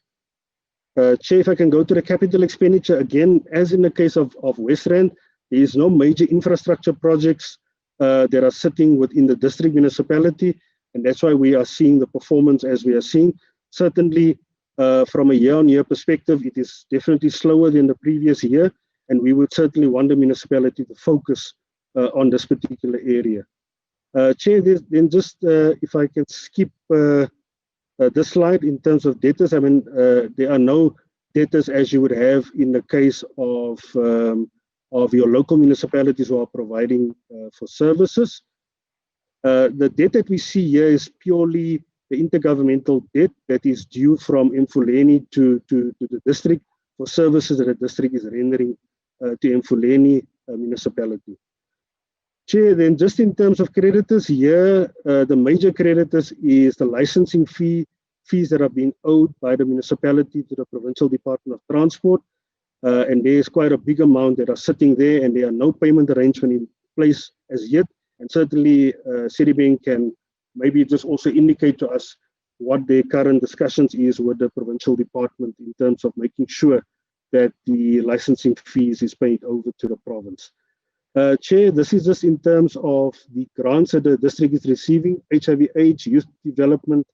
Chair, if I can go to the capital expenditure, again, as in the case of West Rand, there is no major infrastructure projects that are sitting within the district municipality, and that's why we are seeing the performance as we are seeing. Certainly, from a year-on-year perspective, it is definitely slower than the previous year, and we would certainly want the municipality to focus on this particular area. Chair, then just if I can skip this slide in terms of debtors. I mean, there are no debtors as you would have in the case of your local municipalities who are providing for services. The debt that we see here is purely the intergovernmental debt that is due from Mfuleni to the district for services that the district is rendering to Mfuleni municipality. Chair, then just in terms of creditors here, the major creditors is the licensing fees that are being owed by the municipality to the Provincial Department of Transport. And there is quite a big amount that are sitting there, and there are no payment arrangement in place as yet. And certainly, Sedibeng can maybe just also indicate to us what their current discussions is with the provincial department in terms of making sure that the licensing fees is paid over to the province. Chair, this is just in terms of the grants that the district is receiving, HIV/AIDS, youth development,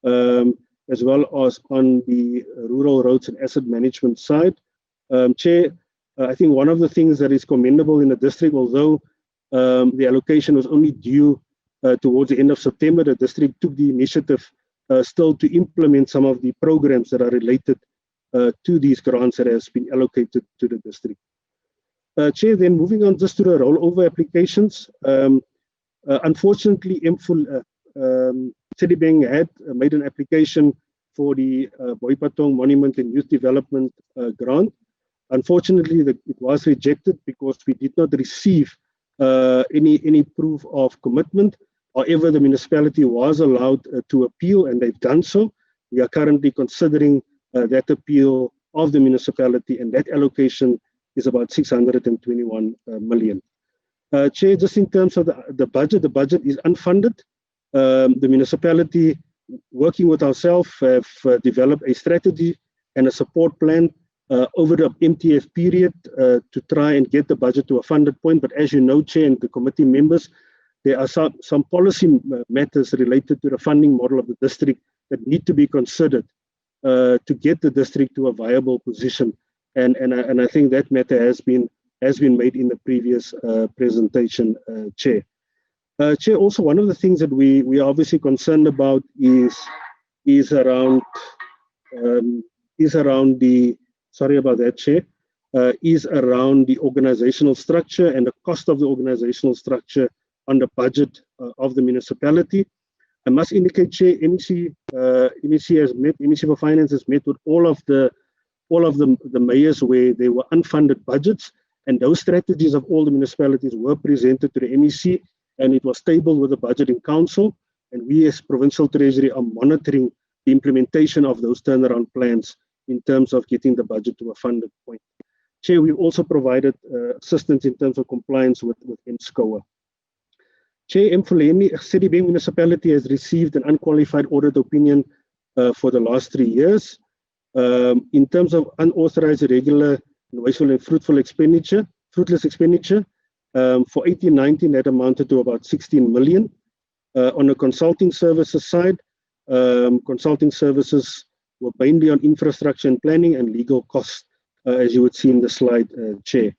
as well as on the rural roads and asset management side. Chair, I think one of the things that is commendable in the district, although the allocation was only due towards the end of September, the district took the initiative still to implement some of the programs that are related to these grants that has been allocated to the district. Chair, then moving on just to the rollover applications. Unfortunately, Citibank had made an application for the Boipatong Monument and Youth Development grant. Unfortunately, it was rejected because we did not receive any proof of commitment. However, the municipality was allowed to appeal, and they've done so. We are currently considering that appeal of the municipality, and that allocation is about 621 million. Chair, just in terms of the budget is unfunded. The municipality, working with ourselves, have developed a strategy and a support plan over the MTF period to try and get the budget to a funded point. But as you know, Chair, and the committee members, there are some policy matters related to the funding model of the district that need to be considered to get the district to a viable position. And I think that matter has been made in the previous presentation, Chair. Chair, also one of the things that we are obviously concerned about is around the, sorry about that, Chair, is around the organizational structure and the cost of the organizational structure on the budget of the municipality. I must indicate, Chair, MEC for Finance has met with all of the mayors where there were unfunded budgets, and those strategies of all the municipalities were presented to the MEC, and it was tabled with the budget in council, and we as Provincial Treasury are monitoring the implementation of those turnaround plans in terms of getting the budget to a funded point. Chair, we've also provided assistance in terms of compliance with NCOP. Chair, Mfuleni, Citibank municipality has received an unqualified audit opinion for the last 3 years. In terms of unauthorized, irregular, and wasteful and fruitless expenditure, for 18-19 that amounted to about 16 million. On the consulting services side, consulting services were mainly on infrastructure and planning and legal costs, as you would see in the slide, Chair.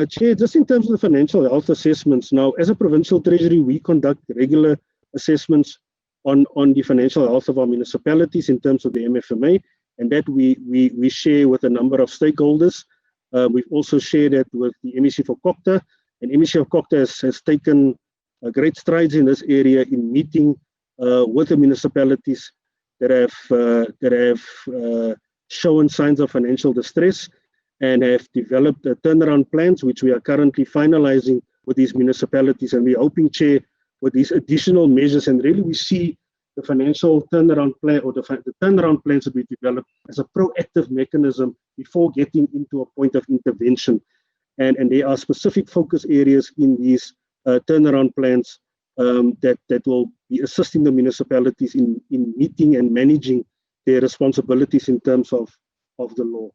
Chair, just in terms of the financial health assessments, now as a Provincial Treasury, we conduct regular assessments on the financial health of our municipalities in terms of the MFMA, and that we share with a number of stakeholders. We've also shared that with the MEC for COCTA, and MEC of COCTA has taken great strides in this area in meeting with the municipalities that have shown signs of financial distress and have developed turnaround plans, which we are currently finalizing with these municipalities. And we're hoping, Chair, with these additional measures, and really we see the financial turnaround plan or the turnaround plans that we develop as a proactive mechanism before getting into a point of intervention. And there are specific focus areas in these turnaround plans that will be assisting the municipalities in meeting and managing their responsibilities in terms of the law.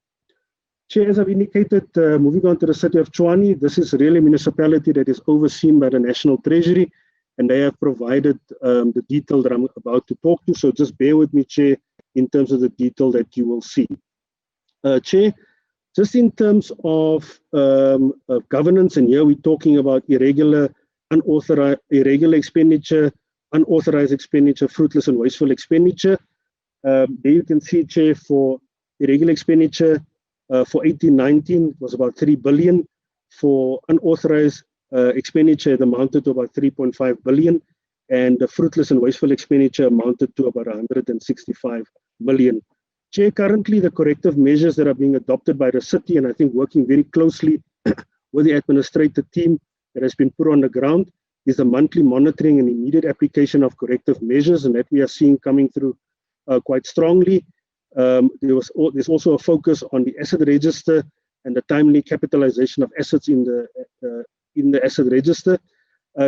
Chair, as I've indicated, moving on to the city of Chuwani, this is really a municipality that is overseen by the National Treasury, and they have provided the detail that I'm about to talk to. So just bear with me, Chair, in terms of the detail that you will see. Chair, just in terms of governance, and here we're talking about irregular, unauthorized, irregular expenditure, unauthorized expenditure, fruitless and wasteful expenditure. There you can see, Chair, for irregular expenditure for 18-19 was about 3 billion. For unauthorized expenditure, it amounted to about 3.5 billion, and the fruitless and wasteful expenditure amounted to about 165 million. Chair, currently the corrective measures that are being adopted by the city, and I think working very closely with the administrative team that has been put on the ground, is the monthly monitoring and immediate application of corrective measures, and that we are seeing coming through quite strongly. There's also a focus on the asset register and the timely capitalization of assets in the asset register,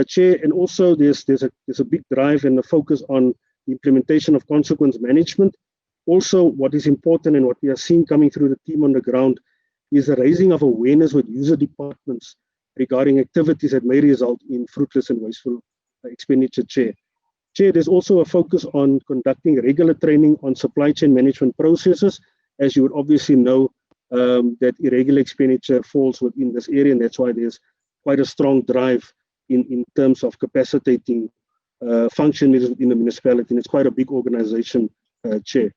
Chair. And also there's a big drive and a focus on the implementation of consequence management. Also, what is important and what we are seeing coming through the team on the ground is the raising of awareness with user departments regarding activities that may result in fruitless and wasteful expenditure, Chair. Chair, there's also a focus on conducting regular training on supply chain management processes. As you would obviously know, that irregular expenditure falls within this area, and that's why there's quite a strong drive in terms of capacitating function is in the municipality, and it's quite a big organization, Chair.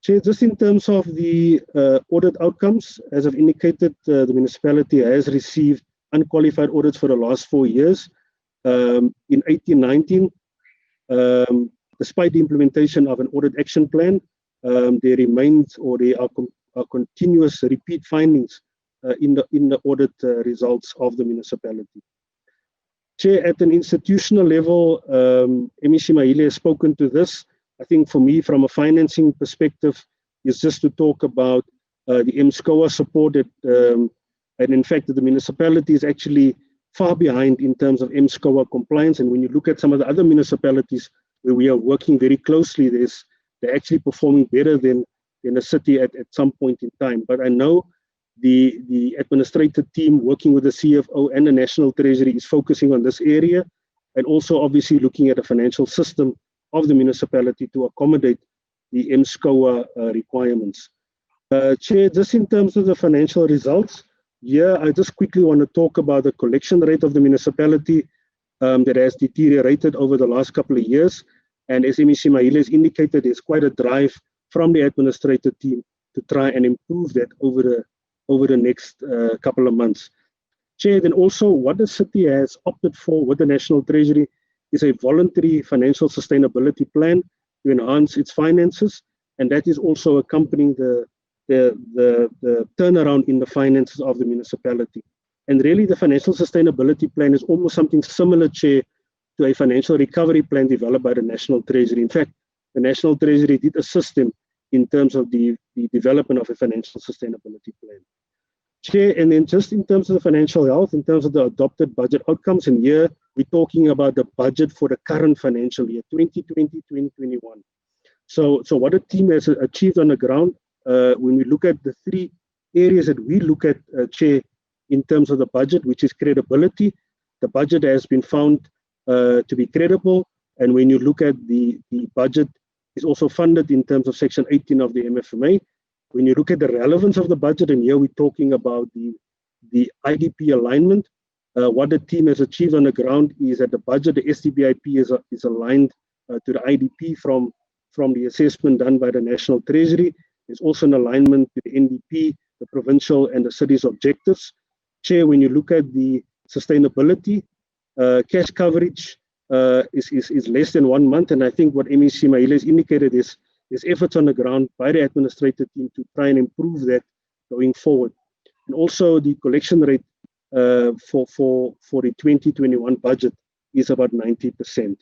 Chair, just in terms of the audit outcomes, as I've indicated, the municipality has received unqualified audits for the last 4 years. In 18-19, despite the implementation of an audit action plan, there remains, or there are continuous repeat findings in the audit results of the municipality. Chair, at an institutional level, MEC Mahile has spoken to this. I think for me, from a financing perspective, is just to talk about the MSCOA support that, and in fact, the municipality is actually far behind in terms of MSCOA compliance. And when you look at some of the other municipalities where we are working very closely, they're actually performing better than a city at some point in time. But I know the administrative team working with the CFO and the National Treasury is focusing on this area, and also obviously looking at the financial system of the municipality to accommodate the MSCOA requirements. Chair, just in terms of the financial results, I just quickly want to talk about the collection rate of the municipality that has deteriorated over the last couple of years. And as MEC Mahile has indicated, there's quite a drive from the administrative team to try and improve that over the next couple of months. Chair, then also what the city has opted for with the National Treasury is a voluntary financial sustainability plan to enhance its finances, and that is also accompanying the turnaround in the finances of the municipality. And really the financial sustainability plan is almost something similar, Chair, to a financial recovery plan developed by the National Treasury. In fact, the National Treasury did assist them in terms of the development of a financial sustainability plan. Chair, and then just in terms of the financial health, in terms of the adopted budget outcomes, and here we're talking about the budget for the current financial year, 2020-2021. So what the team has achieved on the ground, when we look at the 3 areas that we look at, Chair, in terms of the budget, which is credibility, the budget has been found to be credible, and when you look at the budget is also funded in terms of Section 18 of the MFMA. When you look at the relevance of the budget, and here we're talking about the IDP alignment, what the team has achieved on the ground is that the budget, the STBIP is aligned to the IDP from the assessment done by the National Treasury. There's also an alignment to the NDP, the provincial and the city's objectives. Chair, when you look at the sustainability, cash coverage is less than 1 month, and I think what MEC Mahile has indicated is there's efforts on the ground by the administrative team to try and improve that going forward. And also the collection rate for the 2021 budget is about 90%.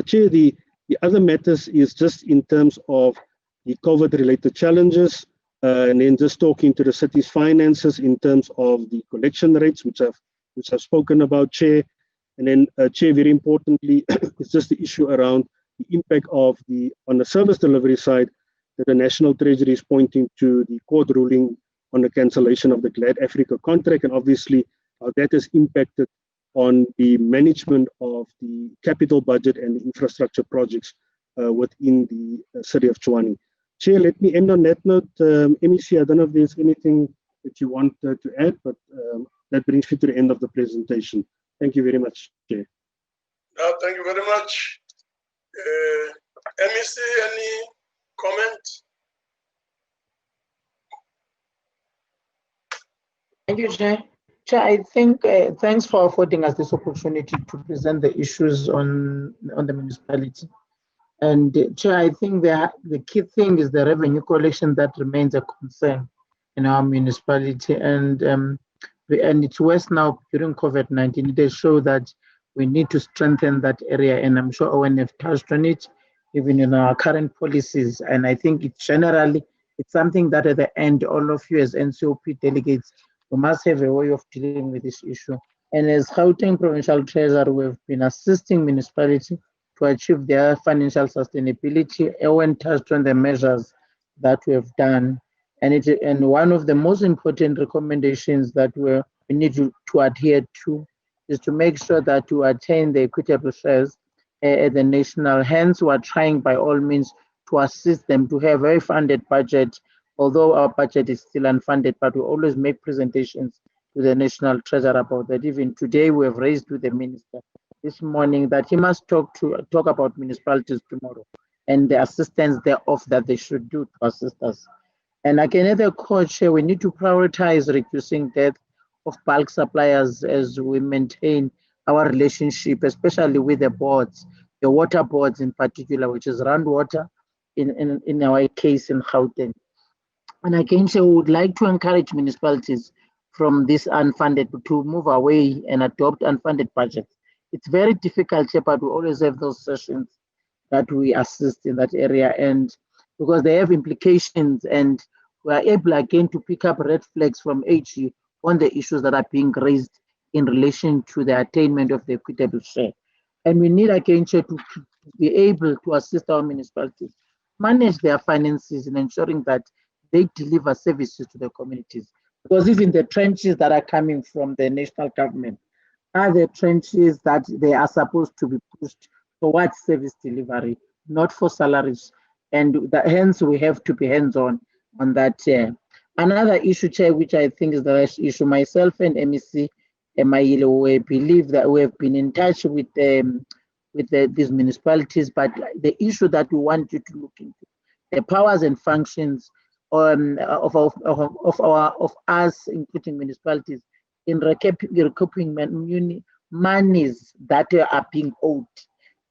Chair, the other matters is just in terms of the COVID-related challenges, and then just talking to the city's finances in terms of the collection rates, which I've spoken about, Chair. And then, Chair, very importantly, it's just the issue around the impact of on the service delivery side, that the National Treasury is pointing to the court ruling on the cancellation of the Glad Africa contract, and obviously how that has impacted on the management of the capital budget and the infrastructure projects within the city of Chuwani. Chair, let me end on that note. MEC, I don't know if there's anything that you want to add, but that brings me to the end of the presentation. Thank you very much, Chair. Thank you very much. MEC, any comment? Thank you, Chair. Chair, I think thanks for affording us this opportunity to present the issues on the municipality. And Chair, I think the key thing is the revenue collection that remains a concern in our municipality. And it's worse now during COVID-19. They show that we need to strengthen that area, and I'm sure Owen have touched on it, even in our current policies. And I think it's something that at the end, all of you as NCOP delegates, we must have a way of dealing with this issue. And as Gauteng Provincial Treasurer, we've been assisting municipalities to achieve their financial sustainability. Owen touched on the measures that we have done. And one of the most important recommendations that we need to adhere to is to make sure that we attain the equitable shares at the national. Hence, we are trying by all means to assist them to have a funded budget, although our budget is still unfunded, but we always make presentations to the National Treasurer about that. Even today, we have raised with the Minister this morning that he must talk about municipalities tomorrow and the assistance thereof that they should do to assist us. And again, at the co-chair, we need to prioritize reducing debt of bulk suppliers as we maintain our relationship, especially with the boards, the water boards in particular, which is Rand Water in our case in Gauteng. And again, we would like to encourage municipalities from this unfunded to move away and adopt unfunded budgets. It's very difficult, but we always have those sessions that we assist in that area, and because they have implications, and we are able again to pick up red flags from AG on the issues that are being raised in relation to the attainment of the equitable share. And we need again to be able to assist our municipalities manage their finances in ensuring that they deliver services to the communities. Because even the trenches that are coming from the national government are the trenches that they are supposed to be pushed towards service delivery, not for salaries. And hence we have to be hands-on on that. Another issue, Chair, which I think is the issue, myself and MEC Maile, we believe that we have been in touch with these municipalities, but the issue that we want you to look into, the powers and functions of us, including municipalities, in recouping monies that are being owed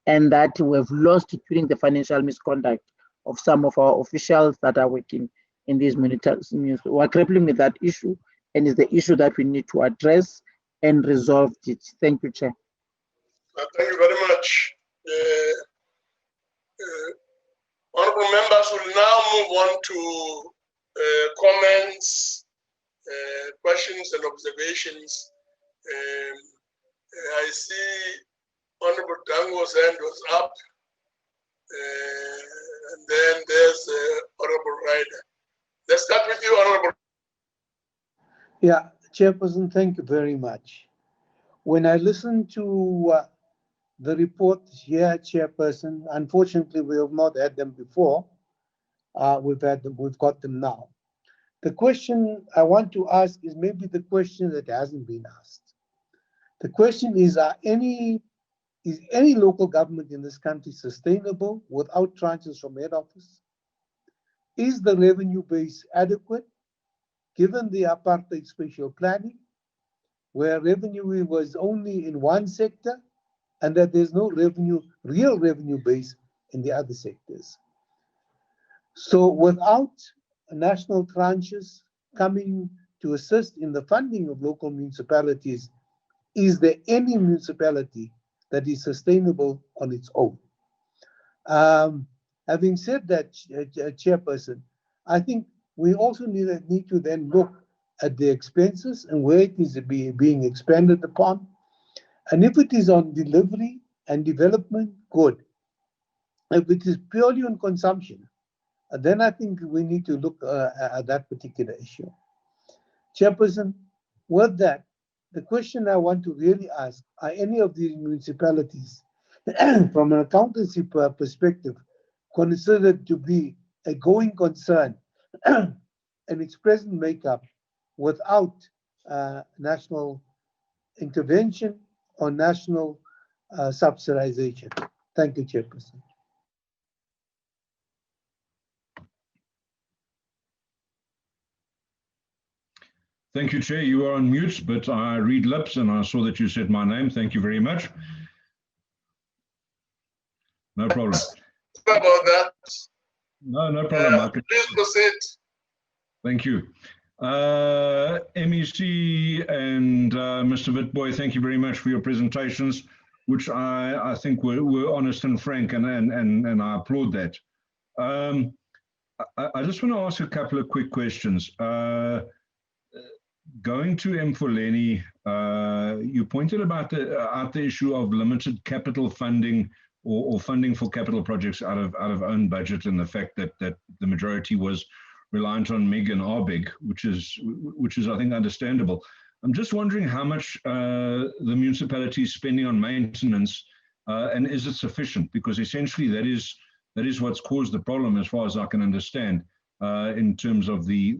and that we have lost during the financial misconduct of some of our officials that are working in these municipalities. We are grappling with that issue, and it's the issue that we need to address and resolve it. Thank you, Chair. Thank you very much. Honorable members will now move on to comments, questions and observations. I see Honorable Dango's hand was up, and then there's Honorable Ryder. Let's start with you, Honorable. Yeah, Chairperson, thank you very much. When I listened to the report here, Chairperson, unfortunately we have not had them before. We've got them now. The question I want to ask is maybe the question that hasn't been asked. The question is any local government in this country sustainable without tranches from head office? Is the revenue base adequate given the apartheid spatial planning, where revenue was only in one sector and that there's no real revenue base in the other sectors? So without national tranches coming to assist in the funding of local municipalities, is there any municipality that is sustainable on its own? Having said that, Chairperson, I think we also need to then look at the expenses and where it is being expended upon. And if it is on delivery and development, good. If it is purely on consumption, then I think we need to look at that particular issue. Chairperson, with that, the question I want to really ask, are any of these municipalities, from an accountancy perspective, considered to be a going concern in its present makeup without national intervention or national subsidization? Thank you, Chairperson. Thank you, Chair. You are on mute, but I read lips and I saw that you said my name. Thank you very much. No problem. Sorry about that. No problem. Please proceed. Thank you. MEC and Mr. Witbooi, thank you very much for your presentations, which I think were honest and frank, and I applaud that. I just want to ask a couple of quick questions. Going to Mfuleni, you pointed out the issue of limited capital funding or funding for capital projects out of own budget, and the fact that the majority was reliant on MIG and RBIG, which is I think understandable. I'm just wondering how much the municipality is spending on maintenance, and is it sufficient? Because essentially that is what's caused the problem, as far as I can understand, in terms of the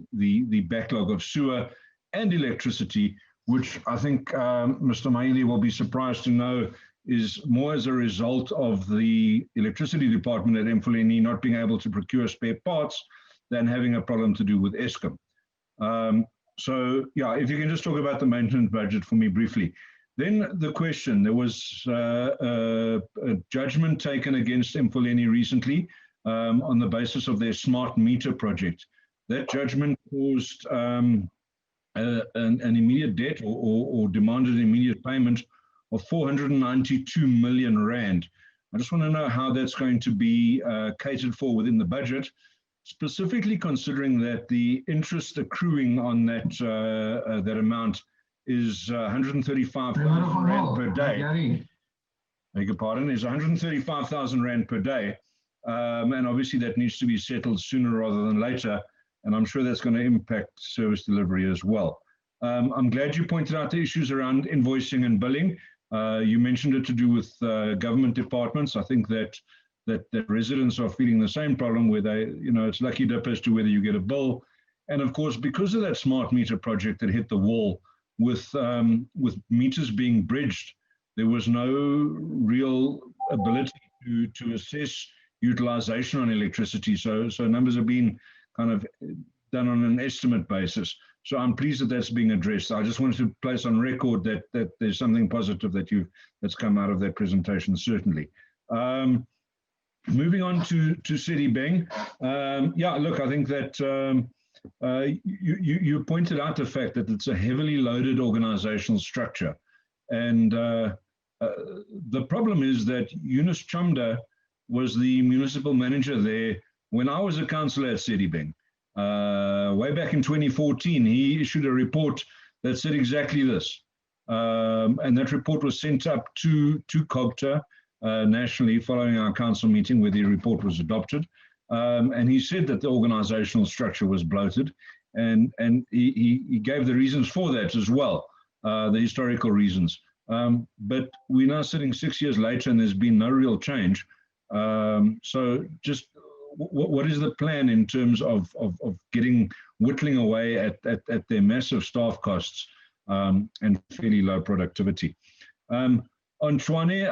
backlog of sewer and electricity, which I think Mr. Maile will be surprised to know is more as a result of the electricity department at Mfuleni not being able to procure spare parts than having a problem to do with Eskom. So yeah, if you can just talk about the maintenance budget for me briefly. Then the question, there was a judgment taken against Mfuleni recently on the basis of their smart meter project. That judgment caused an immediate debt or demanded an immediate payment of 492 million rand. I just want to know how that's going to be catered for within the budget, specifically considering that the interest accruing on that that amount is 135,000 rand per day. Beg your pardon, is 135,000 rand per day. And obviously that needs to be settled sooner rather than later. And I'm sure that's going to impact service delivery as well. I'm glad you pointed out the issues around invoicing and billing. You mentioned it to do with government departments. I think that residents are feeling the same problem where they, it's lucky dip as to whether you get a bill. And of course, because of that smart meter project that hit the wall with meters being bridged, there was no real ability to assess utilization on electricity. So numbers have been kind of done on an estimate basis. So I'm pleased that that's being addressed. I just wanted to place on record that there's something positive that's come out of that presentation, certainly. Moving on to Sedibeng. Yeah, look, I think that you pointed out the fact that it's a heavily loaded organizational structure. And the problem is that Yunus Chamda was the municipal manager there when I was a councillor at Sedibeng. Way back in 2014, he issued a report that said exactly this. And that report was sent up to COGTA nationally following our council meeting where the report was adopted. And he said that the organizational structure was bloated. And he gave the reasons for that as well, the historical reasons. But we're now sitting 6 years later and there's been no real change. So just what is the plan in terms of whittling away at their massive staff costs and fairly low productivity? On Chuwani,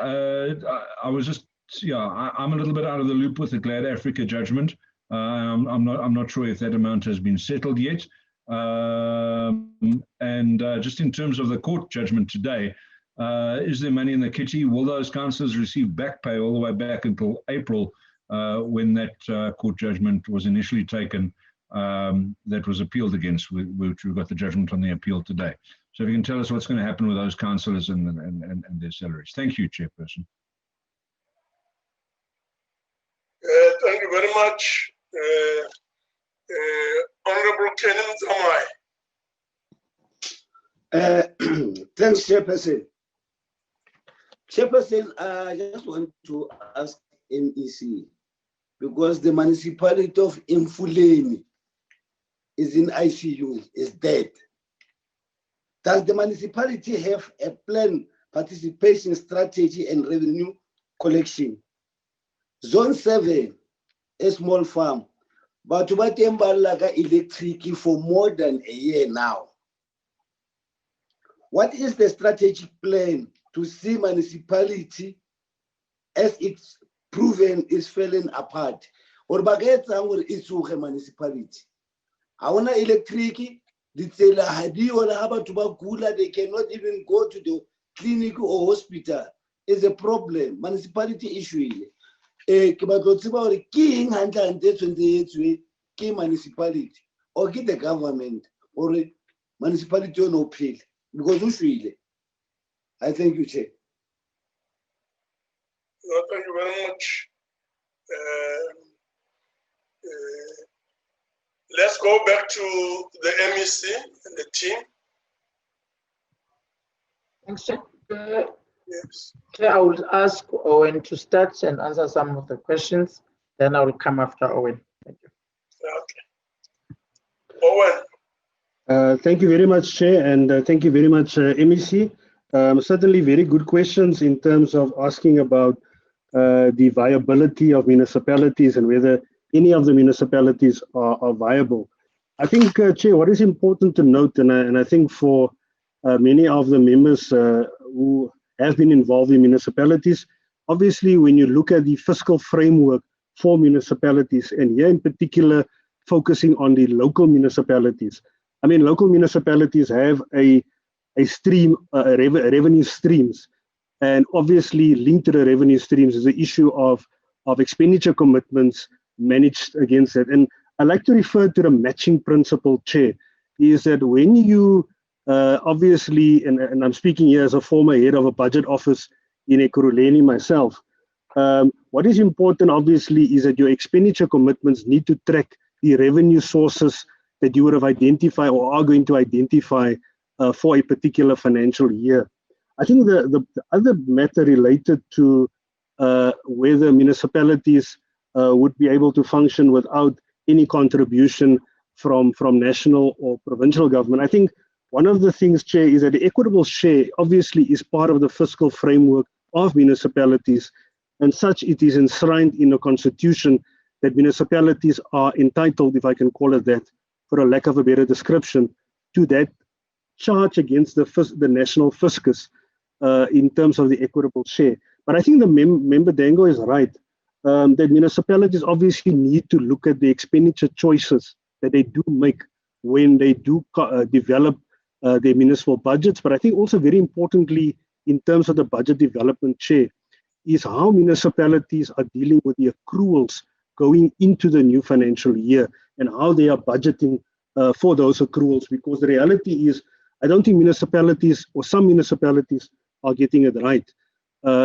I was just, I'm a little bit out of the loop with the Glad Africa judgment. I'm not sure if that amount has been settled yet. Just in terms of the court judgment today, is there money in the kitty? Will those councillors receive back pay all the way back until April when that court judgment was initially taken, that was appealed against, which we got the judgment on the appeal today? So if you can tell us what's going to happen with those councillors and their salaries. Thank you, Chairperson. Thank you very much, Honorable Kenan Zamai. Thanks, Chairperson. Chairperson, I just want to ask MEC, because the municipality of Mfuleni is in ICU, is dead. Does the municipality have a plan, participation strategy and revenue collection? Zone 7, a small farm, but what electric for more than a year now. What is the strategic plan to see municipality as it's proven is falling apart? Or bagetsa ngore itsuge municipality. I want electric, they cannot even go to the clinic or hospital. Is a problem, municipality issue. King municipality or get the government or municipality on appeal because usually. I thank you, Chair. Well, thank you very much. Let's go back to the MEC and the team. Thanks, Chair. Yes. Chair, I would ask Owen to start and answer some of the questions. Then I will come after Owen. Thank you. Okay. Owen. Thank you very much, Chair, and thank you very much, MEC. Certainly very good questions in terms of asking about the viability of municipalities and whether any of the municipalities are viable. I think, Chair, what is important to note, and I think for many of the members who have been involved in municipalities. Obviously, when you look at the fiscal framework for municipalities, and here in particular, focusing on the local municipalities. I mean, local municipalities have a stream, revenue streams, and obviously linked to the revenue streams is the issue of expenditure commitments managed against it. And I like to refer to the matching principle, Chair, is that when you obviously, and I'm speaking here as a former head of a budget office in Ekurhuleni myself, what is important obviously is that your expenditure commitments need to track the revenue sources that you would have identified or are going to identify for a particular financial year. I think the other matter related to whether municipalities would be able to function without any contribution from national or provincial government. I think one of the things, Chair, is that the equitable share obviously is part of the fiscal framework of municipalities, and such it is enshrined in the constitution that municipalities are entitled, if I can call it that, for a lack of a better description, to that charge against the national fiscus in terms of the equitable share. But I think the member Dango is right, that municipalities obviously need to look at the expenditure choices that they do make when they do develop their municipal budgets. But I think also very importantly, in terms of the budget development, Chair, is how municipalities are dealing with the accruals going into the new financial year and how they are budgeting for those accruals. Because the reality is, I don't think municipalities or some municipalities are getting it right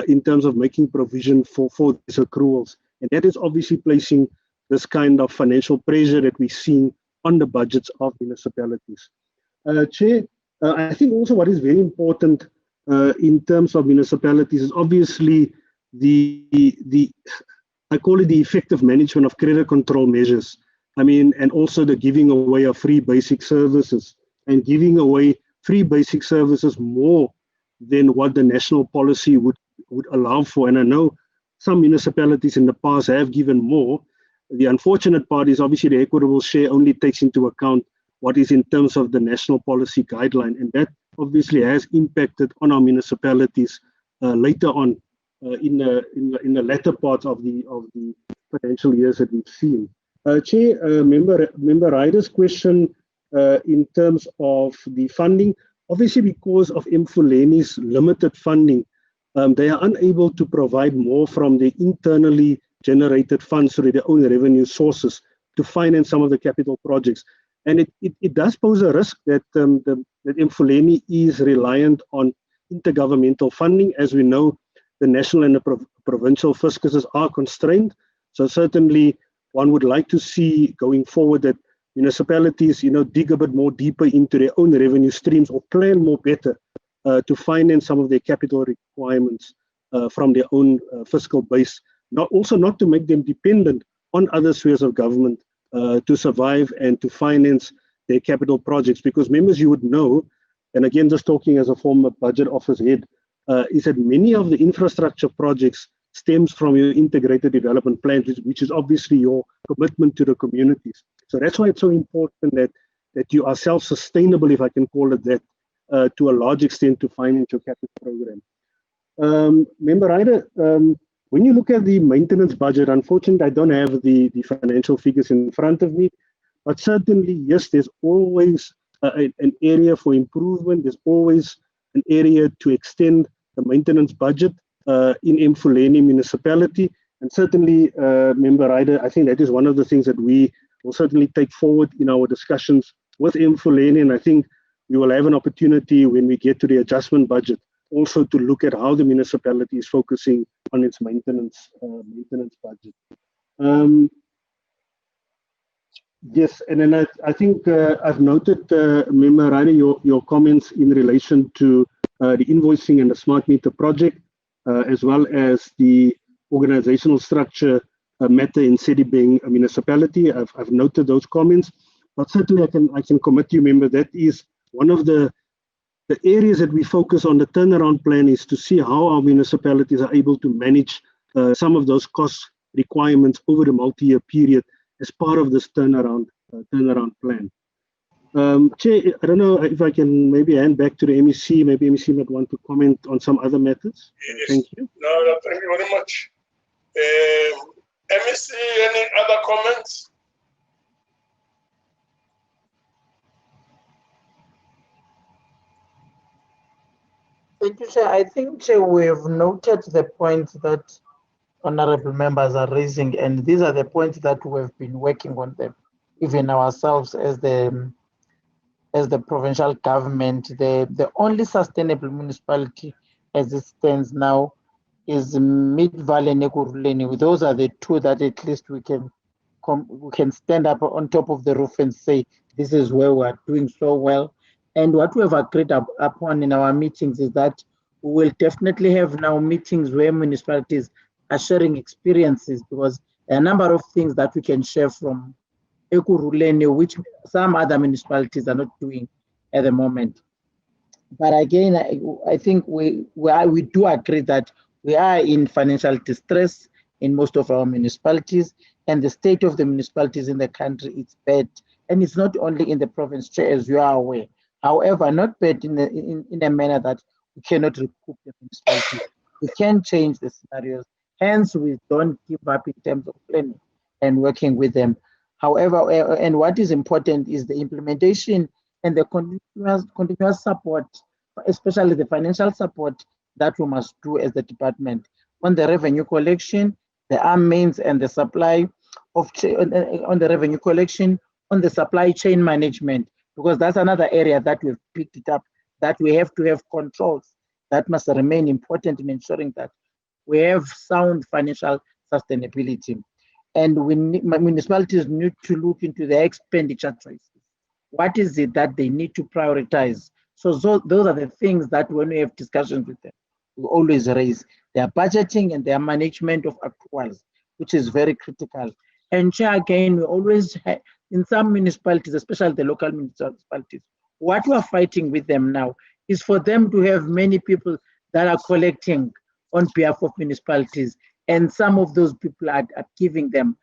in terms of making provision for these accruals. And that is obviously placing this kind of financial pressure that we're seeing on the budgets of municipalities. Chair, I think also what is very important in terms of municipalities is obviously I call it the effective management of credit control measures. I mean, and also the giving away of free basic services, and giving away free basic services more than what the national policy would allow for. And I know some municipalities in the past have given more. The unfortunate part is obviously the equitable share only takes into account what is in terms of the national policy guideline, and that obviously has impacted on our municipalities later on in the latter part of the financial years that we've seen. Chair, member Ryder's question in terms of the funding, obviously because of Emfuleni's limited funding, they are unable to provide more from the internally generated funds through their own revenue sources to finance some of the capital projects. And it does pose a risk that that Emfuleni is reliant on intergovernmental funding. As we know, the national and the provincial fiscuses are constrained. So certainly one would like to see going forward that municipalities, dig a bit more deeper into their own revenue streams or plan more better to finance some of their capital requirements from their own fiscal base. Not to make them dependent on other spheres of government to survive and to finance their capital projects. Because members, you would know, and again, just talking as a former budget office head, is that many of the infrastructure projects stems from your integrated development plan, which is obviously your commitment to the communities. So that's why it's so important that you are self-sustainable, if I can call it that, to a large extent to finance your capital program. Member Ryder, when you look at the maintenance budget, unfortunately, I don't have the financial figures in front of me, but certainly, yes, there's always an area for improvement. There's always an area to extend the maintenance budget in Emfuleni municipality. And certainly, Member Ryder, I think that is one of the things that we will certainly take forward in our discussions with Emfuleni. And I think we will have an opportunity when we get to the adjustment budget also to look at how the municipality is focusing on its maintenance budget. Yes, and then I think I've noted, Member Ryder, your comments in relation to the invoicing and the smart meter project, as well as the organizational structure matter in Sedibeng municipality. I've noted those comments, but certainly I can commit you, member, that is one of the areas that we focus on. The turnaround plan is to see how our municipalities are able to manage some of those cost requirements over the multi-year period as part of this turnaround plan. Chair, I don't know if I can maybe hand back to the MEC. Maybe MEC might want to comment on some other matters. Yes. Thank you. No, thank you very much. MEC, any other comments? Thank you, Chair. I think, Chair, we have noted the points that honorable members are raising, and these are the points that we have been working on them, even ourselves as the provincial government. The only sustainable municipality as it stands now is Mid-Valley and Ekurhuleni. Those are the two that at least we can stand up on top of the roof and say, this is where we are doing so well. And what we have agreed upon in our meetings is that we will definitely have now meetings where municipalities are sharing experiences, because there are a number of things that we can share from Ekurhuleni, which some other municipalities are not doing at the moment. But again, I think we do agree that we are in financial distress in most of our municipalities, and the state of the municipalities in the country is bad. And it's not only in the province, Chair, as you are aware. However, not bad in a manner that we cannot recoup the municipalities. We can change the scenarios. Hence, we don't give up in terms of planning and working with them. However, and what is important is the implementation and the continuous support, especially the financial support that we must do as the department on the revenue collection, the arm means and the supply of on the revenue collection, on the supply chain management, because that's another area that we've picked it up, that we have to have controls that must remain important in ensuring that we have sound financial sustainability. And municipalities need to look into their expenditure choices. What is it that they need to prioritize? So those are the things that when we have discussions with them, we always raise their budgeting and their management of accruals, which is very critical. And Chair, again, we always have, in some municipalities, especially the local municipalities, what we're fighting with them now is for them to have many people that are collecting on behalf of municipalities. And some of those people are giving them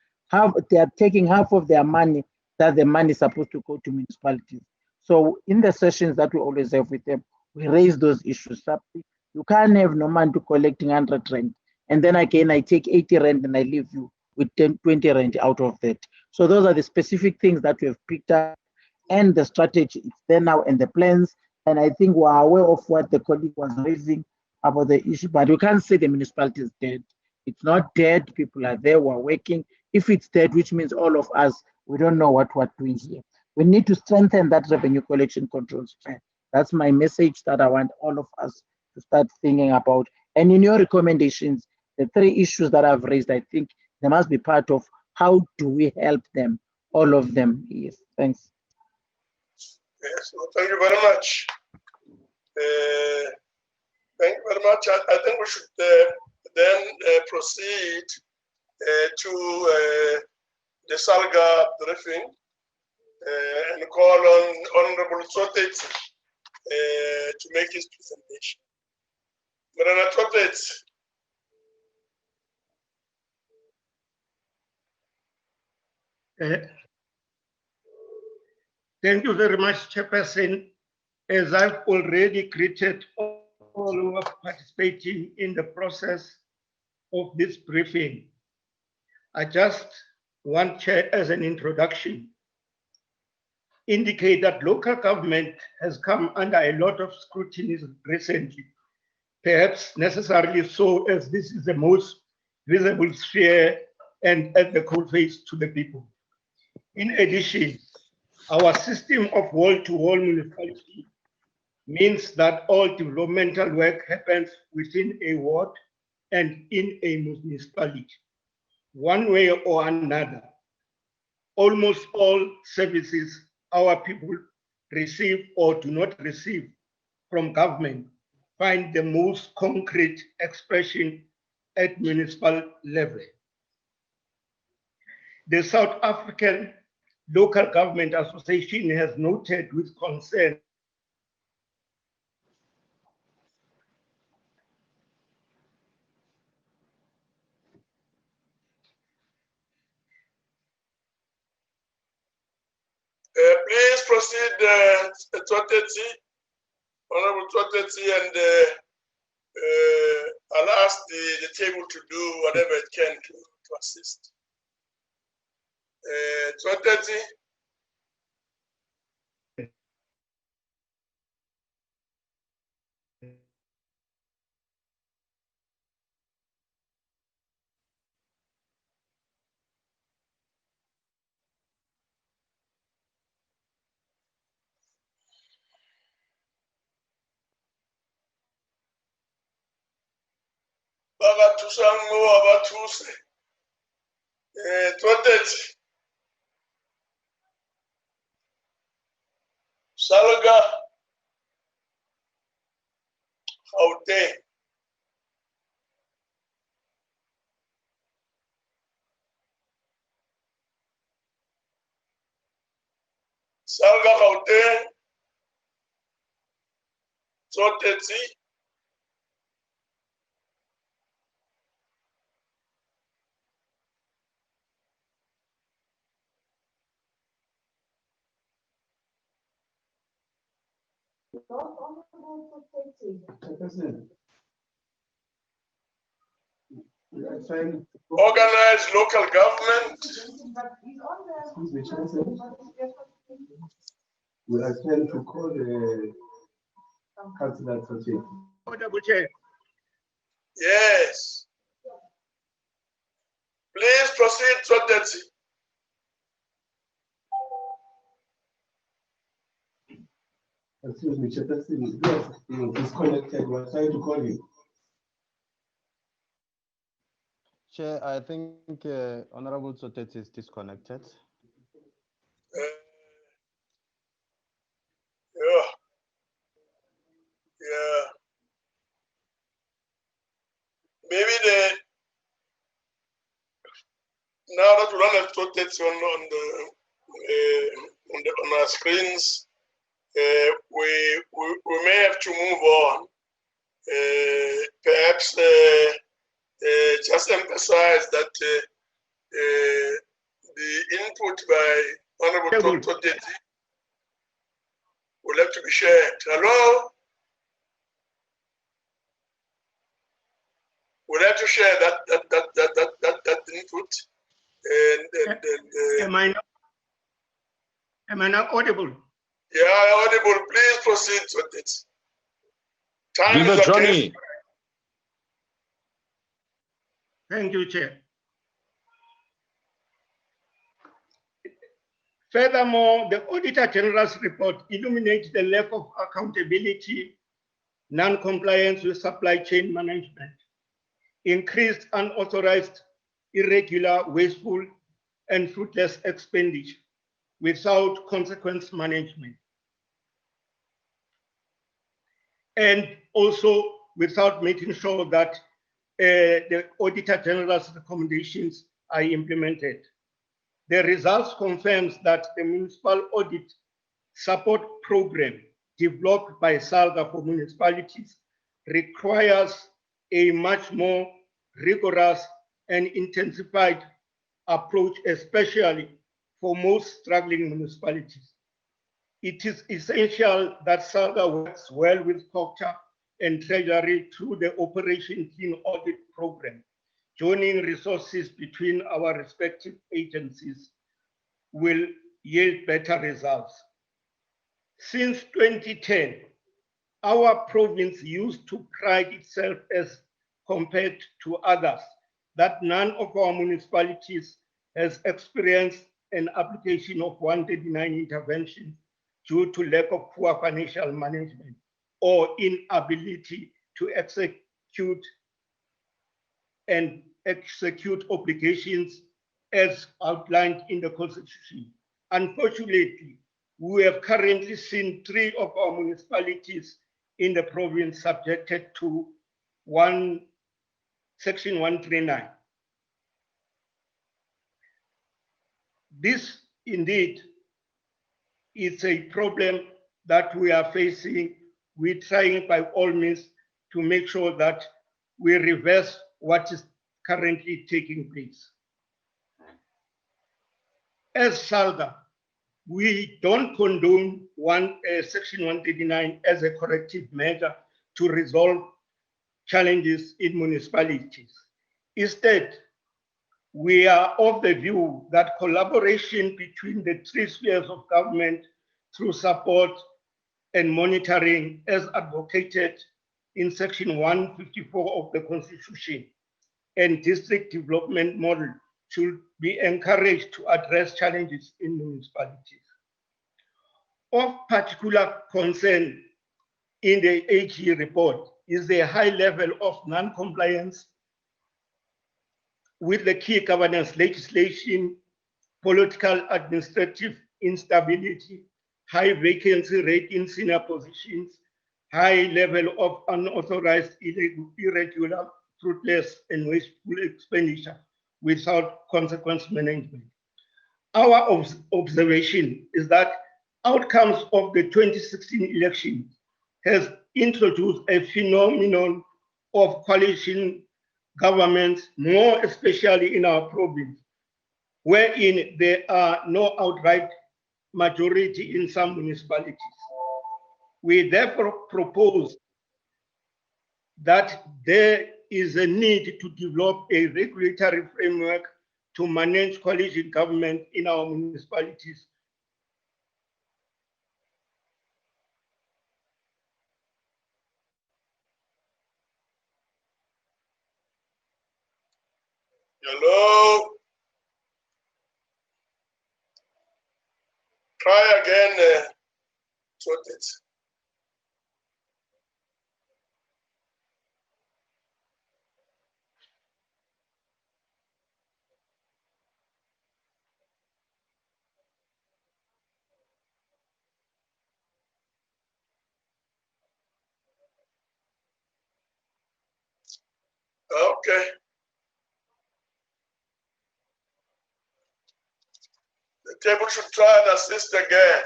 they are taking half of their money, that the money is supposed to go to municipalities. So in the sessions that we always have with them, we raise those issues. You can't have no man to collecting 100 rand. And then again, I take 80 rand and I leave you with 10, 20 rand out of that. So those are the specific things that we have picked up, and the strategy is there now and the plans. And I think we're aware of what the colleague was raising about the issue, but we can't say the municipality is dead. It's not dead. People are there, we're working. If it's dead, which means all of us, we don't know what we're doing here. We need to strengthen that revenue collection controls. That's my message that I want all of us to start thinking about. And in your recommendations, the three issues that I've raised, I think they must be part of how do we help them, all of them. Yes, thanks. Yes, well, thank you very much. Thank you very much. I think we should then proceed to the Salga briefing and call on Honorable Sotet to make his presentation. Honorable Sotet. Thank you very much, Chairperson. As I've already greeted all who are participating in the process of this briefing, I just want, Chair, as an introduction, indicate that local government has come under a lot of scrutiny recently, perhaps necessarily so, as this is the most visible sphere and at the coalface to the people. In addition, our system of wall-to-wall municipality means that all developmental work happens within a ward and in a municipality. One way or another, almost all services our people receive or do not receive from government find the most concrete expression at municipal level. The South African Local Government Association has noted with concern Please proceed, Twateti, Honorable Twateti, and I'll ask the table to do whatever it can to assist. Twateti. Bagatusango abatuse. Twateti. Salga. Gauteng. Salga Gauteng. Twateti. Organized local government. We are trying to call the councillor association. Honorable Chair. Yes. Please proceed, Twateti. Excuse me, Chairperson, yes, disconnected. We are trying to call you. Chair, I think Honorable Sotet is disconnected. Yeah. Maybe now that we don't have Twateti on our screens, we may have to move on. Perhaps just emphasize that the input by Honorable Twateti will have to be shared. Hello? We'll have to share that input. Am I not audible? Yeah, audible. Please proceed with it. Time is Johnny. Thank you, Chair. Furthermore, the Auditor General's report illuminates the lack of accountability, non-compliance with supply chain management, increased unauthorized, irregular, wasteful, and fruitless expenditure without consequence management, and also without making sure that the Auditor General's recommendations are implemented. The results confirms that the Municipal Audit Support Program developed by SALGA for municipalities requires a much more rigorous and intensified approach, especially for most struggling municipalities. It is essential that SALGA works well with COCTA and Treasury through the Operation Team Audit Program. Joining resources between our respective agencies will yield better results. Since 2010, our province used to pride itself as compared to others that none of our municipalities has experienced an application of 139 intervention due to lack of poor financial management or inability to execute obligations as outlined in the Constitution. Unfortunately, we have currently seen 3 of our municipalities in the province subjected to Section 139. This indeed is a problem that we are facing. We're trying by all means to make sure that we reverse what is currently taking place. As SALGA, we don't condone Section 139 as a corrective measure to resolve challenges in municipalities. Instead, we are of the view that collaboration between the three spheres of government through support and monitoring, as advocated in Section 154 of the Constitution, and district development model should be encouraged to address challenges in municipalities. Of particular concern in the AG report is the high level of non-compliance with the key governance legislation, political administrative instability, high vacancy rate in senior positions, high level of unauthorized, irregular, fruitless, and wasteful expenditure without consequence management. Our observation is that outcomes of the 2016 election has introduced a phenomenon of coalition governments, more especially in our province, wherein there are no outright majority in some municipalities. We therefore propose that there is a need to develop a regulatory framework to manage coalition government in our municipalities. Hello. Try again, sort it. Okay. The table should try and assist again.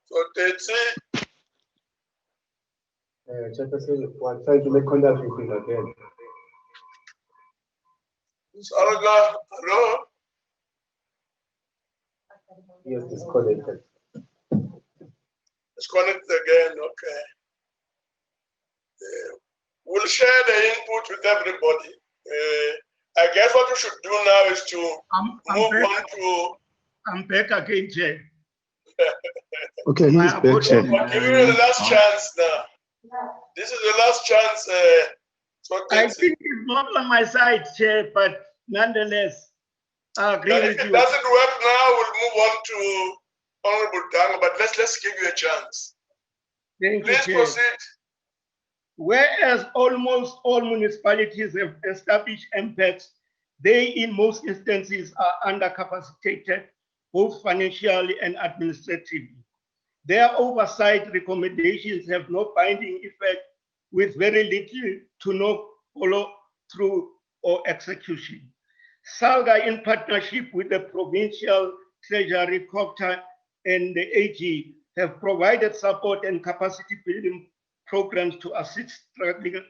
So that's it. One trying to make contact with him again. Sarga, hello? He is disconnected. Disconnect again, okay. We'll share the input with everybody. I guess what we should do now is to move on to. I'm back again, Chair. Okay, he's back, Chair. I'll give you the last chance now. This is the last chance. I think it's not on my side, Chair, but nonetheless, I agree with you. If it doesn't work now, we'll move on to Honorable Dang, but let's give you a chance. Thank Please you, proceed. Whereas almost all municipalities have established MPECs, they in most instances are undercapacitated, both financially and administratively. Their oversight recommendations have no binding effect, with very little to no follow through or execution. SALGA, in partnership with the Provincial Treasury, COPTA, and the AG, have provided support and capacity building programs to assist struggling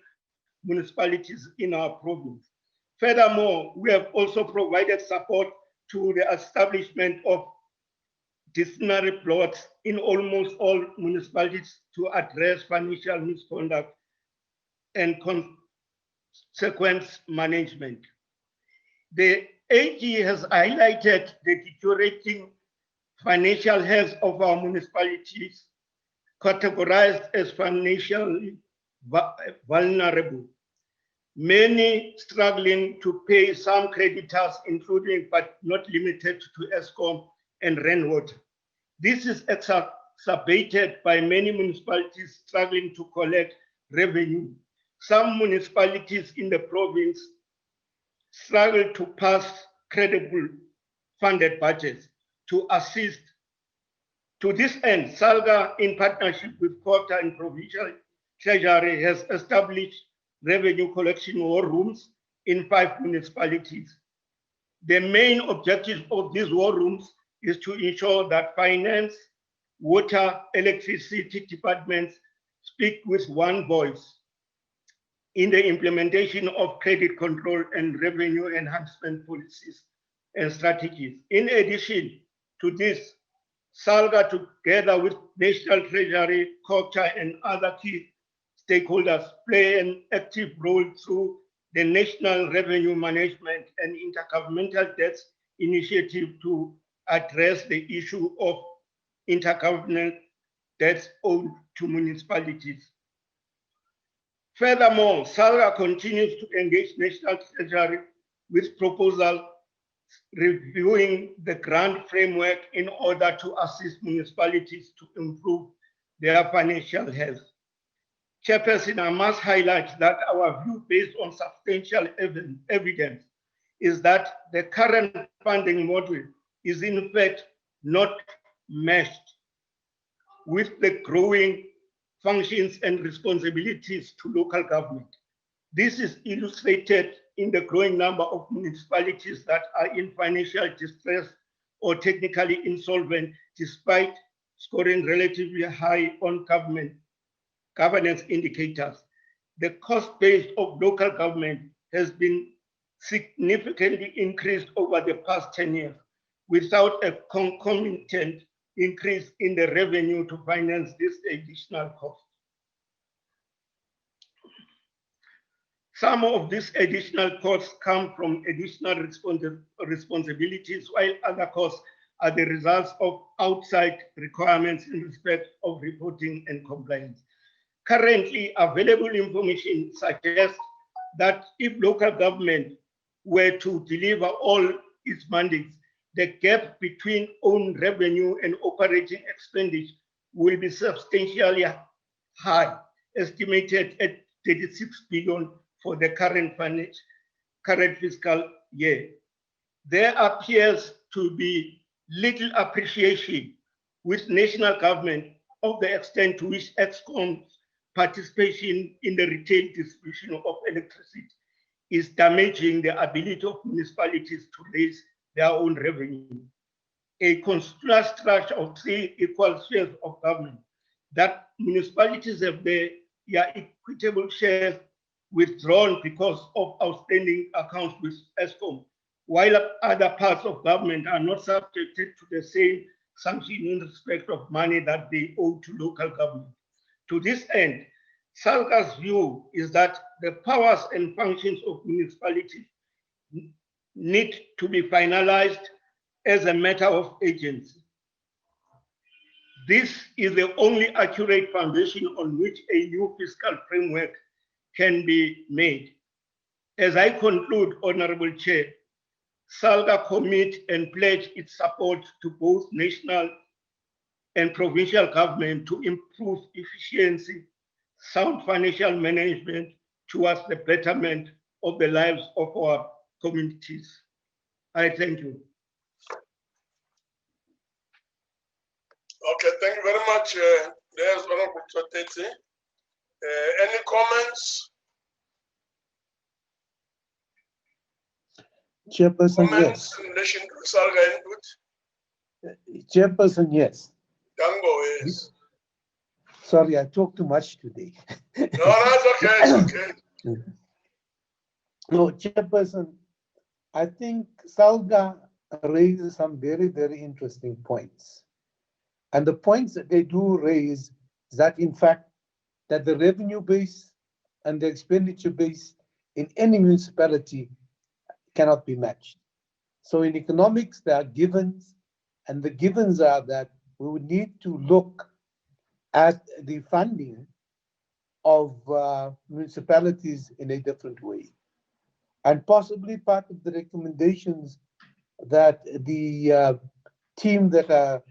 municipalities in our province. Furthermore, we have also provided support to the establishment of disciplinary boards in almost all municipalities to address financial misconduct and consequence management. The AG has highlighted the deteriorating financial health of our municipalities, categorized as financially vulnerable. Many struggling to pay, some creditors, including but not limited to ESCOM and rainwater. This is exacerbated by many municipalities struggling to collect revenue. Some municipalities in the province struggle to pass credible funded budgets to assist. To this end, SALGA, in partnership with COPTA and Provincial Treasury, has established revenue collection war rooms in 5 municipalities. The main objective of these war rooms is to ensure that finance, water, electricity departments speak with one voice in the implementation of credit control and revenue enhancement policies and strategies. In addition to this, SALGA, together with National Treasury, COCTA, and other key stakeholders, play an active role through the National Revenue Management and Intergovernmental Debts Initiative to address the issue of intergovernmental debts owed to municipalities. Furthermore, SALGA continues to engage National Treasury with proposals reviewing the grant framework in order to assist municipalities to improve their financial health. Chairperson, I must highlight that our view, based on substantial evidence, is that the current funding model is in fact not meshed with the growing functions and responsibilities to local government. This is illustrated in the growing number of municipalities that are in financial distress or technically insolvent, despite scoring relatively high on governance indicators. The cost base of local government has been significantly increased over the past 10 years without a concomitant increase in the revenue to finance this additional cost. Some of these additional costs come from additional responsibilities, while other costs are the results of outside requirements in respect of reporting and compliance. Currently, available information suggests that if local government were to deliver all its mandates, the gap between own revenue and operating expenditure will be substantially high, estimated at 36 billion for the current fiscal year. There appears to be little appreciation with national government of the extent to which EXCOM's participation in the retail distribution of electricity is damaging the ability of municipalities to raise their own revenue. A constitutional structure of 3 equal shares of government that municipalities have their equitable shares withdrawn because of outstanding accounts with ESCOM, while other parts of government are not subjected to the same sanction in respect of money that they owe to local government. To this end, SALGA's view is that the powers and functions of municipalities need to be finalized as a matter of agency. This is the only accurate foundation on which a new fiscal framework can be made. As I conclude, Honorable Chair, SALGA commit and pledge its support to both national and provincial government to improve efficiency, sound financial management towards the betterment of the lives of our communities. I thank you. Okay, thank you very much. There's Honorable Chotete. Any comments? Chairperson, Comments yes. in relation to SALGA input? Chairperson, yes. Dango, yes. Sorry, I talked too much today. No, it's okay, it's okay. No, Chairperson, I think SALGA raises some very, very interesting points. And the points that they do raise is that, in fact, that the revenue base and the expenditure base in any municipality cannot be matched. So in economics, there are givens, and the givens are that we would need to look at the funding of municipalities in a different way. And possibly part of the recommendations that the team that are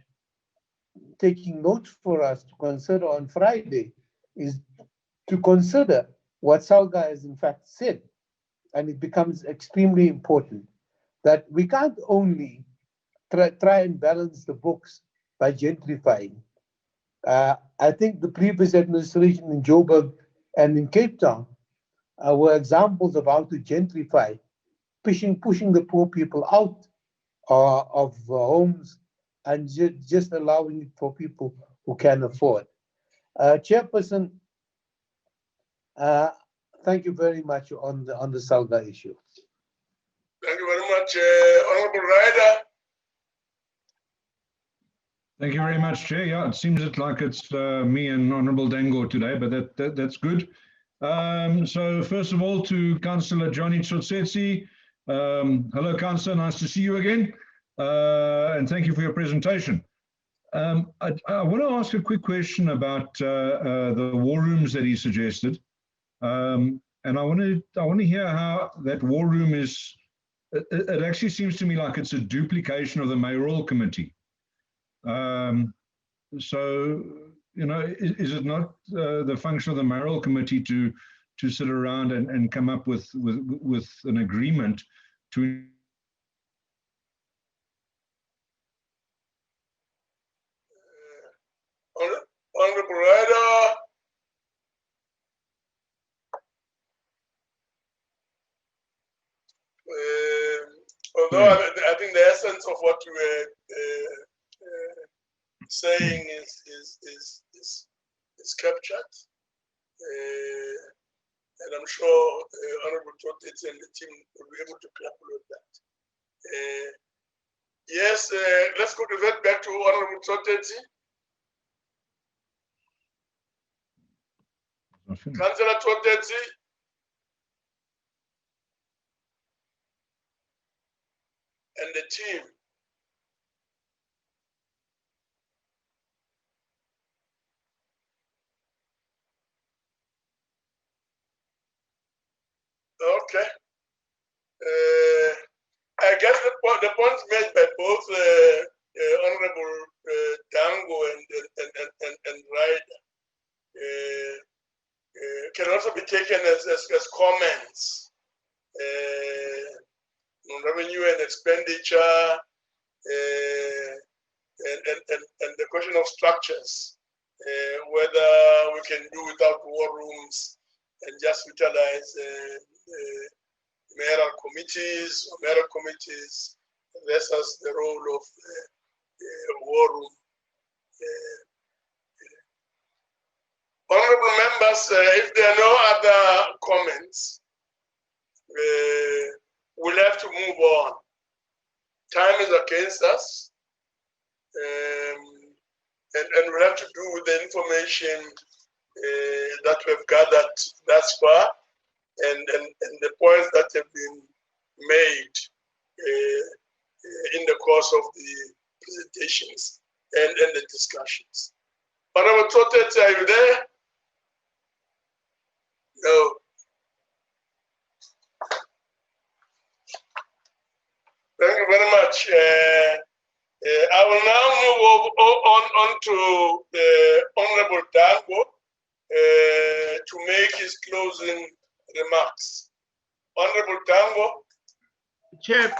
taking notes for us to consider on Friday is to consider what SALGA has in fact said. And it becomes extremely important that we can't only try and balance the books by gentrifying. I think the previous administration in Joburg and in Cape Town were examples of how to gentrify pushing the poor people out of homes and just allowing it for people who can afford. Chairperson, thank you very much on the Salga issue. Thank you very much, Honorable Ryder. Thank you very much, Chair. Yeah, it seems like it's me and Honourable Dango today, but that's good. So first of all, to Councillor Johnny Tsotsetsi. Hello, Councillor. Nice to see you again. And thank you for your presentation. I want to ask a quick question about the war rooms that he suggested. And I want to hear how that war room is. It actually seems to me like it's a duplication of the mayoral committee. So, you know, is it not the function of the mayoral committee to sit around and come up with an agreement to Honorable Ryder. Although I think the essence of what you were saying is captured, and I'm sure Honorable Tsotsetsi and the team will be able to grapple with that. Yes, let's go to that back to Honorable Tsotsetsi. Councillor Tsotsetsi. And the team. Okay. I guess the points made by both Honorable Dango and Ryder can also be taken as comments on revenue and expenditure and the question of structures, whether we can do without war rooms and just utilize mayoral committees or mayoral committees versus the role of war room. Honorable members, if there are no other comments, we'll have to move on. Time is against us, and we'll have to do with the information that we've gathered thus far and the points that have been made in the course of the presentations and the discussions. Honorable Tsotsetsi, are you there? No. Thank you very much. I will now move on to Honorable Dango to make his closing remarks. Honorable Dango. Chair.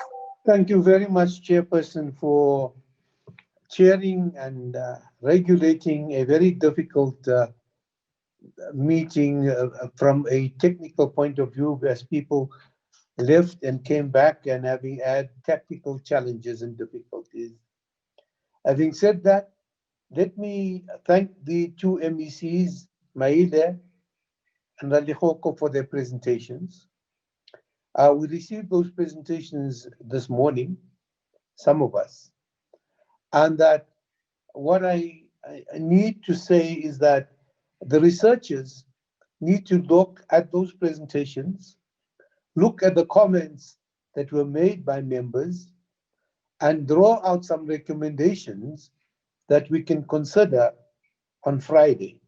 Thank you very much, Chairperson, for chairing and regulating a very difficult meeting from a technical point of view, as people left and came back and having had tactical challenges and difficulties. Having said that, let me thank the two MECs, Maile and Ralihoko, for their presentations. We received those presentations this morning, some of us, and that what I need to say is that the researchers need to look at those presentations, look at the comments that were made by members, and draw out some recommendations that we can consider on Friday.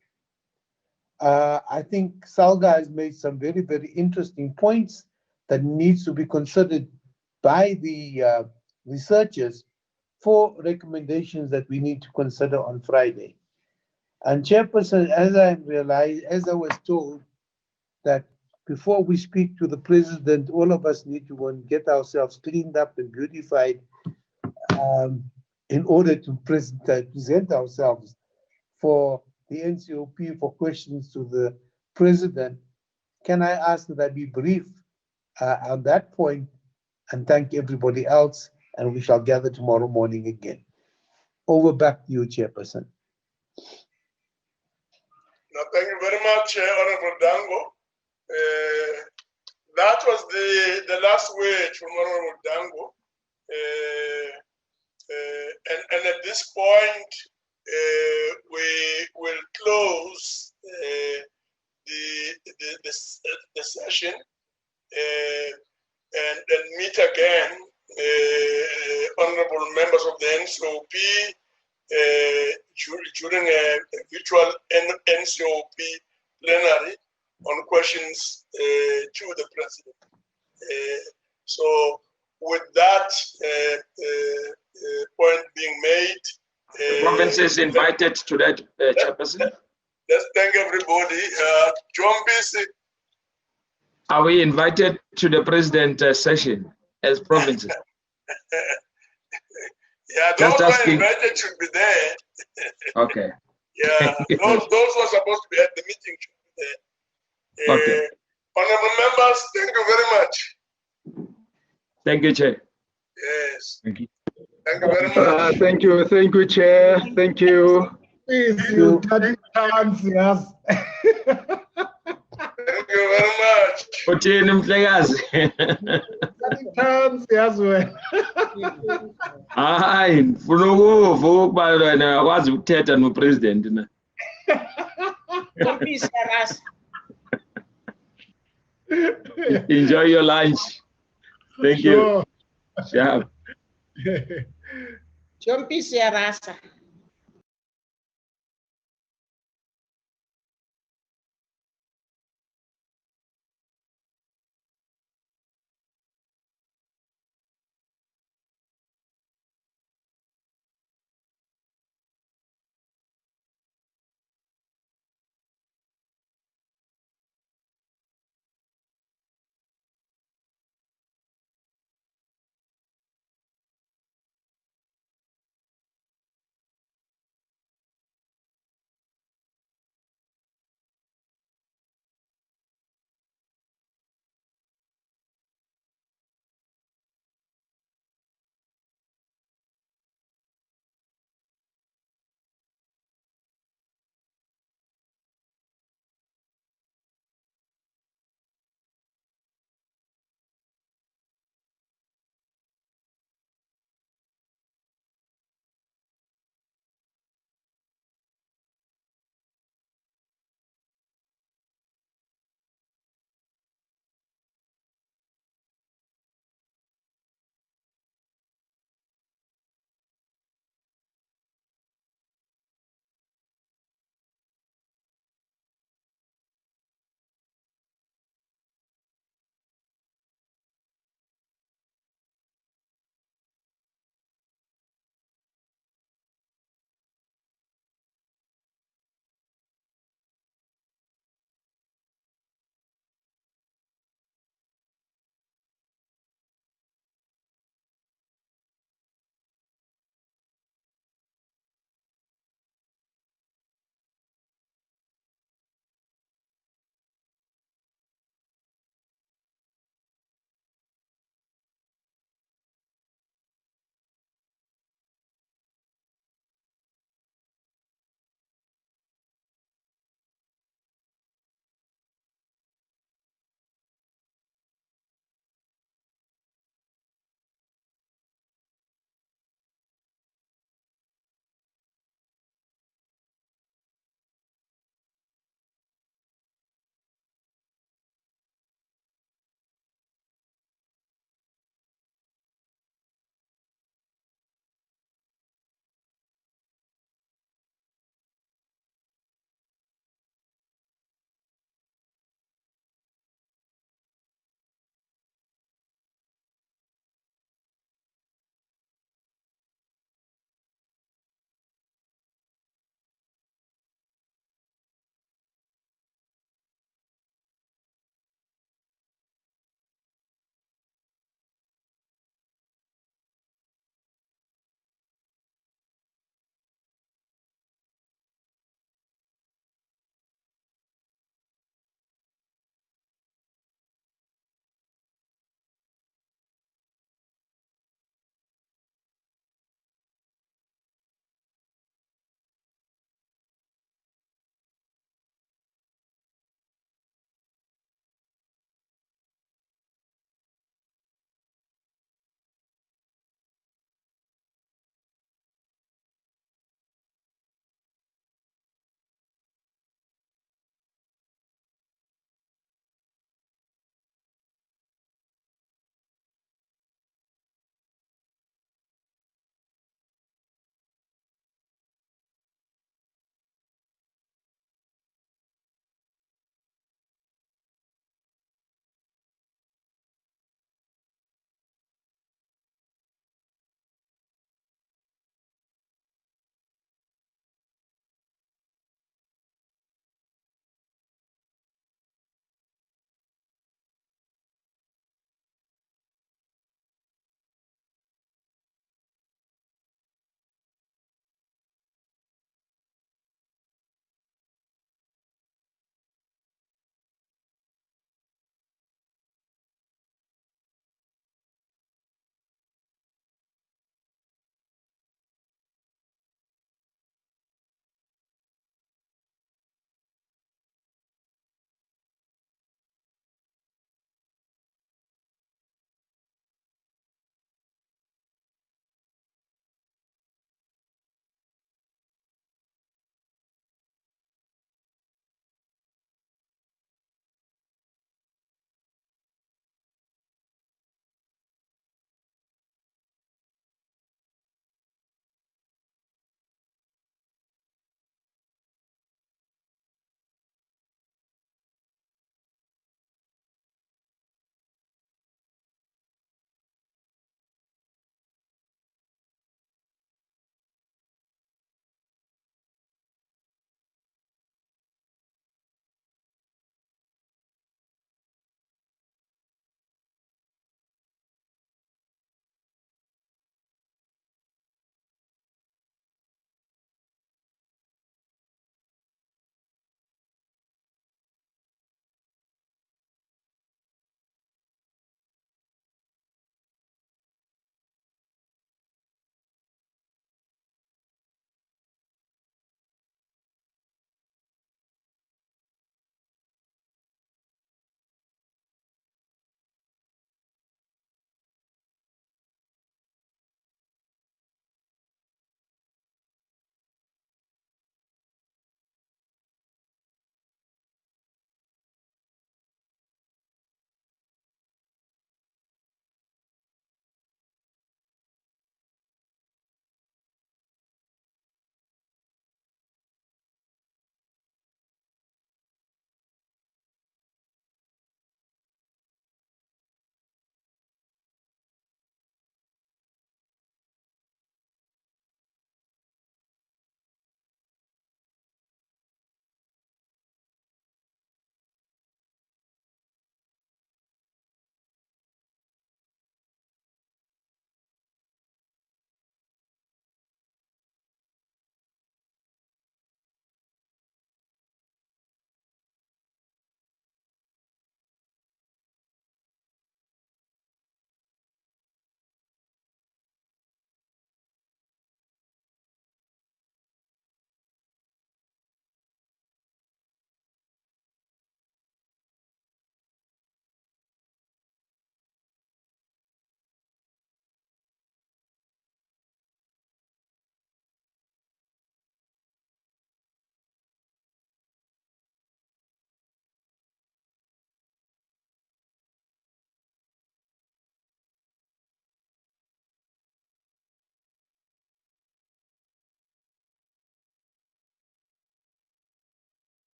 I think Salga has made some very, very interesting points that needs to be considered by the researchers for recommendations that we need to consider on Friday. And Chairperson, as I was told, that before we speak to the President, all of us need to go and get ourselves cleaned up and beautified in order to present ourselves for the NCOP for questions to the President. Can I ask that I be brief on that point and thank everybody else, and we shall gather tomorrow morning again. Over back to you, Chairperson. No, thank you very much, Honorable Dango. That was the last word from Honorable Dango. And at this point, we will close the session and meet again, honorable members of the NCOP, during a virtual NCOP plenary on questions to the President. So with that point being made, the province is invited to that, Chairperson. Let's thank everybody. John BC. Are we invited to the President session as provinces? Yeah, those who are invited should be there. Okay. Yeah, those who are supposed to be at the meeting should be there. Okay. Honorable members, thank you very much. Thank you, Chair. Yes. Thank you. Thank you very much. Thank you, Chair. Thank you. Please, you times, yes. Thank you very much. Uthini mhlekazi? Times, yes, well. Hayi, ngifuna ukuva ukuba wena uyakwazi ukuthetha nopresident na. Enjoy your lunch. Thank you. Sure. Yeah. Jumpy Serasa.